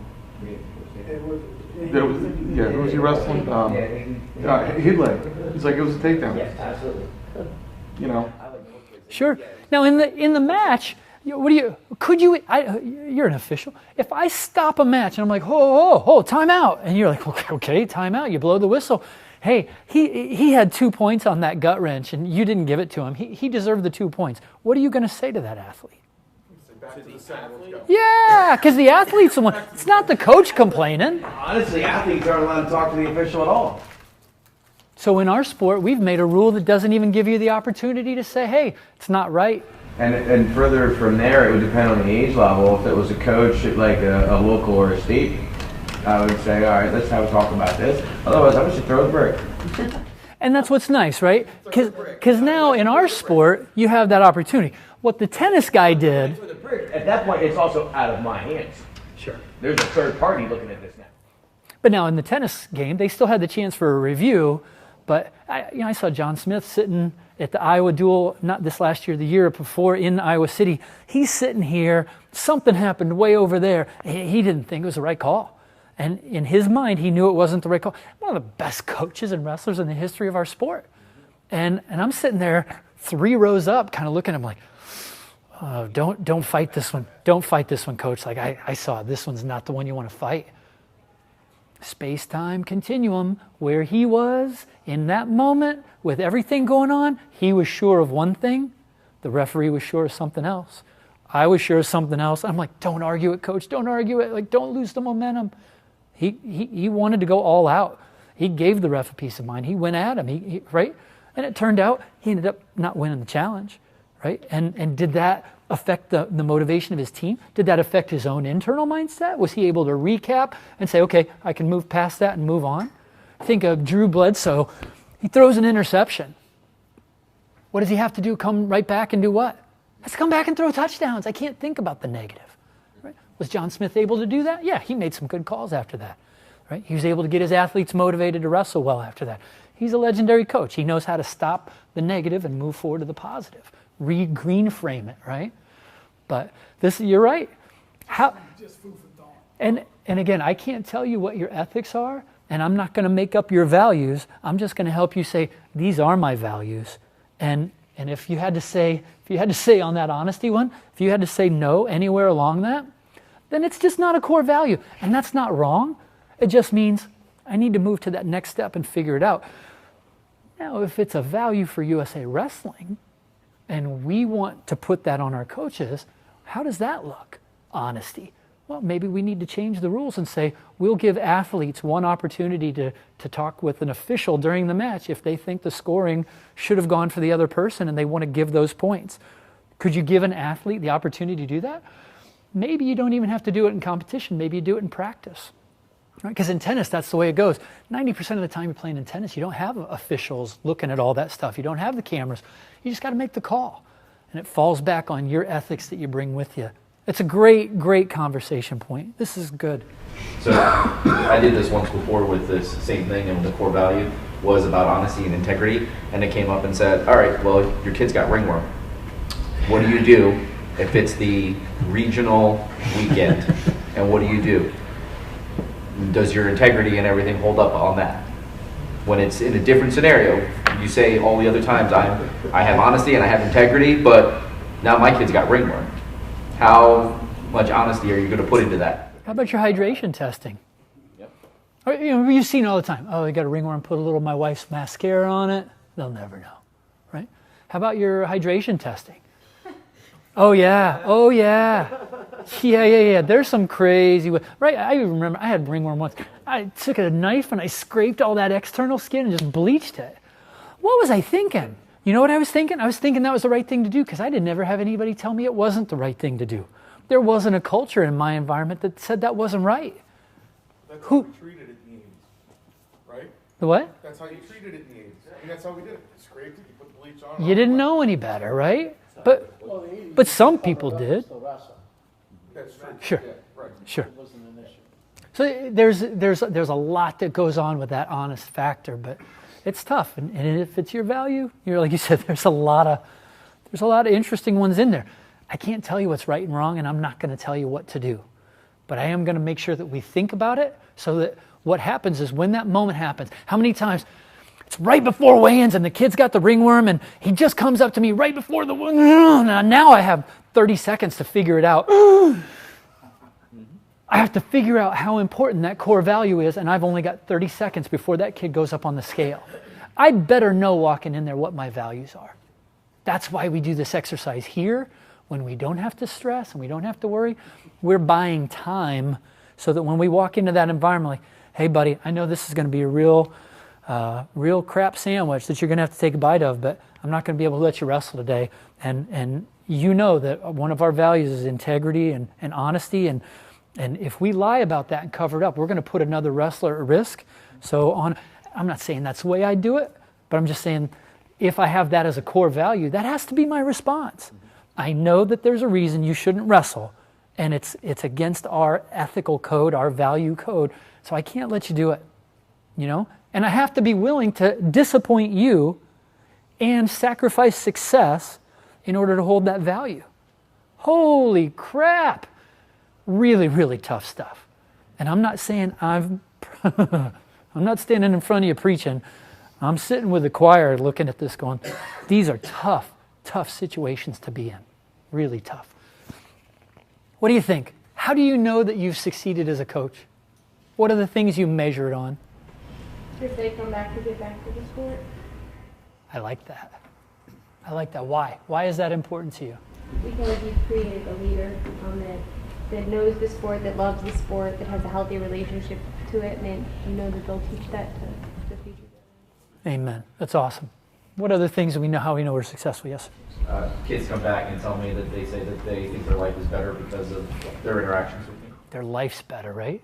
was he wrestling? Hidley. He's like, it was a takedown. Yeah, absolutely. You know. Sure. Now in the match, you're an official. If I stop a match and I'm like, oh, time out, and you're like, okay, time out. You blow the whistle. Hey, he had 2 points on that gut wrench, and you didn't give it to him. He deserved the 2 points. What are you going to say to that athlete? Yeah, because the athlete's the one. It's not the coach complaining. Honestly, athletes aren't allowed to talk to the official at all. So in our sport, we've made a rule that doesn't even give you the opportunity to say, hey, it's not right. And further from there, it would depend on the age level. If it was a coach at like a local or a state, I would say, all right, let's have a talk about this. Otherwise, I would just throw the brick. And that's what's nice, right? Because now in our sport, you have that opportunity. What the tennis guy did... At that point, it's also out of my hands. Sure. There's a third party looking at this now. But now in the tennis game, they still had the chance for a review. But I saw John Smith sitting at the Iowa duel, not this last year, the year before in Iowa City. He's sitting here. Something happened way over there. He didn't think it was the right call. And in his mind, he knew it wasn't the right call. One of the best coaches and wrestlers in the history of our sport. And I'm sitting there 3 rows up kind of looking at him like, oh, don't fight this one. Don't fight this one, coach. Like I saw it. This one's not the one you want to fight. Space-time continuum, where he was in that moment with everything going on, he was sure of one thing. The referee was sure of something else. I was sure of something else. I'm like, don't argue it, coach. Don't argue it. Like, don't lose the momentum. He wanted to go all out. He gave the ref a piece of mind. He went at him, right? And it turned out he ended up not winning the challenge, right? And did that affect the motivation of his team? Did that affect his own internal mindset? Was he able to recap and say, okay, I can move past that and move on? Think of Drew Bledsoe. He throws an interception. What does he have to do? Come right back and do what? Let's come back and throw touchdowns. I can't think about the negative. Right? Was John Smith able to do that? Yeah, he made some good calls after that. Right? He was able to get his athletes motivated to wrestle well after that. He's a legendary coach. He knows how to stop the negative and move forward to the positive. Green frame it, right? But you're right. Just food for thought. And again, I can't tell you what your ethics are, and I'm not going to make up your values. I'm just going to help you say, these are my values. And if you had to say on that honesty one, if you had to say no anywhere along that, then it's just not a core value. And that's not wrong. It just means I need to move to that next step and figure it out. Now, if it's a value for USA Wrestling, and we want to put that on our coaches, how does that look? Honesty. Well, maybe we need to change the rules and say, we'll give athletes one opportunity to talk with an official during the match if they think the scoring should have gone for the other person and they want to give those points. Could you give an athlete the opportunity to do that? Maybe you don't even have to do it in competition. Maybe you do it in practice. Because in tennis, that's the way it goes. 90% of the time you're playing in tennis, you don't have officials looking at all that stuff. You don't have the cameras. You just got to make the call. And it falls back on your ethics that you bring with you. It's a great, great conversation point. This is good. So I did this once before with this same thing, and the core value was about honesty and integrity. And it came up and said, all right, well, your kid's got ringworm. What do you do if it's the regional weekend? And what do you do? Does your integrity and everything hold up on that? When it's in a different scenario, you say all the other times I have honesty and I have integrity, but now my kid's got ringworm. How much honesty are you going to put into that? How about your hydration testing? Yep. You've seen all the time. Oh, I got a ringworm, put a little of my wife's mascara on it. They'll never know, right? How about your hydration testing? Oh yeah. Yeah. There's some crazy way. Right, I even remember I had ringworm once. I took a knife and I scraped all that external skin and just bleached it. What was I thinking? You know what I was thinking? I was thinking that was the right thing to do because I didn't ever have anybody tell me it wasn't the right thing to do. There wasn't a culture in my environment that said that wasn't right. That's how we treated it in the 80s, right? The what? That's how you treated it in the 80s. I mean, that's how we did it. You scraped it, you put the bleach on. You didn't know any better, right? But some people did. That's true. Sure. Yeah, right. Sure. So there's a lot that goes on with that honest factor, but it's tough. And if it's your value, like you said, there's a lot of interesting ones in there. I can't tell you what's right and wrong, and I'm not going to tell you what to do. But I am going to make sure that we think about it so that what happens is when that moment happens, how many times It's right before weigh-ins, and the kid's got the ringworm, and he just comes up to me right before the now I have 30 seconds to figure it out. I have to figure out how important that core value is, and I've only got 30 seconds before that kid goes up on the scale. I better know walking in there what my values are. That's why we do this exercise here, when we don't have to stress and we don't have to worry. We're buying time so that when we walk into that environment, like, hey, buddy, I know this is going to be a real crap sandwich that you're going to have to take a bite of, but I'm not going to be able to let you wrestle today. And you know that one of our values is integrity and honesty, and if we lie about that and cover it up, we're going to put another wrestler at risk. I'm not saying that's the way I do it, but I'm just saying if I have that as a core value, that has to be my response. I know that there's a reason you shouldn't wrestle, and it's against our ethical code, our value code, so I can't let you do it, you know? And I have to be willing to disappoint you and sacrifice success in order to hold that value. Holy crap! Really, really tough stuff. And I'm not saying I'm not standing in front of you preaching. I'm sitting with the choir looking at this going, these are tough situations to be in. Really tough. What do you think? How do you know that you've succeeded as a coach? What are the things you measure it on? If they come back to get back to the sport. I like that. Why? Why is that important to you? Because you've created a leader that knows the sport, that loves the sport, that has a healthy relationship to it, and you know that they'll teach that to the future. Amen. That's awesome. What other things do we know, how we know we're successful? Yes? Kids come back and tell me that they say that they think their life is better because of their interactions with me. Their life's better, right?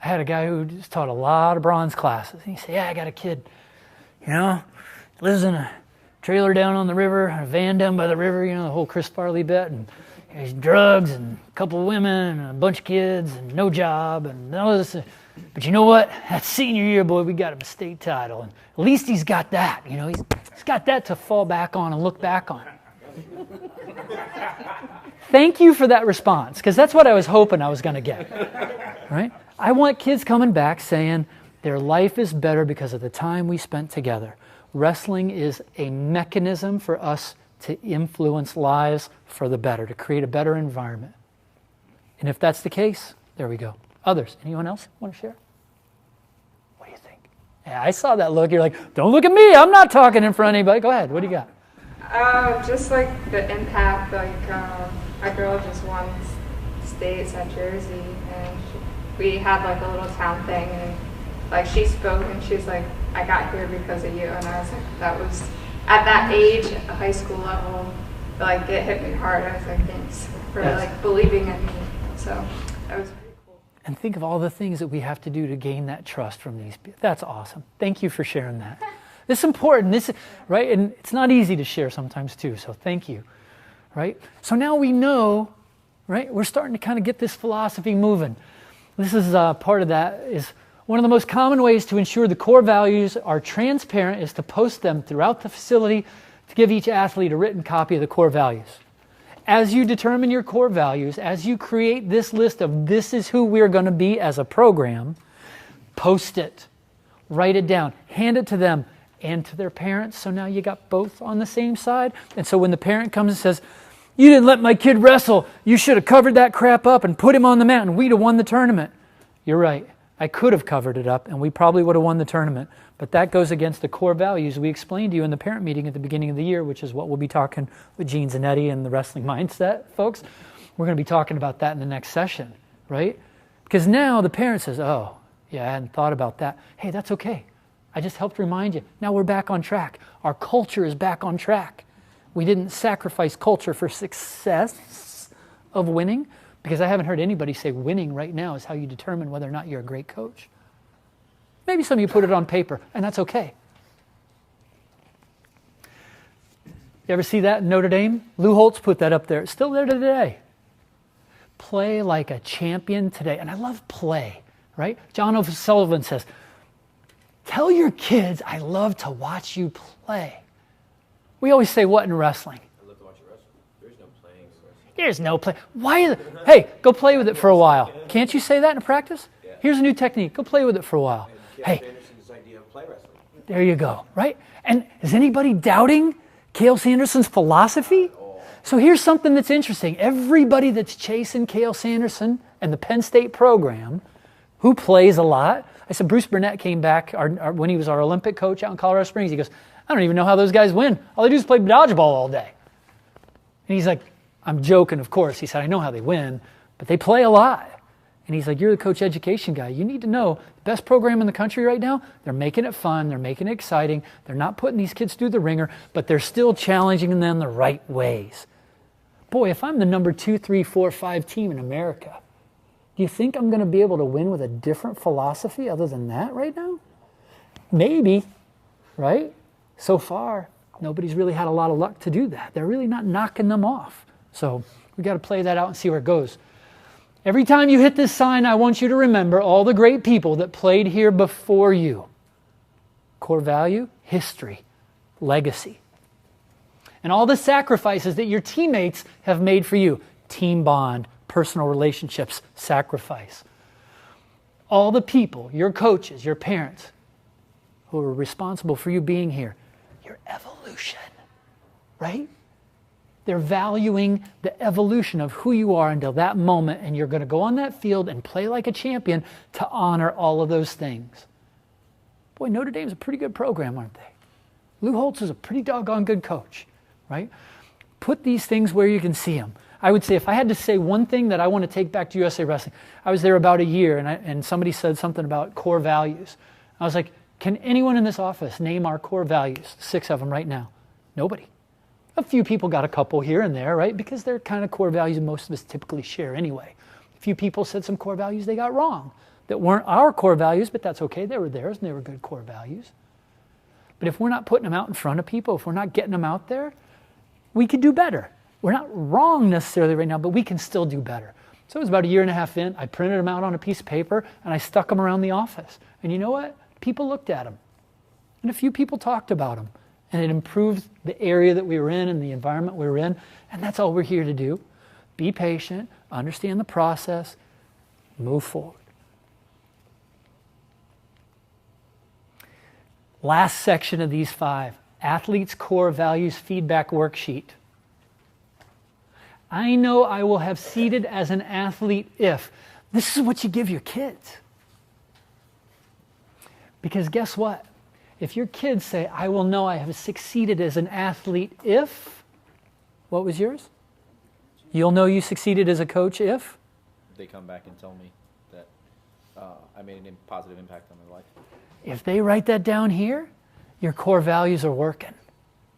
I had a guy who just taught a lot of bronze classes. And he said, yeah, I got a kid, lives in a trailer down on the river, a van down by the river, the whole Chris Farley bit, and there's drugs and a couple of women and a bunch of kids and no job and all this. But you know what? That senior year, boy, we got him a state title. And at least he's got that, he's got that to fall back on and look back on. Thank you for that response, because that's what I was hoping I was going to get, right? I want kids coming back saying their life is better because of the time we spent together. Wrestling is a mechanism for us to influence lives for the better, to create a better environment. And if that's the case, there we go. Others, anyone else want to share? What do you think? Yeah, I saw that look. You're like, don't look at me. I'm not talking in front of anybody. Go ahead. What do you got? Just like the impact, our girl just won states at Jersey, and we had like a little town thing, and she spoke and she's like, I got here because of you, and I was like, that was, at that age, at the high school level, it hit me hard. I was like, thanks for believing in me. So that was pretty cool. And think of all the things that we have to do to gain that trust from these people. That's awesome. Thank you for sharing that. This is important, right? And it's not easy to share sometimes too, so thank you, right? So now we know, right? We're starting to kind of get this philosophy moving. This is part of that is one of the most common ways to ensure the core values are transparent is to post them throughout the facility to give each athlete a written copy of the core values. As you determine your core values, as you create this list of this is who we're going to be as a program, post it, write it down, hand it to them and to their parents. So now you got both on the same side. And so when the parent comes and says, you didn't let my kid wrestle, you should have covered that crap up and put him on the mat and we'd have won the tournament. You're right. I could have covered it up and we probably would have won the tournament. But that goes against the core values we explained to you in the parent meeting at the beginning of the year, which is what we'll be talking with Gene Zanetti and the Wrestling Mindset folks. We're going to be talking about that in the next session, right? Because now the parent says, oh, yeah, I hadn't thought about that. Hey, that's okay. I just helped remind you. Now we're back on track. Our culture is back on track. We didn't sacrifice culture for success of winning, because I haven't heard anybody say winning right now is how you determine whether or not you're a great coach. Maybe some of you put it on paper, and that's okay. You ever see that in Notre Dame? Lou Holtz put that up there. It's still there today. Play like a champion today. And I love play, right? John O'Sullivan says, tell your kids I love to watch you play. We always say what in wrestling? I love to watch you wrestle. There's no playing. There's no play. Why? Hey, go play with it for a while. Can't you say that in practice? Here's a new technique. Go play with it for a while. Hey. Anderson's idea of play wrestling. There you go, right? And is anybody doubting Cale Sanderson's philosophy? So here's something that's interesting. Everybody that's chasing Cale Sanderson and the Penn State program, who plays a lot. I said, Bruce Burnett came back when he was our Olympic coach out in Colorado Springs. He goes, I don't even know how those guys win. All they do is play dodgeball all day. And he's like, I'm joking, of course. He said, I know how they win, but they play a lot. And he's like, you're the coach education guy. You need to know the best program in the country right now, they're making it fun, they're making it exciting, they're not putting these kids through the ringer, but they're still challenging them the right ways. Boy, if I'm the number 2, 3, 4, 5 team in America, do you think I'm going to be able to win with a different philosophy other than that right now? Maybe, right? So far, nobody's really had a lot of luck to do that. They're really not knocking them off. So we got to play that out and see where it goes. Every time you hit this sign, I want you to remember all the great people that played here before you. Core value, history, legacy. And all the sacrifices that your teammates have made for you. Team bond, personal relationships, sacrifice. All the people, your coaches, your parents, who are responsible for you being here. Your evolution, right? They're valuing the evolution of who you are until that moment, and you're going to go on that field and play like a champion to honor all of those things. Boy, Notre Dame's a pretty good program, aren't they? Lou Holtz is a pretty doggone good coach, right? Put these things where you can see them. I would say if I had to say one thing that I want to take back to USA Wrestling, I was there about a year, and somebody said something about core values. I was like, can anyone in this office name our core values? 6 of them right now. Nobody. A few people got a couple here and there, right? Because they're kind of core values most of us typically share anyway. A few people said some core values they got wrong that weren't our core values, but that's okay. They were theirs and they were good core values. But if we're not putting them out in front of people, if we're not getting them out there, we could do better. We're not wrong necessarily right now, but we can still do better. So it was about a year and a half in. I printed them out on a piece of paper and I stuck them around the office. And you know what? People looked at them. And a few people talked about them. And it improved the area that we were in and the environment we were in. And that's all we're here to do. Be patient, understand the process, move forward. Last section of these 5, Athletes' Core Values Feedback Worksheet. I know I will have succeeded as an athlete if. This is what you give your kids. Because guess what? If your kids say, I will know I have succeeded as an athlete if, what was yours? You'll know you succeeded as a coach if? They come back and tell me that I made a positive impact on their life. If they write that down here, your core values are working.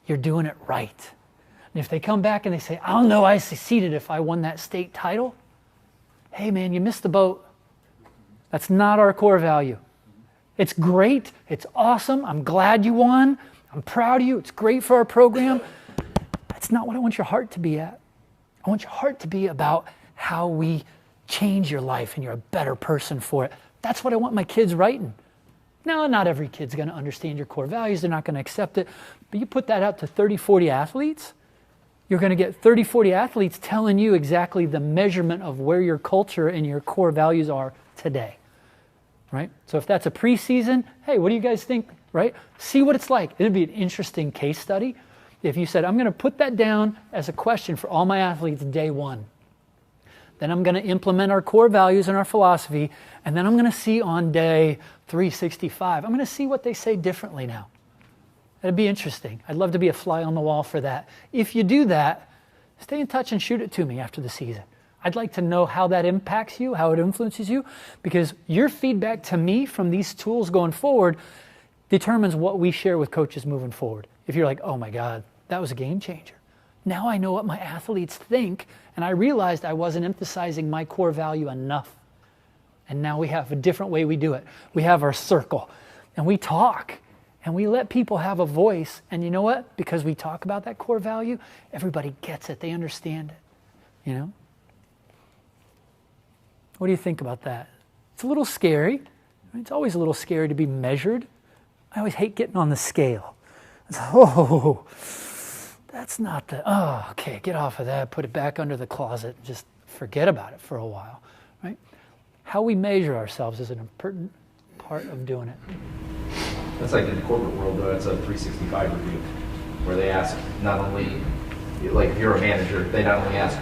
You're doing it right. And if they come back and they say, I'll know I succeeded if I won that state title, hey man, you missed the boat. That's not our core value. It's great. It's awesome. I'm glad you won. I'm proud of you. It's great for our program. That's not what I want your heart to be at. I want your heart to be about how we change your life and you're a better person for it. That's what I want my kids writing. Now, not every kid's going to understand your core values. They're not going to accept it. But you put that out to 30, 40 athletes, you're going to get 30, 40 athletes telling you exactly the measurement of where your culture and your core values are today. Right? So if that's a preseason, hey, what do you guys think? Right? See what it's like. It'd be an interesting case study if you said, I'm going to put that down as a question for all my athletes day 1. Then I'm going to implement our core values and our philosophy, and then I'm going to see on day 365. I'm going to see what they say differently now. That'd be interesting. I'd love to be a fly on the wall for that. If you do that, stay in touch and shoot it to me after the season. I'd like to know how that impacts you, how it influences you, because your feedback to me from these tools going forward determines what we share with coaches moving forward. If you're like, oh my God, that was a game changer. Now I know what my athletes think, and I realized I wasn't emphasizing my core value enough. And now we have a different way we do it. We have our circle, and we talk, and we let people have a voice. And you know what? Because we talk about that core value, everybody gets it. They understand it, you know? What do you think about that? It's a little scary. It's always a little scary to be measured. I always hate getting on the scale. It's, oh, that's not the, oh, okay, get off of that, put it back under the closet, and just forget about it for a while, right? How we measure ourselves is an important part of doing it. That's like in the corporate world, though. That's a 365 review, where they ask not only, like if you're a manager, they not only ask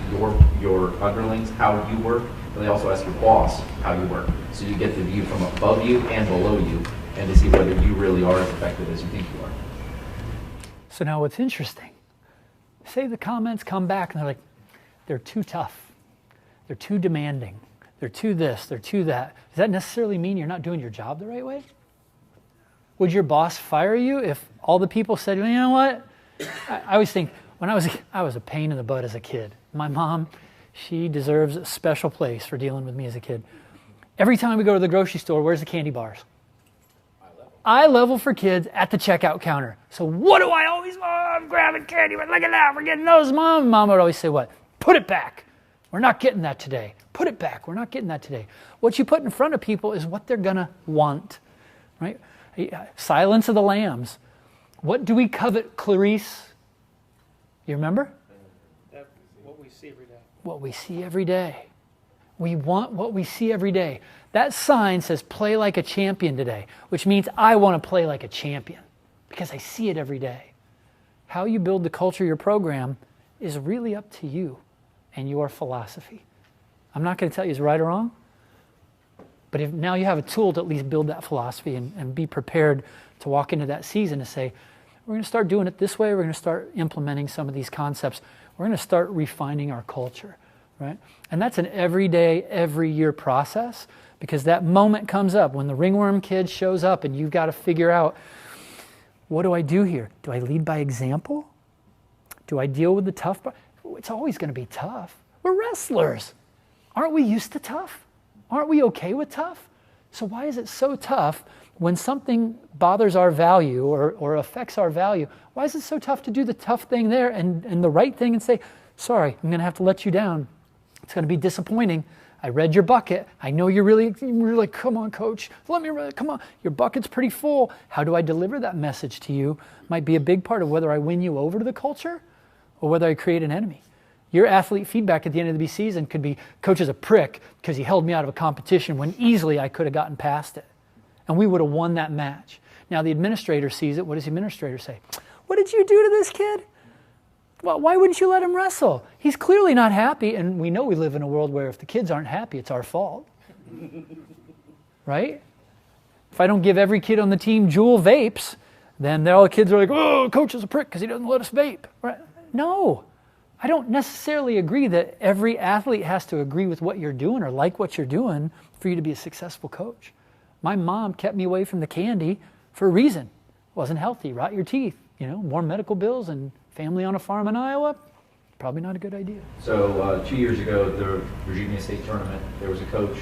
your underlings how you work, but they also ask your boss how you work. So you get the view from above you and below you, and to see whether you really are as effective as you think you are. So now what's interesting, say the comments come back and they're like, they're too tough, they're too demanding, they're too this, they're too that. Does that necessarily mean you're not doing your job the right way? Would your boss fire you if all the people said, you know what? I always think, when I was a pain in the butt as a kid. My mom, she deserves a special place for dealing with me as a kid. Every time we go to the grocery store, where's the candy bars? Eye level for kids at the checkout counter. So what do I always want? I'm grabbing candy, but look at that, we're getting those, Mom. Mom would always say what? Put it back. We're not getting that today. Put it back. We're not getting that today. What you put in front of people is what they're going to want, right? Silence of the Lambs. What do we covet, Clarice? You remember? What we see every day. What we see every day. We want what we see every day. That sign says play like a champion today, which means I want to play like a champion because I see it every day. How you build the culture of your program is really up to you and your philosophy. I'm not going to tell you it's right or wrong, but if now you have a tool to at least build that philosophy and be prepared to walk into that season to say, we're going to start doing it this way, we're going to start implementing some of these concepts, we're going to start refining our culture, right? And that's an everyday, every year process, because that moment comes up when the ringworm kid shows up and you've got to figure out, what do I do here? Do I lead by example? Do I deal with the tough part? It's always going to be tough. We're wrestlers. Aren't we used to tough? Aren't we okay with tough? So why is it so tough when something bothers our value or affects our value? Why is it so tough to do the tough thing there and the right thing and say, sorry, I'm going to have to let you down. It's going to be disappointing. I read your bucket. I know you're really like, come on, coach. Come on. Your bucket's pretty full. How do I deliver that message to you? Might be a big part of whether I win you over to the culture or whether I create an enemy. Your athlete feedback at the end of the season could be, coach is a prick because he held me out of a competition when easily I could have gotten past it. And we would have won that match. Now the administrator sees it. What does the administrator say? What did you do to this kid? Well, why wouldn't you let him wrestle? He's clearly not happy, and we know we live in a world where if the kids aren't happy, it's our fault. Right? If I don't give every kid on the team Juul vapes, then all the kids are like, oh, coach is a prick because he doesn't let us vape. Right? No. I don't necessarily agree that every athlete has to agree with what you're doing or like what you're doing for you to be a successful coach. My mom kept me away from the candy for a reason. It wasn't healthy, rot your teeth, more medical bills and family on a farm in Iowa, probably not a good idea. So 2 years ago, the Virginia State Tournament, there was a coach.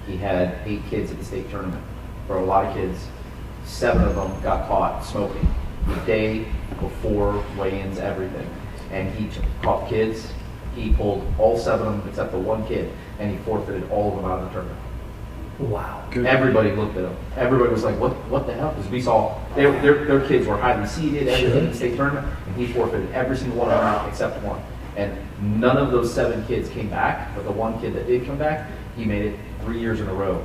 He had 8 kids at the state tournament. For a lot of kids, 7 of them got caught smoking the day before weigh-ins, everything. And he caught kids. He pulled all 7 of them except for 1 kid, and he forfeited all of them out of the tournament. Wow. Good. Everybody looked at him. Everybody was like, what the hell? Because we saw their kids were highly seeded, everything in the state tournament, and he forfeited every single one of them except 1. And none of those 7 kids came back, but the 1 kid that did come back, he made it 3 years in a row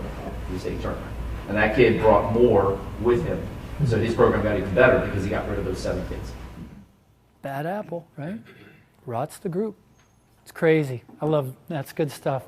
to the state tournament. And that kid brought more with him. So his program got even better because he got rid of those 7 kids. Bad apple, right? Rots the group. It's crazy. That's good stuff.